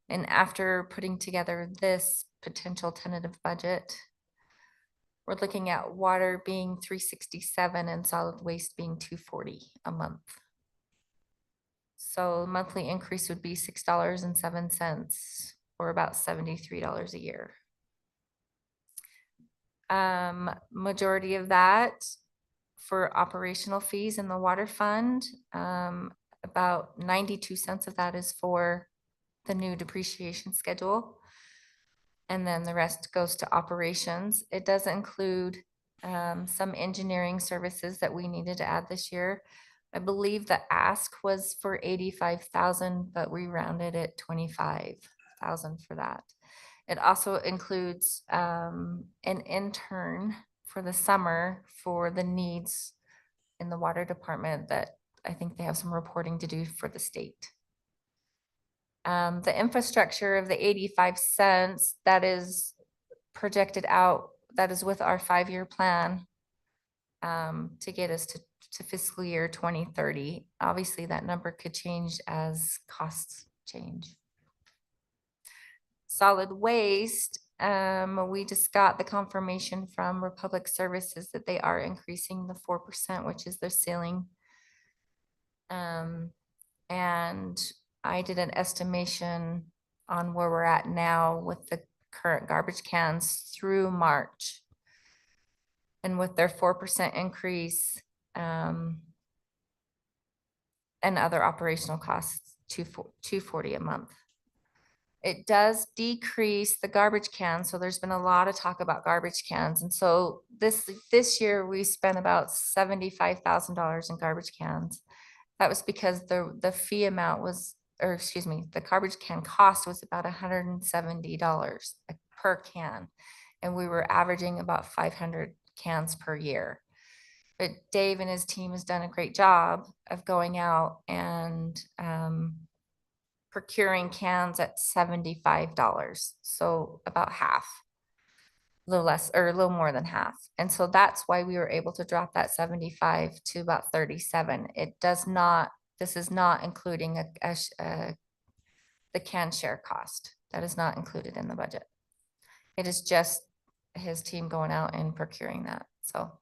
[SPEAKER 11] And after putting together this potential tentative budget, we're looking at water being $367 and solid waste being $240 a month. So monthly increase would be $6.07, or about $73 a year. Majority of that for operational fees in the water fund, about 92 cents of that is for the new depreciation schedule. And then the rest goes to operations. It does include some engineering services that we needed to add this year. I believe the ask was for 85,000, but we rounded it 25,000 for that. It also includes an intern for the summer for the needs in the water department that I think they have some reporting to do for the state. The infrastructure of the 85 cents that is projected out, that is with our 5-year plan to get us to fiscal year 2030. Obviously, that number could change as costs change. Solid waste, we just got the confirmation from Republic Services that they are increasing the 4%, which is their ceiling. And I did an estimation on where we're at now with the current garbage cans through March. And with their 4% increase, and other operational costs, $240 a month. It does decrease the garbage cans. So there's been a lot of talk about garbage cans. And so this year we spent about $75,000 in garbage cans. That was because the fee amount was, or excuse me, the garbage can cost was about $170 per can. And we were averaging about 500 cans per year. But Dave and his team has done a great job of going out and procuring cans at $75. So about half, a little less or a little more than half. And so that's why we were able to drop that 75 to about 37. It does not, this is not including the can share cost. That is not included in the budget. It is just his team going out and procuring that. So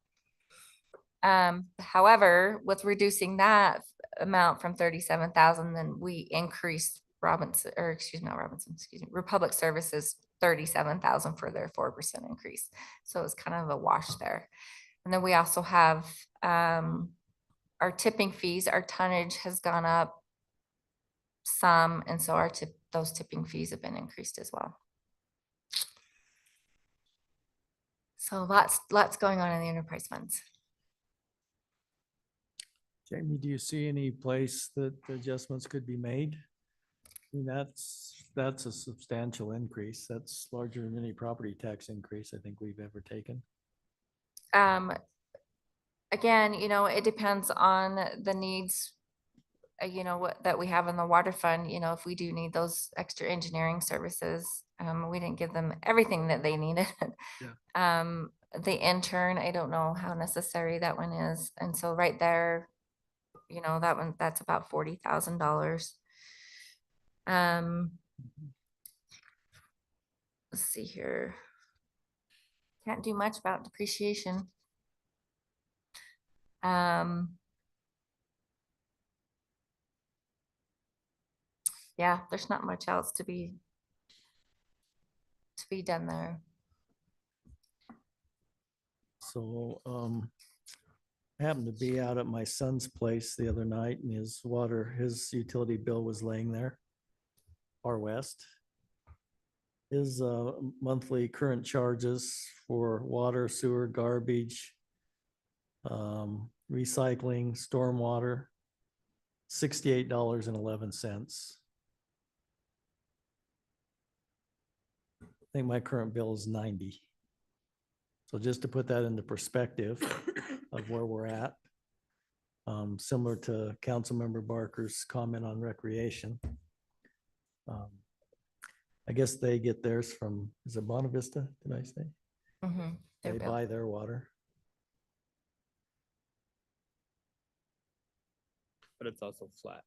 [SPEAKER 11] however, with reducing that amount from 37,000, then we increased Republic Services 37,000 for their 4% increase. So it's kind of a wash there. And then we also have our tipping fees. Our tonnage has gone up some, and so those tipping fees have been increased as well. So lots going on in the enterprise funds.
[SPEAKER 2] Jamie, do you see any place that the adjustments could be made? I mean, that's a substantial increase. That's larger than any property tax increase I think we've ever taken.
[SPEAKER 11] Again, it depends on the needs, that we have in the water fund. If we do need those extra engineering services, we didn't give them everything that they needed. The intern, I don't know how necessary that one is. And so right there, that's about $40,000. Let's see here. Can't do much about depreciation. Yeah, there's not much else to be done there.
[SPEAKER 2] So I happened to be out at my son's place the other night, and his utility bill was laying there, far west. His monthly current charges for water, sewer, garbage, recycling, stormwater, $68.11. I think my current bill is 90. So just to put that into perspective of where we're at, similar to Councilmember Barker's comment on recreation. I guess they get theirs from, is it Bonavista, did I say? They buy their water.
[SPEAKER 13] But it's also flat.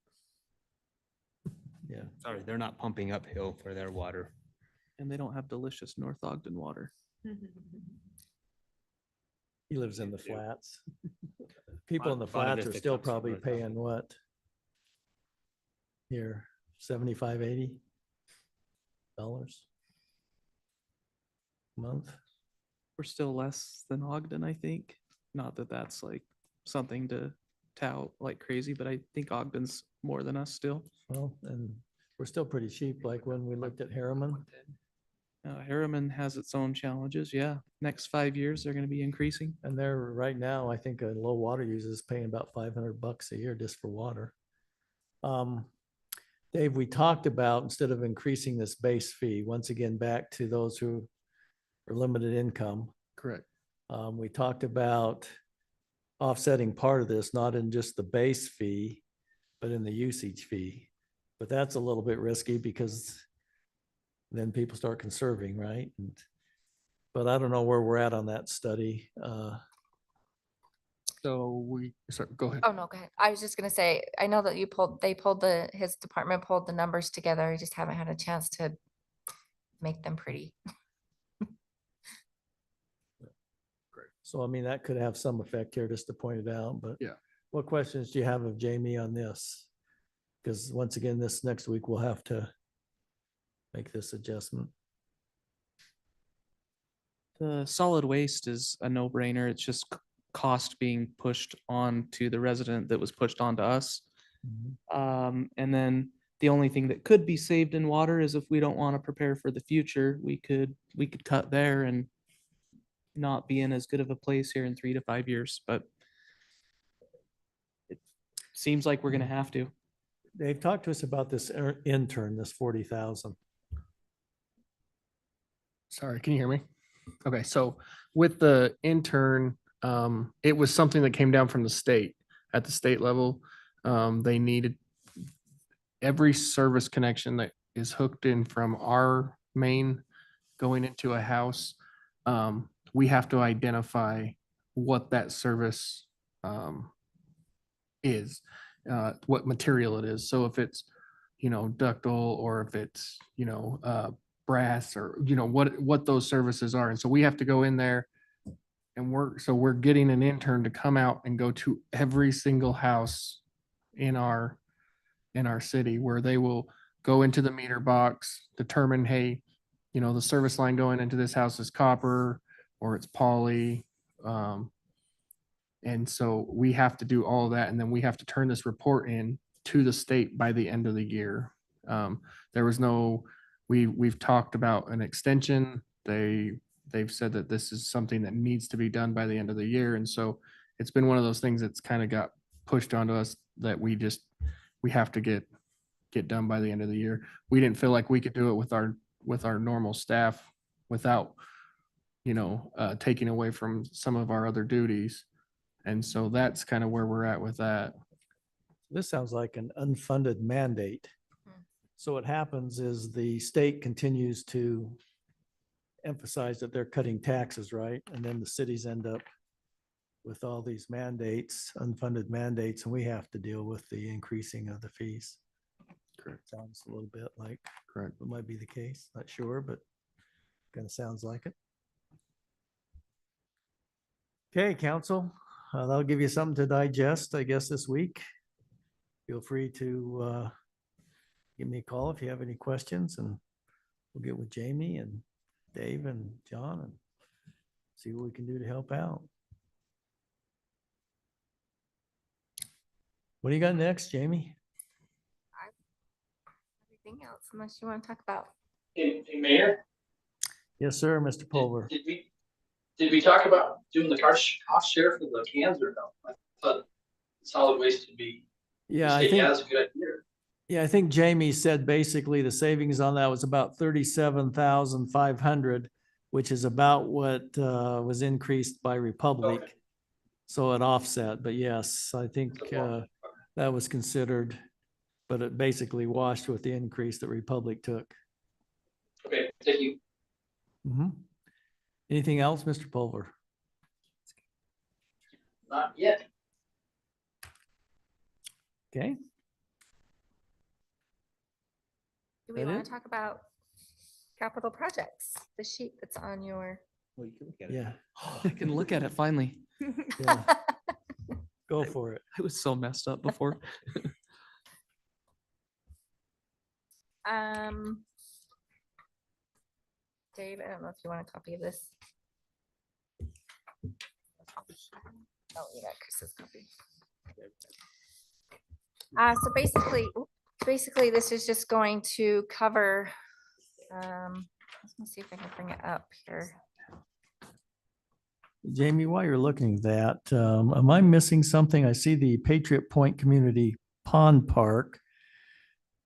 [SPEAKER 2] Yeah.
[SPEAKER 13] Sorry, they're not pumping uphill for their water.
[SPEAKER 6] And they don't have delicious North Ogden water.
[SPEAKER 2] He lives in the flats. People in the flats are still probably paying what? Here, $75, $80 a month.
[SPEAKER 6] We're still less than Ogden, I think. Not that that's like something to tout like crazy, but I think Ogden's more than us still.
[SPEAKER 2] Well, and we're still pretty cheap, like when we looked at Harriman.
[SPEAKER 6] Harriman has its own challenges. Yeah. Next 5 years, they're going to be increasing.
[SPEAKER 2] And they're right now, I think a low water user is paying about $500 a year just for water. Dave, we talked about, instead of increasing this base fee, once again, back to those who are limited income.
[SPEAKER 7] Correct.
[SPEAKER 2] We talked about offsetting part of this, not in just the base fee, but in the usage fee. But that's a little bit risky because then people start conserving, right? But I don't know where we're at on that study.
[SPEAKER 7] Sorry, go ahead.
[SPEAKER 11] Oh, no, go ahead. I was just gonna say, I know that his department pulled the numbers together. I just haven't had a chance to make them pretty.
[SPEAKER 2] So, I mean, that could have some effect here, just to point it out, but.
[SPEAKER 7] Yeah.
[SPEAKER 2] What questions do you have of Jamie on this? Because once again, this next week, we'll have to make this adjustment.
[SPEAKER 6] The solid waste is a no-brainer. It's just cost being pushed on to the resident that was pushed onto us. And then the only thing that could be saved in water is if we don't want to prepare for the future, we could cut there and not be in as good of a place here in 3 to 5 years, but it seems like we're gonna have to.
[SPEAKER 2] They've talked to us about this intern, this 40,000.
[SPEAKER 14] Sorry, can you hear me? Okay, so with the intern, it was something that came down from the state. At the state level, they needed every service connection that is hooked in from our main going into a house. We have to identify what that service is, what material it is. So if it's, ductile, or if it's, brass, or, what those services are. And so we have to go in there and we're getting an intern to come out and go to every single house in our city, where they will go into the meter box, determine, hey, the service line going into this house is copper or it's poly. And so we have to do all of that. And then we have to turn this report in to the state by the end of the year. There was no, we've talked about an extension. They've said that this is something that needs to be done by the end of the year. And so it's been one of those things that's kind of got pushed onto us that we have to get done by the end of the year. We didn't feel like we could do it with our normal staff without, taking away from some of our other duties. And so that's kind of where we're at with that.
[SPEAKER 2] This sounds like an unfunded mandate. So what happens is the state continues to emphasize that they're cutting taxes, right? And then the cities end up with all these mandates, unfunded mandates, and we have to deal with the increasing of the fees. Correct. Sounds a little bit like, correct, it might be the case, not sure, but kind of sounds like it. Okay, council, that'll give you something to digest, I guess, this week. Feel free to give me a call if you have any questions, and we'll get with Jamie and Dave and John and see what we can do to help out. What do you got next, Jamie?
[SPEAKER 11] Everything else, unless you want to talk about.
[SPEAKER 12] Hey, Mayor,
[SPEAKER 2] Yes, sir, Mr. Pulver.
[SPEAKER 12] did we talk about doing the cost share for the cans or no? I thought solid waste would be.
[SPEAKER 2] Yeah, I
[SPEAKER 12] Yeah,
[SPEAKER 2] think,
[SPEAKER 12] that's a good idea.
[SPEAKER 2] yeah, I think Jamie said basically the savings on that was about 37,500, which is about what was increased by Republic.
[SPEAKER 12] Okay.
[SPEAKER 2] So it offset, but yes, I think that was considered, but it basically washed with the increase that Republic took.
[SPEAKER 12] Okay, thank you.
[SPEAKER 2] Anything else, Mr. Pulver?
[SPEAKER 12] Not yet.
[SPEAKER 2] Okay.
[SPEAKER 11] Do we
[SPEAKER 2] That
[SPEAKER 11] want
[SPEAKER 2] it?
[SPEAKER 11] to talk about capital projects, the sheet that's on your?
[SPEAKER 6] Well, you can look at it.
[SPEAKER 2] Yeah,
[SPEAKER 6] I can look at it finally.
[SPEAKER 2] yeah. Go for it.
[SPEAKER 6] I was so messed up before.
[SPEAKER 11] Dave, I don't know if you want a copy of this. Oh, you got Chris's copy. So basically this is just going to cover, let me see if I can bring it up here.
[SPEAKER 2] Jamie, while you're looking at that, am I missing something? I see the Patriot Point Community Pond Park,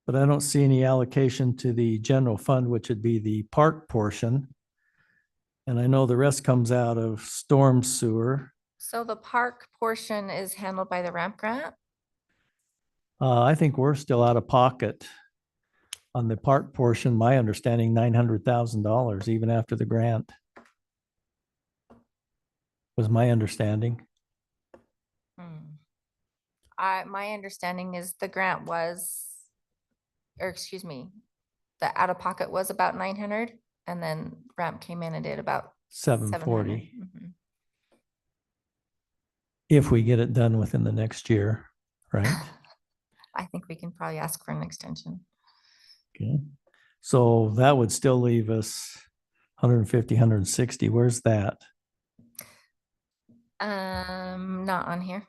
[SPEAKER 2] but I don't see any allocation to the general fund, which would be the park portion. And I know the rest comes out of storm sewer.
[SPEAKER 11] So the park portion is handled by the ramp grant.
[SPEAKER 2] I think we're still out of pocket on the park portion. My understanding, $900,000 even after the grant. Was my understanding.
[SPEAKER 11] My understanding is the grant was, or excuse me, the out of pocket was about 900, and then ramp came in and did about
[SPEAKER 2] 740.
[SPEAKER 11] 700.
[SPEAKER 2] If we get it done within the next year, right?
[SPEAKER 11] I think we can probably ask for an extension.
[SPEAKER 2] Okay. So that would still leave us 150, 160, where's that?
[SPEAKER 11] Not on here.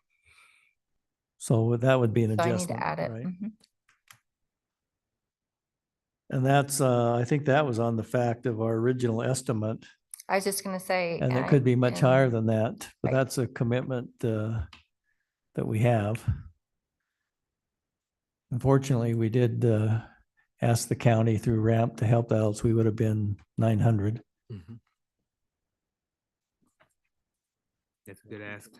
[SPEAKER 2] So that would be an
[SPEAKER 11] So I need
[SPEAKER 2] adjustment,
[SPEAKER 11] to add it.
[SPEAKER 2] right?
[SPEAKER 11] Mhm.
[SPEAKER 2] And that's, I think that was on the fact of our original estimate,
[SPEAKER 11] I was just gonna say.
[SPEAKER 2] and it could be much
[SPEAKER 11] and-
[SPEAKER 2] higher than that, but
[SPEAKER 11] Right.
[SPEAKER 2] that's a commitment that we have. Unfortunately, we did ask the county through RAMP to help out, else we would have been 900.
[SPEAKER 13] That's a good ask.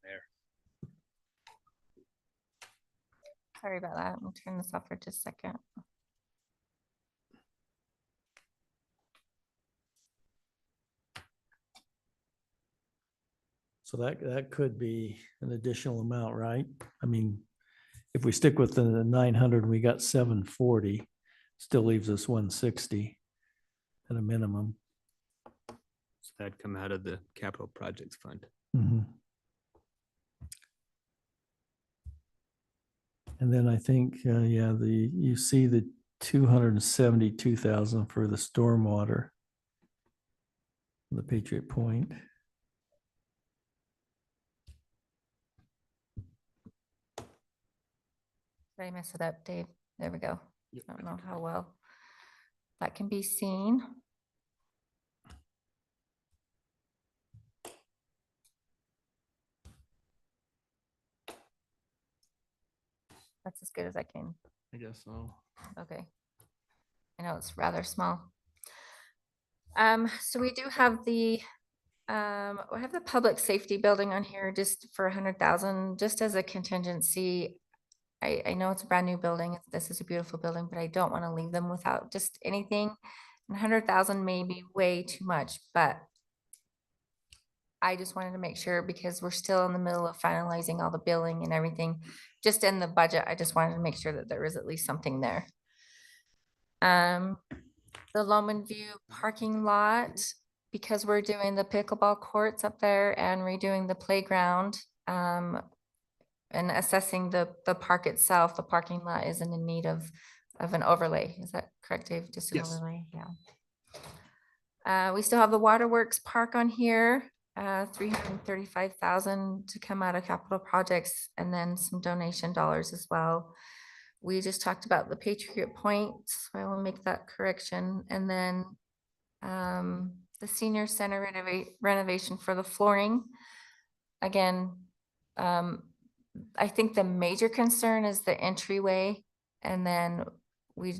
[SPEAKER 13] There.
[SPEAKER 11] Sorry about that. I'll turn this off for just a second.
[SPEAKER 2] So that could be an additional amount, right? I mean, if we stick with the 900, we got 740, still leaves us 160 at a minimum.
[SPEAKER 13] So that'd come out of the capital projects fund.
[SPEAKER 2] Mhm. And then I think, yeah, you see the 272,000 for the stormwater, the Patriot Point.
[SPEAKER 11] Did I mess it up, Dave? There we go. I don't know how well that can be seen. That's as good as I can.
[SPEAKER 14] I guess so.
[SPEAKER 11] Okay. I know it's rather small. So we do have we have the public safety building on here just for 100,000, just as a contingency. I know it's a brand new building. This is a beautiful building, but I don't want to leave them without just anything. 100,000 may be way too much, but I just wanted to make sure because we're still in the middle of finalizing all the billing and everything. Just in the budget, I just wanted to make sure that there is at least something there. The Loman View parking lot, because we're doing the pickleball courts up there and redoing the playground, and assessing the park itself, the parking lot isn't in need of an overlay. Is that correct, Dave? Just an
[SPEAKER 14] Yes.
[SPEAKER 11] overlay, yeah. We still have the Waterworks Park on here, 335,000 to come out of capital projects, and then some donation dollars as well. We just talked about the Patriot Point, so I will make that correction. And then the senior center renovation for the flooring. Again, I think the major concern is the entryway. And then we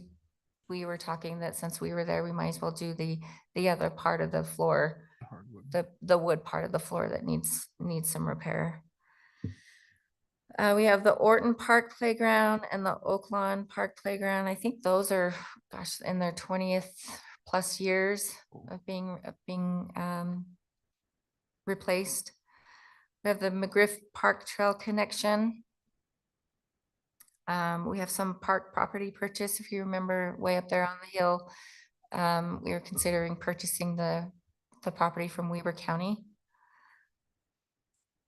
[SPEAKER 11] were talking that since we were there, we might as well do the other part of the floor, the wood part of the floor that needs some repair. We have the Orton Park Playground and the Oaklawn Park Playground. I think those are, gosh, in their 20th plus years of being replaced. We have the McGriff Park Trail connection. We have some park property purchase. If you remember, way up there on the hill, we were considering purchasing the property from Weber County.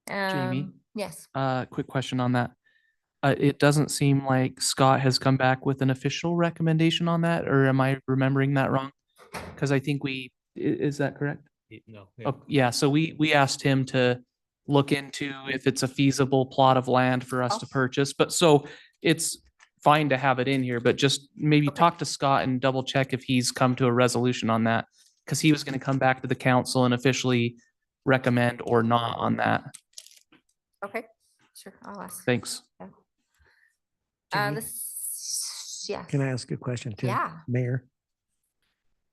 [SPEAKER 6] Jamie?
[SPEAKER 11] Yes.
[SPEAKER 6] Quick question on that. It doesn't seem like Scott has come back with an official recommendation on that, or am I remembering that wrong? Because I think is that correct?
[SPEAKER 13] No.
[SPEAKER 6] Oh, yeah, so we asked him to look into if it's a feasible plot of land for us to purchase, but so it's fine to have it in here, but just maybe talk to Scott and double check if he's come to a resolution on that, because he was going to come back to the council and officially recommend or not on that.
[SPEAKER 11] Okay, sure, I'll ask.
[SPEAKER 6] Thanks.
[SPEAKER 5] Jamie?
[SPEAKER 11] Yeah.
[SPEAKER 5] Can I ask a question too?
[SPEAKER 11] Yeah.
[SPEAKER 5] Mayor?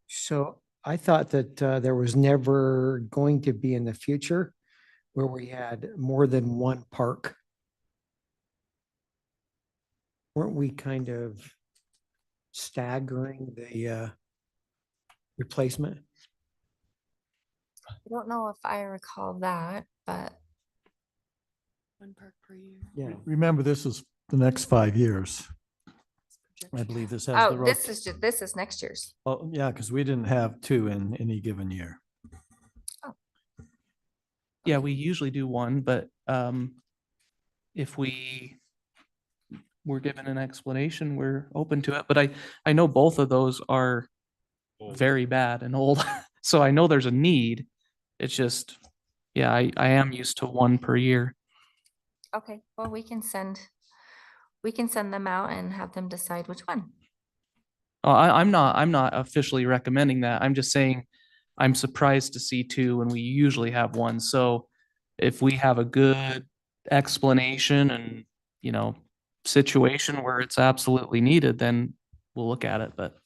[SPEAKER 5] So I thought that there was never going to be in the future where we had more than one park. Weren't we kind of staggering the replacement?
[SPEAKER 11] I don't know if I recall that, but.
[SPEAKER 1] One park per year.
[SPEAKER 5] Yeah.
[SPEAKER 2] Remember, this is the next 5 years. I believe this has the.
[SPEAKER 11] Oh, this is next year's.
[SPEAKER 2] Oh, yeah, because we didn't have 2 in any given year.
[SPEAKER 6] Yeah, we usually do one, but if we were given an explanation, we're open to it. But I know both of those are very bad and old. So I know there's a need. It's just, yeah, I am used to one per year.
[SPEAKER 11] Okay, well, we can send them out and have them decide which one.
[SPEAKER 6] Oh, I'm not officially recommending that. I'm just saying I'm surprised to see two when we usually have one. So if we have a good explanation and, you know, situation where it's absolutely needed, then we'll look at it, but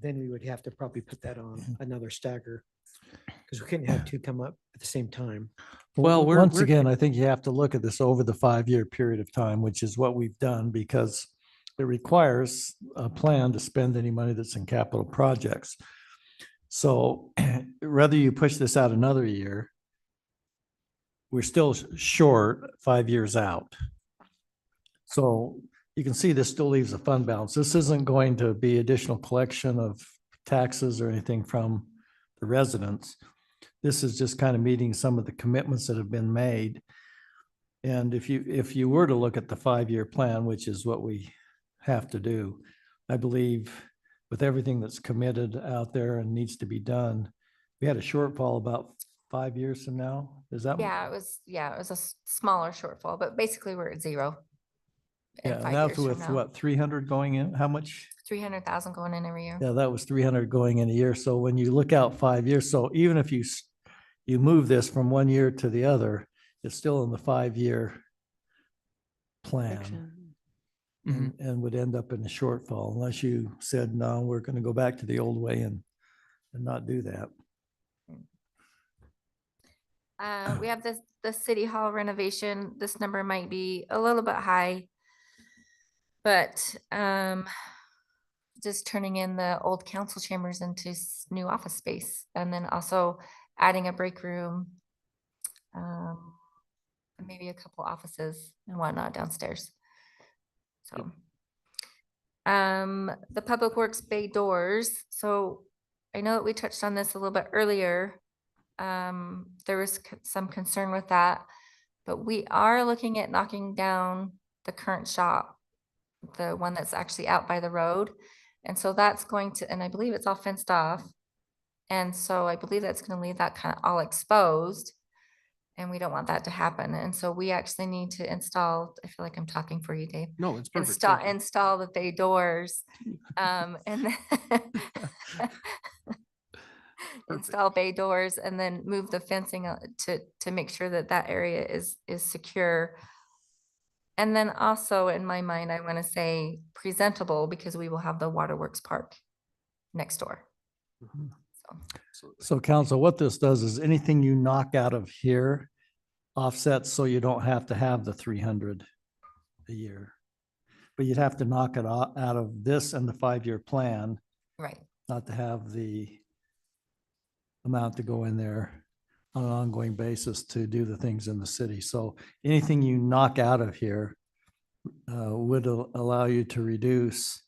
[SPEAKER 5] Then we would have to probably put that on another stagger. Because we couldn't have two come up at the same time.
[SPEAKER 6] Well,
[SPEAKER 2] Once again, I think you have to look at this over the 5-year period of time, which is what we've done because it requires a plan to spend any money that's in capital projects. So whether you push this out another year, we're still short 5 years out. So you can see this still leaves a fund balance. This isn't going to be additional collection of taxes or anything from the residents. This is just kind of meeting some of the commitments that have been made. And if you were to look at the 5-year plan, which is what we have to do, I believe with everything that's committed out there and needs to be done, we had a shortfall about 5 years from now. Is that?
[SPEAKER 11] Yeah, it was a smaller shortfall, but basically we're at zero. in
[SPEAKER 2] Yeah,
[SPEAKER 11] 5
[SPEAKER 2] and that's
[SPEAKER 11] years from
[SPEAKER 2] with
[SPEAKER 11] now.
[SPEAKER 2] what, 300 going in? How much?
[SPEAKER 11] 300,000 going in every year.
[SPEAKER 2] Yeah, that was 300 going in a year. So when you look out 5 years, so even if you move this from one year to the other, it's still in the 5-year plan and would end up in a shortfall unless you said, no, we're going to go back to the old way and not do that.
[SPEAKER 11] We have the city hall renovation. This number might be a little bit high, but just turning in the old council chambers into new office space, and then also adding a break room, and maybe a couple offices and whatnot downstairs. So, the Public Works bay doors. So I know that we touched on this a little bit earlier. There was some concern with that, but we are looking at knocking down the current shop, the one that's actually out by the road. And so that's going to, and I believe it's all fenced off. And so I believe that's going to leave that kind of all exposed. And we don't want that to happen. And so we actually need to install, I feel like I'm talking for you, Dave.
[SPEAKER 14] No, it's perfect.
[SPEAKER 11] Install the bay doors. And then install bay doors and then move the fencing to make sure that that area is secure. And then also in my mind, I want to say presentable because we will have the Waterworks Park next door.
[SPEAKER 2] So council, what this does is anything you knock out of here offsets so you don't have to have the 300 a year. But you'd have to knock it out of this and the 5-year plan.
[SPEAKER 11] Right.
[SPEAKER 2] Not to have the amount to go in there on an ongoing basis to do the things in the city. So anything you knock out of here would allow you to reduce,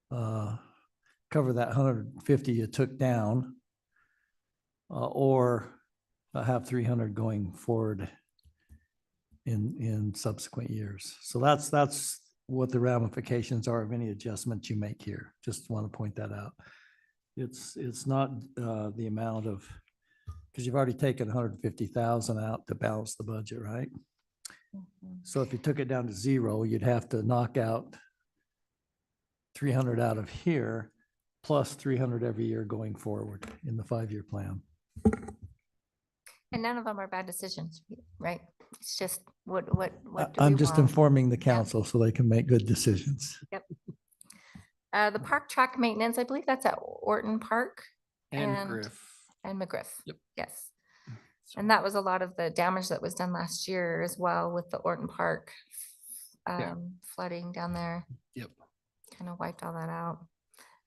[SPEAKER 2] cover that 150 you took down, or have 300 going forward in subsequent years. So that's what the ramifications are of any adjustment you make here. Just want to point that out. It's not the amount of, because you've already taken 150,000 out to balance the budget, right? So if you took it down to zero, you'd have to knock out 300 out of here, plus 300 every year going forward in the 5-year plan.
[SPEAKER 11] And none of them are bad decisions, right? It's just what do
[SPEAKER 2] I'm
[SPEAKER 11] we
[SPEAKER 2] just
[SPEAKER 11] want?
[SPEAKER 2] informing the council so they can make good decisions.
[SPEAKER 11] Yep. The park track maintenance, I believe that's at Orton Park.
[SPEAKER 14] And Griff.
[SPEAKER 11] And McGriff.
[SPEAKER 14] Yep.
[SPEAKER 11] Yes. And that was a lot of the damage that was done last year as well with the Orton Park flooding down there.
[SPEAKER 14] Yep.
[SPEAKER 11] Kind of wiped all that out.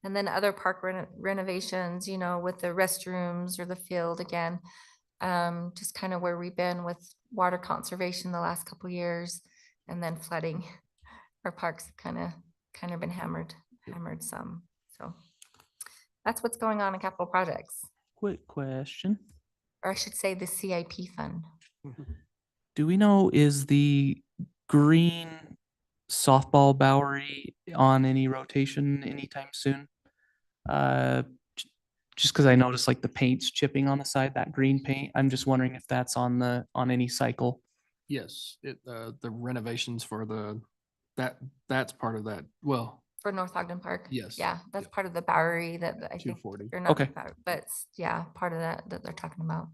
[SPEAKER 11] And then other park renovations, you know, with the restrooms or the field again, just kind of where we've been with water conservation the last couple of years, and then flooding. Our parks have kind of been hammered some. So that's what's going on in capital projects,
[SPEAKER 6] quick question.
[SPEAKER 11] or I should say the CIP fund.
[SPEAKER 6] Do we know, is the green softball Bowery on any rotation anytime soon? just because I noticed like the paint's chipping on the side, that green paint. I'm just wondering if that's on any cycle.
[SPEAKER 14] Yes, the renovations for that's part of that. Well,
[SPEAKER 11] For North Ogden Park?
[SPEAKER 14] Yes.
[SPEAKER 11] Yeah, that's part of the Bowery that I think,
[SPEAKER 14] 240.
[SPEAKER 11] or not, the
[SPEAKER 6] Okay.
[SPEAKER 11] Bowery, but yeah, part of that they're talking about.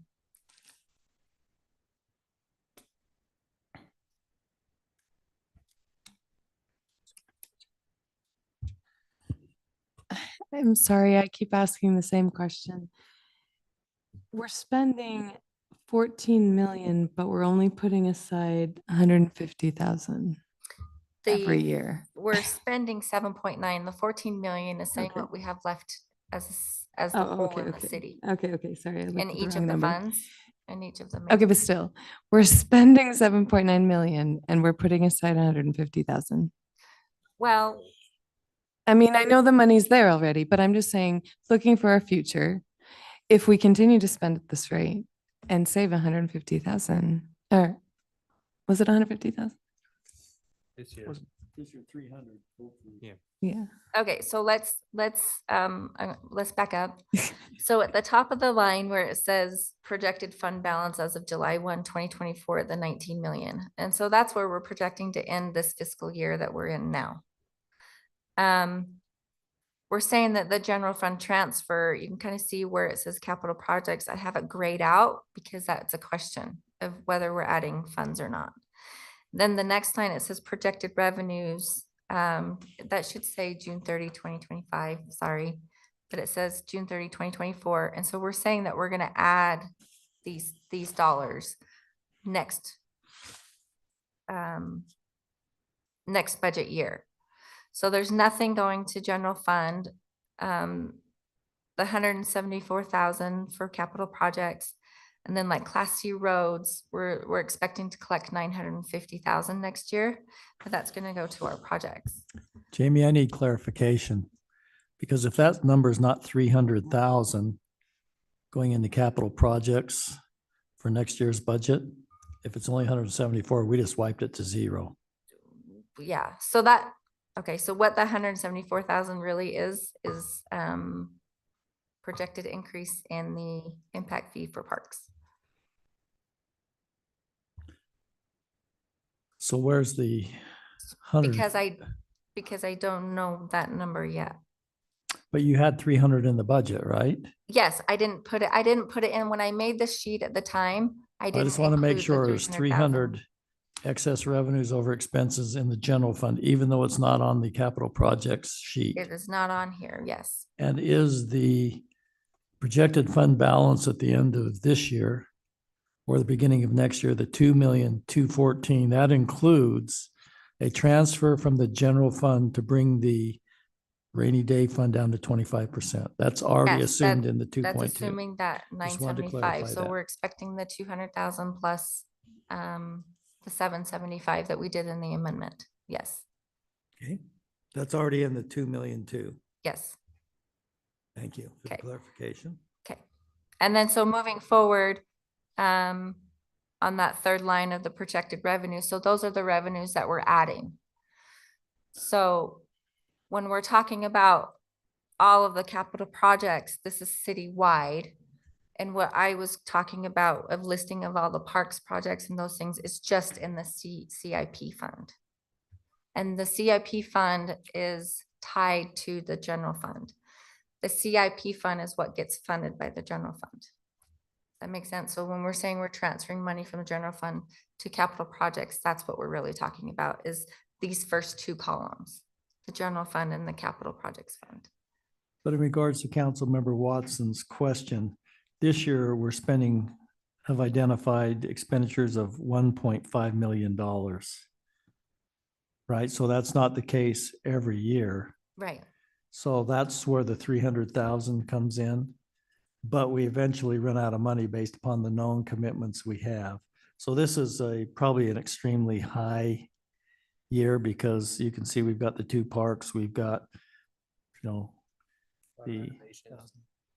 [SPEAKER 1] I'm sorry, I keep asking the same question. We're spending 14 million, but we're only putting aside 150,000 every year.
[SPEAKER 11] We're spending 7.9. The 14 million is saying
[SPEAKER 1] Okay.
[SPEAKER 11] what we have left as the
[SPEAKER 1] Oh,
[SPEAKER 11] whole
[SPEAKER 1] okay,
[SPEAKER 11] in the
[SPEAKER 1] okay.
[SPEAKER 11] city.
[SPEAKER 1] Okay, sorry. I looked
[SPEAKER 11] In
[SPEAKER 1] at
[SPEAKER 11] each
[SPEAKER 1] wrong
[SPEAKER 11] of the
[SPEAKER 1] number.
[SPEAKER 11] funds, in each of the.
[SPEAKER 1] Okay, but still, we're spending 7.9 million and we're putting aside 150,000.
[SPEAKER 11] Well,
[SPEAKER 1] I mean, I know the money's there already, but I'm just saying, looking for our future, if we continue to spend at this rate and save 150,000, or was it 150,000?
[SPEAKER 2] This year. This year, 300.
[SPEAKER 13] Yeah.
[SPEAKER 1] Yeah.
[SPEAKER 11] okay, so let's back up. So at the top of the line where it says projected fund balance as of July 1, 2024, the 19 million. And so that's where we're projecting to end this fiscal year that we're in now. We're saying that the general fund transfer, you can kind of see where it says capital projects. I have it grayed out because that's a question of whether we're adding funds or not. Then the next line, it says projected revenues. That should say June 30, 2025, sorry, but it says June 30, 2024. And so we're saying that we're going to add these dollars next budget year. So there's nothing going to general fund. The 174,000 for capital projects. And then like Class C roads, we're expecting to collect 950,000 next year, but that's going to go to our projects.
[SPEAKER 2] Jamie, I need clarification, because if that number is not 300,000 going into capital projects for next year's budget, if it's only 174, we just wiped it to zero.
[SPEAKER 11] Yeah, so that, okay, so what the 174,000 really is projected increase in the impact fee for parks.
[SPEAKER 2] So where's the 100?
[SPEAKER 11] Because I don't know that number yet.
[SPEAKER 2] But you had 300 in the budget, right?
[SPEAKER 11] Yes, I didn't put it in when I made the sheet at the time. I didn't.
[SPEAKER 2] I just want to make
[SPEAKER 11] include the
[SPEAKER 2] sure there's
[SPEAKER 11] 300,000.
[SPEAKER 2] 300 excess revenues over expenses in the general fund, even though it's not on the capital projects sheet.
[SPEAKER 11] It is not on here, yes.
[SPEAKER 2] And is the projected fund balance at the end of this year or the beginning of next year, the 2,214,000, that includes a transfer from the general fund to bring the rainy day fund down to 25%. That's already
[SPEAKER 11] Yes,
[SPEAKER 2] assumed in the 2.2.
[SPEAKER 11] That's assuming that
[SPEAKER 2] Just wanted to
[SPEAKER 11] 975.
[SPEAKER 2] clarify
[SPEAKER 11] So
[SPEAKER 2] that.
[SPEAKER 11] we're expecting the 200,000 plus the 775 that we did in the amendment. Yes,
[SPEAKER 2] Okay, that's already in the 2 million too.
[SPEAKER 11] yes.
[SPEAKER 2] Thank you for the
[SPEAKER 11] Okay.
[SPEAKER 2] clarification.
[SPEAKER 11] Okay. And then so moving forward, on that third line of the projected revenue, so those are the revenues that we're adding. So when we're talking about all of the capital projects, this is citywide. And what I was talking about of listing of all the parks projects and those things is just in the CIP fund. And the CIP fund is tied to the general fund. The CIP fund is what gets funded by the general fund. That makes sense. So when we're saying we're transferring money from the general fund to capital projects, that's what we're really talking about, is these first two columns, the general fund and the capital projects fund.
[SPEAKER 2] But in regards to Councilmember Watson's question, this year we're have identified expenditures of $1.5 million. Right? So that's not the case every year.
[SPEAKER 11] Right.
[SPEAKER 2] So that's where the 300,000 comes in. But we eventually run out of money based upon the known commitments we have. So this is probably an extremely high year, because you can see we've got the two parks, we've got, the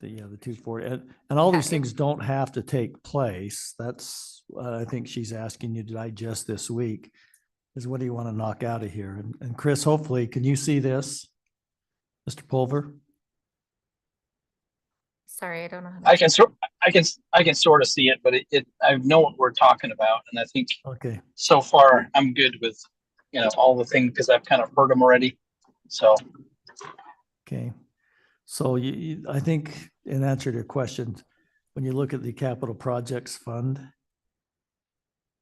[SPEAKER 2] 240, and all these things don't have to take place. That's I think she's asking you to digest this week, is what do you want to knock out of here? And Chris, hopefully, can you see this, Mr. Pulver?
[SPEAKER 11] Sorry, I don't know. How
[SPEAKER 12] I
[SPEAKER 11] to-
[SPEAKER 12] can sort of see it, but I know what we're talking about. And I think
[SPEAKER 2] Okay,
[SPEAKER 12] so far I'm good with, all the things because I've kind of heard them already. So
[SPEAKER 2] okay. So I think in answer to your question, when you look at the capital projects fund,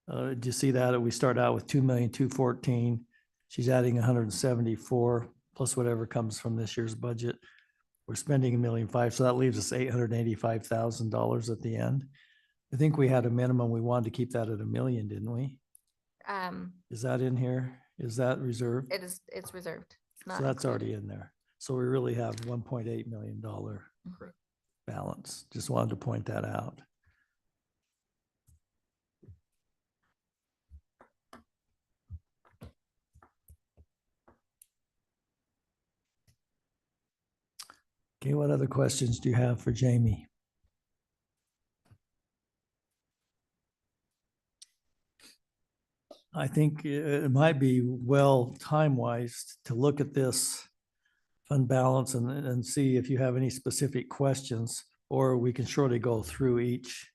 [SPEAKER 2] do you see that? We start out with 2,214,000. She's adding 174 plus whatever comes from this year's budget. We're spending 1,500,000, so that leaves us $885,000 at the end. I think we had a minimum. We wanted to keep that at 1,000,000, didn't we? Is that in here? Is that reserved?
[SPEAKER 11] It's reserved. It's
[SPEAKER 2] So
[SPEAKER 11] not
[SPEAKER 2] that's already
[SPEAKER 11] included.
[SPEAKER 2] in there. So we really have $1.8 million
[SPEAKER 11] Mhm.
[SPEAKER 2] balance. Just wanted to point that out. Okay, what other questions do you have for Jamie? I think it might be well time-wise to look at this fund balance and see if you have any specific questions, or we can surely go through each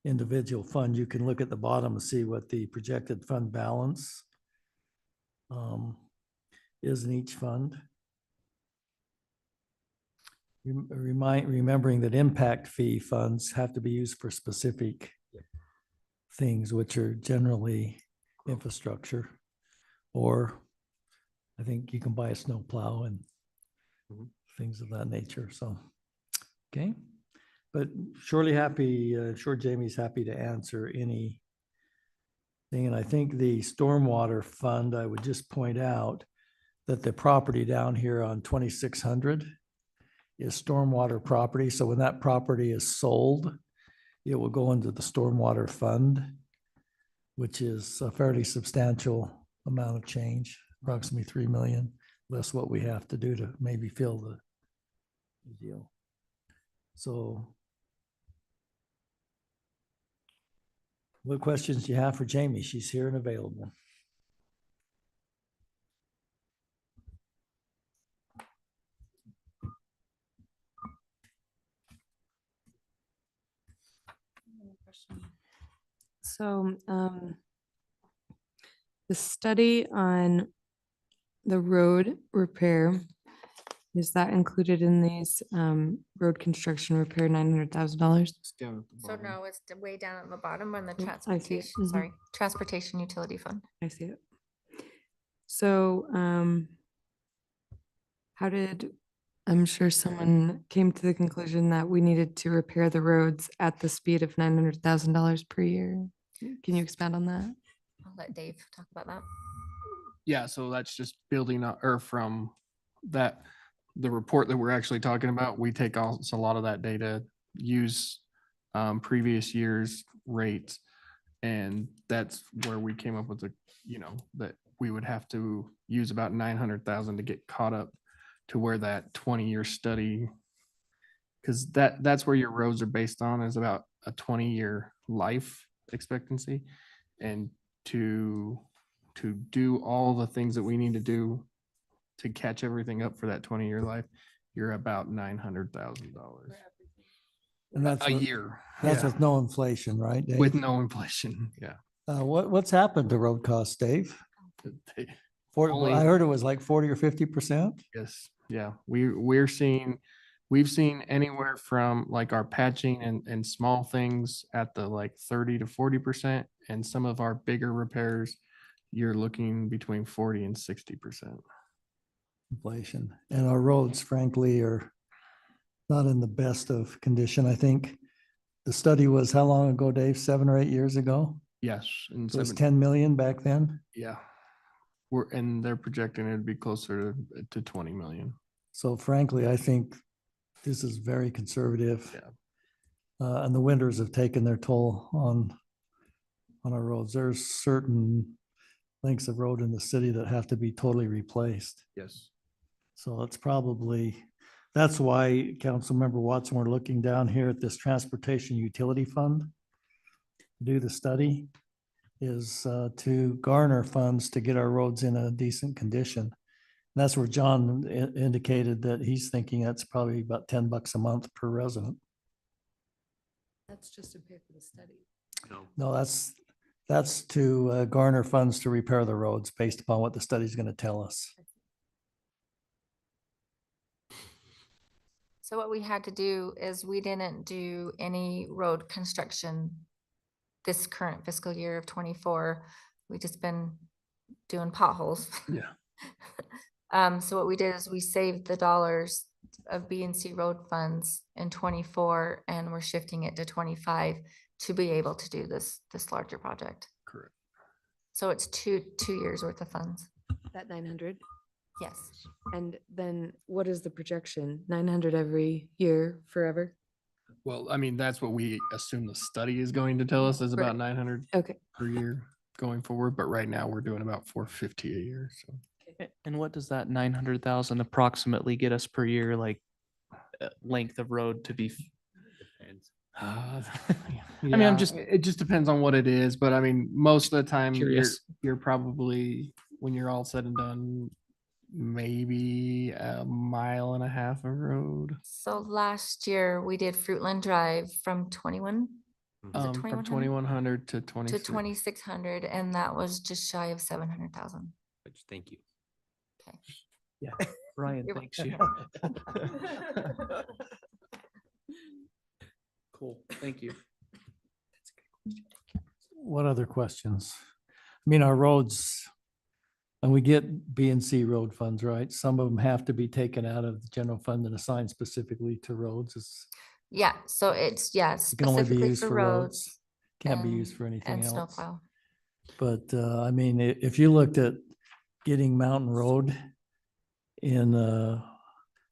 [SPEAKER 2] individual fund. You can look at the bottom and see what the projected fund balance is in each fund. Remembering that impact fee funds have to be used for specific things, which are generally infrastructure, or I think you can buy a snow plow and things of that nature. So, okay. But surely sure Jamie's happy to answer any thing. And I think the stormwater fund, I would just point out that the property down here on 2600 is stormwater property. So when that property is sold, it will go into the stormwater fund, which is a fairly substantial amount of change, approximately 3 million, less what we have to do to maybe fill the deal. So what questions do you have for Jamie? She's here and available.
[SPEAKER 1] So the study on the road repair, is that included in these road construction repair $900,000?
[SPEAKER 11] So no, it's way down at the bottom on the
[SPEAKER 1] Yep, I see it.
[SPEAKER 11] transportation, sorry, transportation utility fund.
[SPEAKER 1] I see it. So I'm sure someone came to the conclusion that we needed to repair the roads at the speed of $900,000 per year. Can you expand on that?
[SPEAKER 11] I'll let Dave talk about that.
[SPEAKER 14] Yeah, so that's just building up, or from that, the report that we're actually talking about, we take also a lot of that data, use previous year's rates. And that's where we came up with that we would have to use about 900,000 to get caught up to where that 20-year study, because that's where your roads are based on, is about a 20-year life expectancy. And to do all the things that we need to do to catch everything up for that 20-year life, you're about $900,000
[SPEAKER 2] And that's
[SPEAKER 14] a
[SPEAKER 2] with-
[SPEAKER 14] year.
[SPEAKER 2] That's
[SPEAKER 14] Yeah.
[SPEAKER 2] with no inflation, right, Dave?
[SPEAKER 14] With no inflation. Yeah.
[SPEAKER 2] What's happened to road costs, Dave?
[SPEAKER 14] Only-
[SPEAKER 2] I heard it was like 40 or 50%.
[SPEAKER 14] Yes, yeah, we've seen anywhere from like our patching and small things at the like 30 to 40%, and some of our bigger repairs, you're looking between 40 and 60%.
[SPEAKER 2] Inflation. And our roads frankly are not in the best of condition. I think the study was how long ago, Dave? 7 or 8 years ago?
[SPEAKER 14] Yes. And
[SPEAKER 2] It was 10 million back then.
[SPEAKER 14] Yeah. And they're projecting it'd be closer to 20 million.
[SPEAKER 2] So frankly, I think this is very conservative.
[SPEAKER 14] Yeah.
[SPEAKER 2] And the winters have taken their toll on our roads. There's certain lengths of road in the city that have to be totally replaced.
[SPEAKER 14] Yes.
[SPEAKER 2] So that's why Councilmember Watson, we're looking down here at this transportation utility fund. Do the study is to garner funds to get our roads in a decent condition. And that's where John indicated that he's thinking that's probably about $10 a month per resident.
[SPEAKER 1] That's just to pay for the study.
[SPEAKER 2] No, that's to garner funds to repair the roads based upon what the study's going to tell us.
[SPEAKER 11] So what we had to do is we didn't do any road construction this current fiscal year of 24. We just been doing potholes.
[SPEAKER 2] Yeah.
[SPEAKER 11] So what we did is we saved the dollars of B and C road funds in 24 and we're shifting it to 25 to be able to do this larger project.
[SPEAKER 2] Correct.
[SPEAKER 11] So it's two years worth of funds.
[SPEAKER 1] That 900.
[SPEAKER 11] Yes.
[SPEAKER 1] And then what is the projection? 900 every year forever?
[SPEAKER 14] Well, I mean, that's what we assume the study is going to tell us is about
[SPEAKER 1] Right.
[SPEAKER 14] 900
[SPEAKER 1] Okay.
[SPEAKER 14] per year going forward, but right now we're doing about 450 a year, so.
[SPEAKER 6] And what does that 900,000 approximately get us per year, like length of road to be?
[SPEAKER 14] I mean, it just depends on what it is, but I mean, most of the time
[SPEAKER 6] Curious.
[SPEAKER 14] you're probably, when you're all said and done, maybe 1.5 miles of road.
[SPEAKER 11] So last year we did Fruitland Drive from 21 was it
[SPEAKER 14] From
[SPEAKER 11] 2100
[SPEAKER 14] 2100 to
[SPEAKER 11] to
[SPEAKER 14] 26.
[SPEAKER 11] 2600 and that was just shy of 700,000.
[SPEAKER 13] Thank you.
[SPEAKER 11] Okay.
[SPEAKER 6] Yeah, Ryan,
[SPEAKER 11] You're
[SPEAKER 6] thanks you. Cool, thank you.
[SPEAKER 2] What other questions? I mean, our roads, and we get B and C road funds, right? Some of them have to be taken out of the general fund and assigned specifically to roads. It's,
[SPEAKER 11] Yeah, so it's, yeah,
[SPEAKER 2] it can only be
[SPEAKER 11] specifically
[SPEAKER 2] used
[SPEAKER 11] for
[SPEAKER 2] for
[SPEAKER 11] roads.
[SPEAKER 2] roads. Can't be used
[SPEAKER 11] and-
[SPEAKER 2] for anything
[SPEAKER 11] And
[SPEAKER 2] else.
[SPEAKER 11] snowplow.
[SPEAKER 2] But I mean, if you looked at getting Mountain Road in,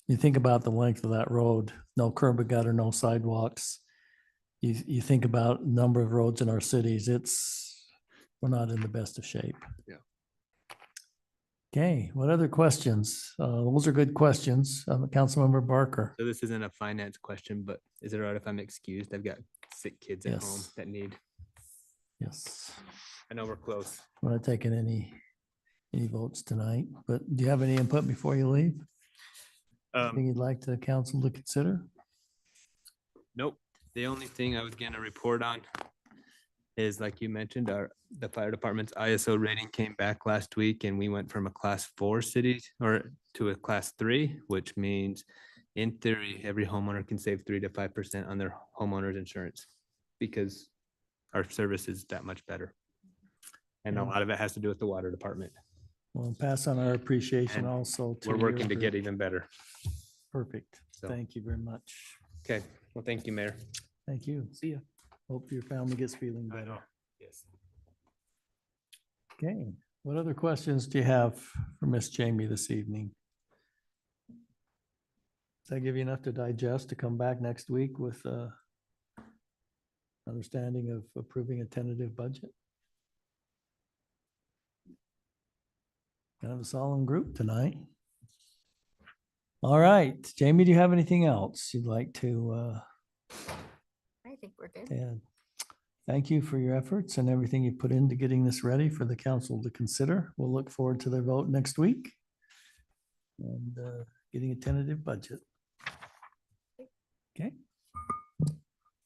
[SPEAKER 2] you think about the length of that road, no curb and gutter, no sidewalks. You think about number of roads in our cities, we're not in the best of shape.
[SPEAKER 14] Yeah.
[SPEAKER 2] Okay, what other questions? Those are good questions. Councilmember Barker.
[SPEAKER 13] So this isn't a finance question, but is it all right if I'm excused? I've got sick kids at home
[SPEAKER 2] Yes.
[SPEAKER 13] that need,
[SPEAKER 2] Yes.
[SPEAKER 13] I know we're close.
[SPEAKER 2] We're not taking any votes tonight, but do you have any input before you leave? Anything you'd like the council to consider?
[SPEAKER 13] Nope. The only thing I was gonna report on is, like you mentioned, the fire department's ISO rating came back last week and we went from a class 4 city to a class 3, which means in theory, every homeowner can save 3 to 5% on their homeowner's insurance because our service is that much better. And a
[SPEAKER 2] Yeah.
[SPEAKER 13] lot of it has to do with the water department.
[SPEAKER 2] We'll pass on our appreciation
[SPEAKER 13] And
[SPEAKER 2] also to.
[SPEAKER 13] We're working to
[SPEAKER 2] your
[SPEAKER 13] get
[SPEAKER 2] group.
[SPEAKER 13] even better.
[SPEAKER 2] Perfect.
[SPEAKER 13] So-
[SPEAKER 2] Thank you very much.
[SPEAKER 13] Okay, well, thank you, Mayor.
[SPEAKER 2] Thank you.
[SPEAKER 6] See ya.
[SPEAKER 2] Hope your family gets feeling
[SPEAKER 13] I
[SPEAKER 2] better.
[SPEAKER 13] know. Yes.
[SPEAKER 2] Okay, what other questions do you have for Miss Jamie this evening? Does that give you enough to digest to come back next week with understanding of approving a tentative budget? Kind of a solemn group tonight. All right, Jamie, do you have anything else you'd like to
[SPEAKER 11] I think we're good.
[SPEAKER 2] add? Thank you for your efforts and everything you put into getting this ready for the council to consider. We'll look forward to their vote next week and getting a tentative budget. Okay.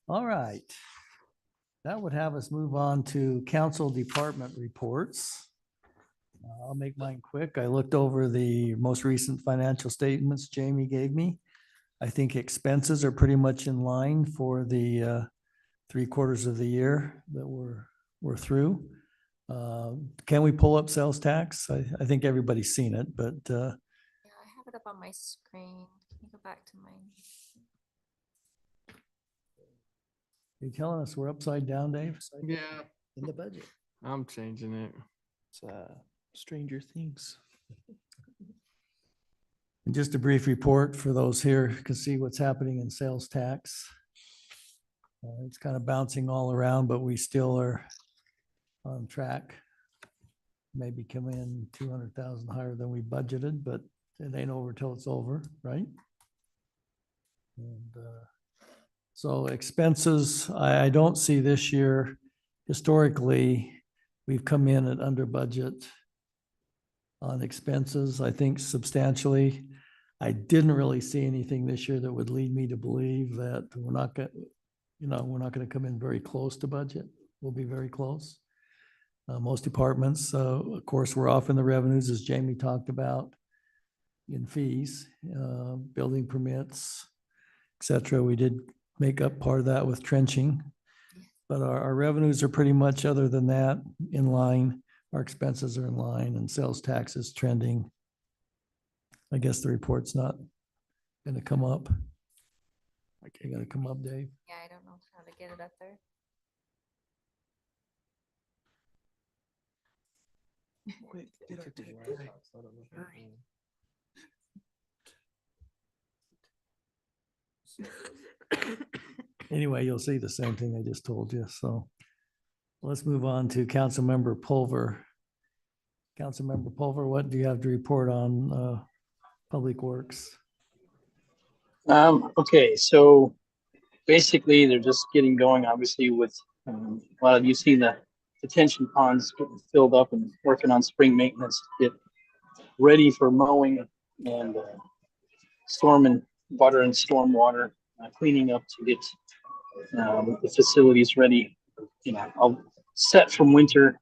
[SPEAKER 2] All right. That would have us move on to council department reports. I'll make mine quick. I looked over the most recent financial statements Jamie gave me. I think expenses are pretty much in line for the 3/4 of the year that we're through. Can we pull up sales tax? I think everybody's seen it, but
[SPEAKER 11] Yeah, I have it up on my screen. Can you go back to mine?
[SPEAKER 2] are you telling us we're upside down, Dave?
[SPEAKER 14] Yeah,
[SPEAKER 2] In the budget.
[SPEAKER 14] I'm changing it.
[SPEAKER 6] It's Stranger Things.
[SPEAKER 2] And just a brief report for those here who can see what's happening in sales tax. It's kind of bouncing all around, but we still are on track. Maybe come in 200,000 higher than we budgeted, but it ain't over till it's over, right? And so expenses, I don't see this year. Historically, we've come in at under budget on expenses, I think substantially. I didn't really see anything this year that would lead me to believe that we're not we're not going to come in very close to budget. We'll be very close. Most departments, of course, we're off in the revenues, as Jamie talked about, in fees, building permits, et cetera. We did make up part of that with trenching. But our revenues are pretty much, other than that, in line. Our expenses are in line and sales tax is trending. I guess the report's not going to come up. Okay, got to come up, Dave.
[SPEAKER 11] Yeah, I don't know how to get it up there.
[SPEAKER 2] Anyway, you'll see the same thing I just told you. So let's move on to Councilmember Pulver. Councilmember Pulver, what do you have to report on Public Works?
[SPEAKER 12] Okay, so basically they're just getting going, obviously, with a lot of you see the detention ponds getting filled up and working on spring maintenance to get ready for mowing and storm and water and storm water cleaning up to get the facilities ready, all set from winter.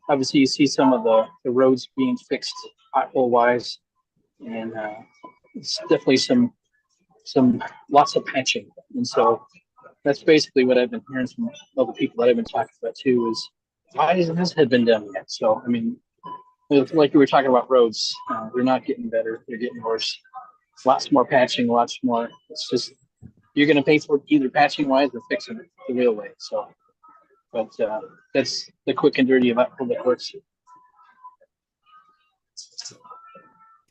[SPEAKER 12] Obviously you see some of the roads being fixed pothole wise, and it's definitely some lots of patching. And so that's basically what I've been hearing from other people that I've been talking about too, is why hasn't this had been done yet? So, I mean, like we were talking about roads, they're not getting better, they're getting worse. Lots more patching, lots more. It's just, you're going to pay for either patching wise or fixing it the real way. So, but that's the quick and dirty about Public Works.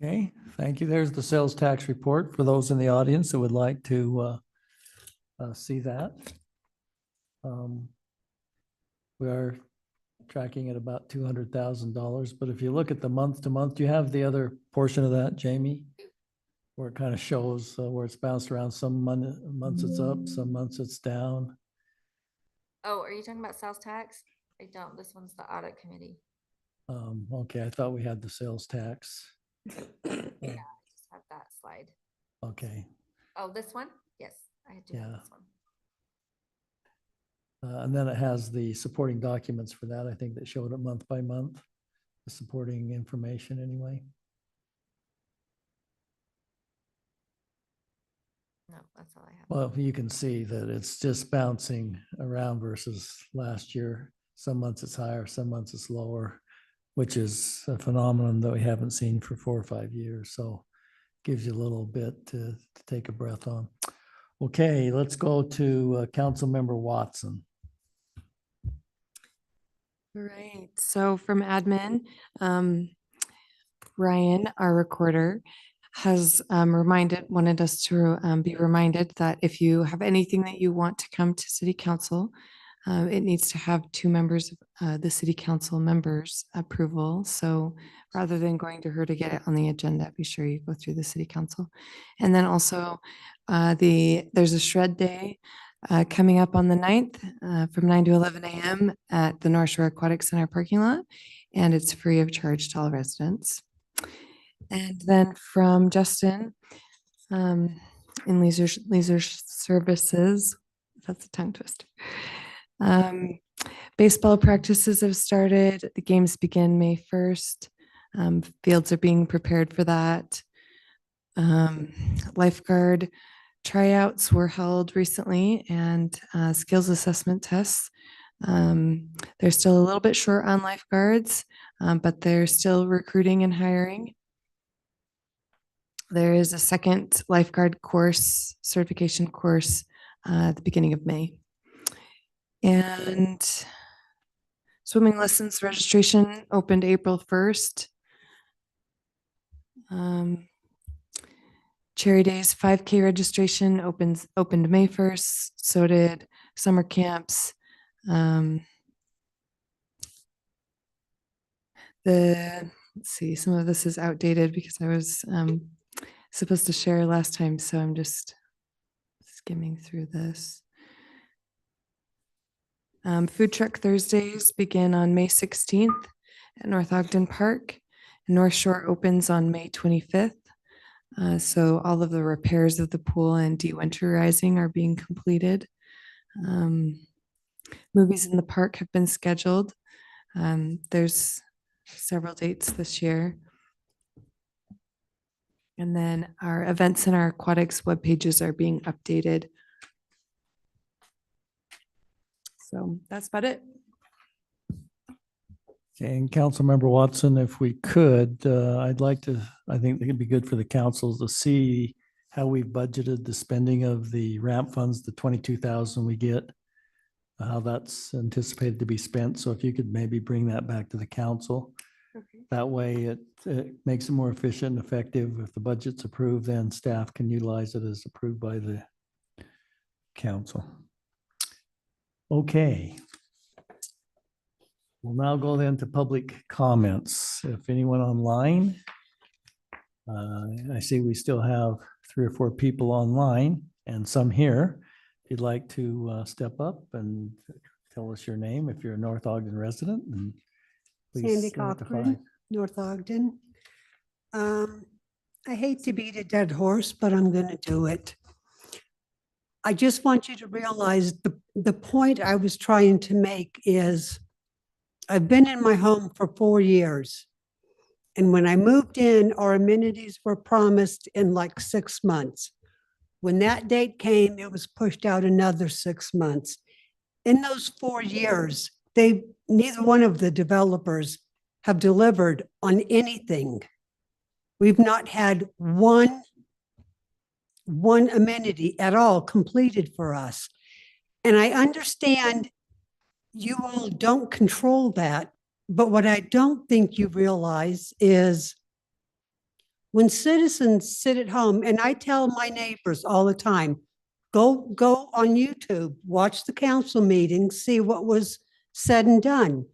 [SPEAKER 2] Okay, thank you. There's the sales tax report for those in the audience that would like to see that. We are tracking at about $200,000, but if you look at the month to month, do you have the other portion of that, Jamie? Where it kind of shows where it's bounced around. Some months it's up, some months it's down.
[SPEAKER 11] Oh, are you talking about sales tax? I don't. This one's the audit committee.
[SPEAKER 2] Okay, I thought we had the sales tax.
[SPEAKER 11] Yeah, I just have that slide.
[SPEAKER 2] Okay.
[SPEAKER 11] Oh, this one? Yes, I do have
[SPEAKER 2] Yeah.
[SPEAKER 11] this one.
[SPEAKER 2] And then it has the supporting documents for that. I think that showed it month by month, the supporting information anyway.
[SPEAKER 11] No, that's all I have.
[SPEAKER 2] Well, you can see that it's just bouncing around versus last year. Some months it's higher, some months it's lower, which is a phenomenon that we haven't seen for 4 or 5 years. So gives you a little bit to take a breath on. Okay, let's go to Councilmember Watson.
[SPEAKER 1] All right, so from admin, Ryan, our recorder, has wanted us to be reminded that if you have anything that you want to come to city council, it needs to have 2 members of the city council members' approval. So rather than going to her to get it on the agenda, be sure you go through the city council. And then also there's a shred day coming up on the 9th from 9 to 11 a.m. at the North Shore Aquatic Center parking lot, and it's free of charge to all residents. And then from Justin, in leisure services, that's a tongue twister. Baseball practices have started. The games begin May 1st. Fields are being prepared for that. Lifeguard tryouts were held recently, and skills assessment tests. They're still a little bit short on lifeguards, but they're still recruiting and hiring. There is a second lifeguard course, certification course, at the beginning of May. And swimming lessons registration opened April 1st. Cherry Days 5K registration opened May 1st. So did summer camps. Let's see, some of this is outdated because I was supposed to share last time, so I'm just skimming through this. Food truck Thursdays begin on May 16th at North Ogden Park. North Shore opens on May 25th. So all of the repairs of the pool and de-winterizing are being completed. Movies in the park have been scheduled. There's several dates this year. And then our events and our aquatics web pages are being updated. So that's about it.
[SPEAKER 2] And Councilmember Watson, if we could, I'd like to, I think it'd be good for the council to see how we've budgeted the spending of the ramp funds, the 22,000 we get, how that's anticipated to be spent. So if you could maybe bring that back to the council.
[SPEAKER 1] Okay.
[SPEAKER 2] That way it makes it more efficient and effective. If the budget's approved, then staff can utilize it as approved by the council. Okay. We'll now go then to public comments. If anyone online, I see we still have 3 or 4 people online and some here. If you'd like to step up and tell us your name, if you're a North Ogden resident, and please
[SPEAKER 8] Sandy
[SPEAKER 2] identify.
[SPEAKER 8] Cochran, North Ogden. I hate to beat a dead horse, but I'm going to do it. I just want you to realize the point I was trying to make is I've been in my home for 4 years. And when I moved in, our amenities were promised in like 6 months. When that date came, it was pushed out another 6 months. In those 4 years, neither one of the developers have delivered on anything. We've not had one amenity at all completed for us. And I understand you all don't control that, but what I don't think you realize is when citizens sit at home, and I tell my neighbors all the time, go on YouTube, watch the council meetings, see what was said and done.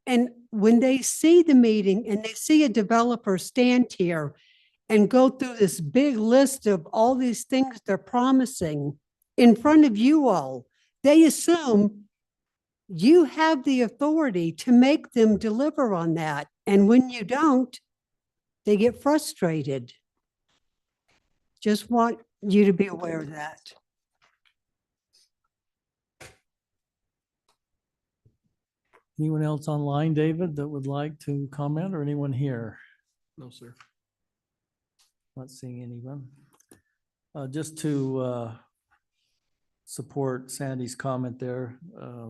[SPEAKER 8] And when they see the meeting and they see a developer stand here and go through this big list of all these things they're promising in front of you all, they assume you have the authority to make them deliver on that. And when you don't, they get frustrated. Just want you to be aware of that.
[SPEAKER 2] Anyone else online, David, that would like to comment, or anyone here?
[SPEAKER 14] No, sir.
[SPEAKER 2] Not seeing anyone. Just to support Sandy's comment there,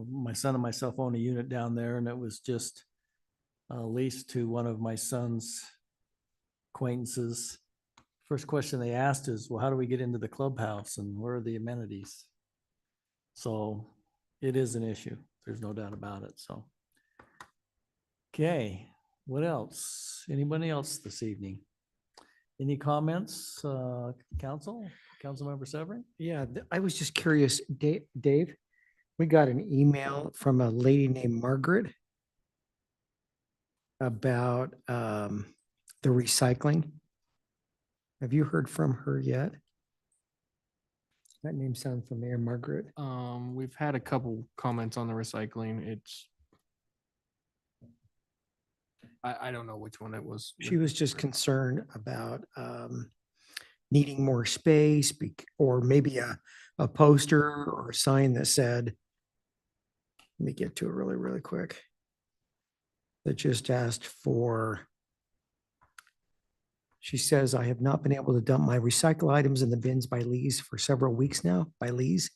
[SPEAKER 2] my son and myself own a unit down there, and it was just leased to one of my son's acquaintances. First question they asked is, well, how do we get into the clubhouse and where are the amenities? So it is an issue. There's no doubt about it. So, okay, what else? Anybody else this evening? Any comments, council? Councilmember Severin?
[SPEAKER 5] Yeah, I was just curious, Dave, we got an email from a lady named Margaret about the recycling. Have you heard from her yet? That name sounds familiar, Margaret.
[SPEAKER 14] We've had a couple comments on the recycling. I don't know which one it was.
[SPEAKER 5] She was just concerned about needing more space or maybe a poster or a sign that said, let me get to it really, really quick. That just asked for, she says, I have not been able to dump my recycle items in the bins by Lee's for several weeks now, by Lee's.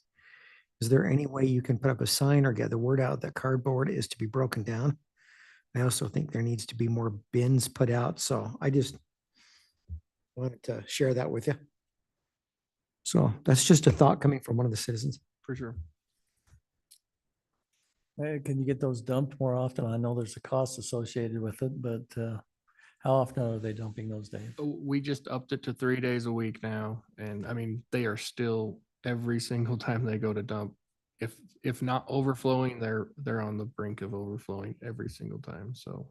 [SPEAKER 5] Is there any way you can put up a sign or get the word out that cardboard is to be broken down? I also think there needs to be more bins put out. So I just wanted to share that with you. So that's just a thought coming from one of the citizens.
[SPEAKER 14] For sure.
[SPEAKER 2] Can you get those dumped more often? I know there's a cost associated with it, but how often are they dumping those days?
[SPEAKER 14] We just upped it to 3 days a week now. And I mean, they are still every single time they go to dump. If not overflowing, they're on the brink of overflowing every single time. So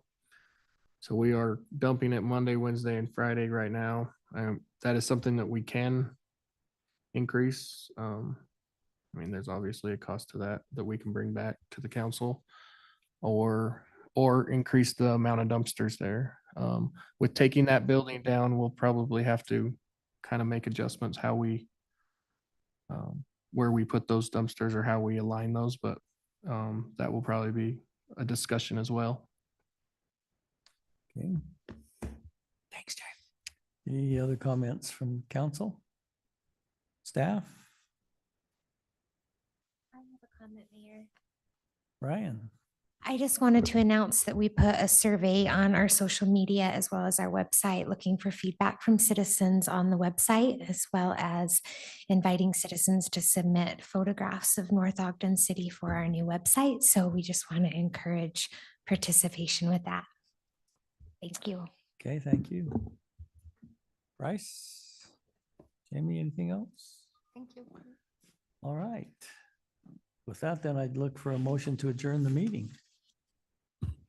[SPEAKER 14] we are dumping it Monday, Wednesday, and Friday right now. That is something that we can increase. I mean, there's obviously a cost to that we can bring back to the council, or increase the amount of dumpsters there. With taking that building down, we'll probably have to kind of make adjustments how we where we put those dumpsters or how we align those, but that will probably be a discussion as well.
[SPEAKER 2] Okay.
[SPEAKER 10] Thanks, Jay.
[SPEAKER 2] Any other comments from council? Staff?
[SPEAKER 15] I have a comment, Mayor.
[SPEAKER 2] Ryan?
[SPEAKER 15] I just wanted to announce that we put a survey on our social media as well as our website, looking for feedback from citizens on the website, as well as inviting citizens to submit photographs of North Ogden City for our new website. So we just want to encourage participation with that. Thank you.
[SPEAKER 2] Okay, thank you. Bryce? Jamie, anything else?
[SPEAKER 11] Thank you.
[SPEAKER 2] All right. With that, then I'd look for a motion to adjourn the meeting.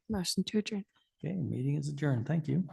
[SPEAKER 1] Motion to adjourn.
[SPEAKER 2] Okay, meeting is adjourned. Thank you.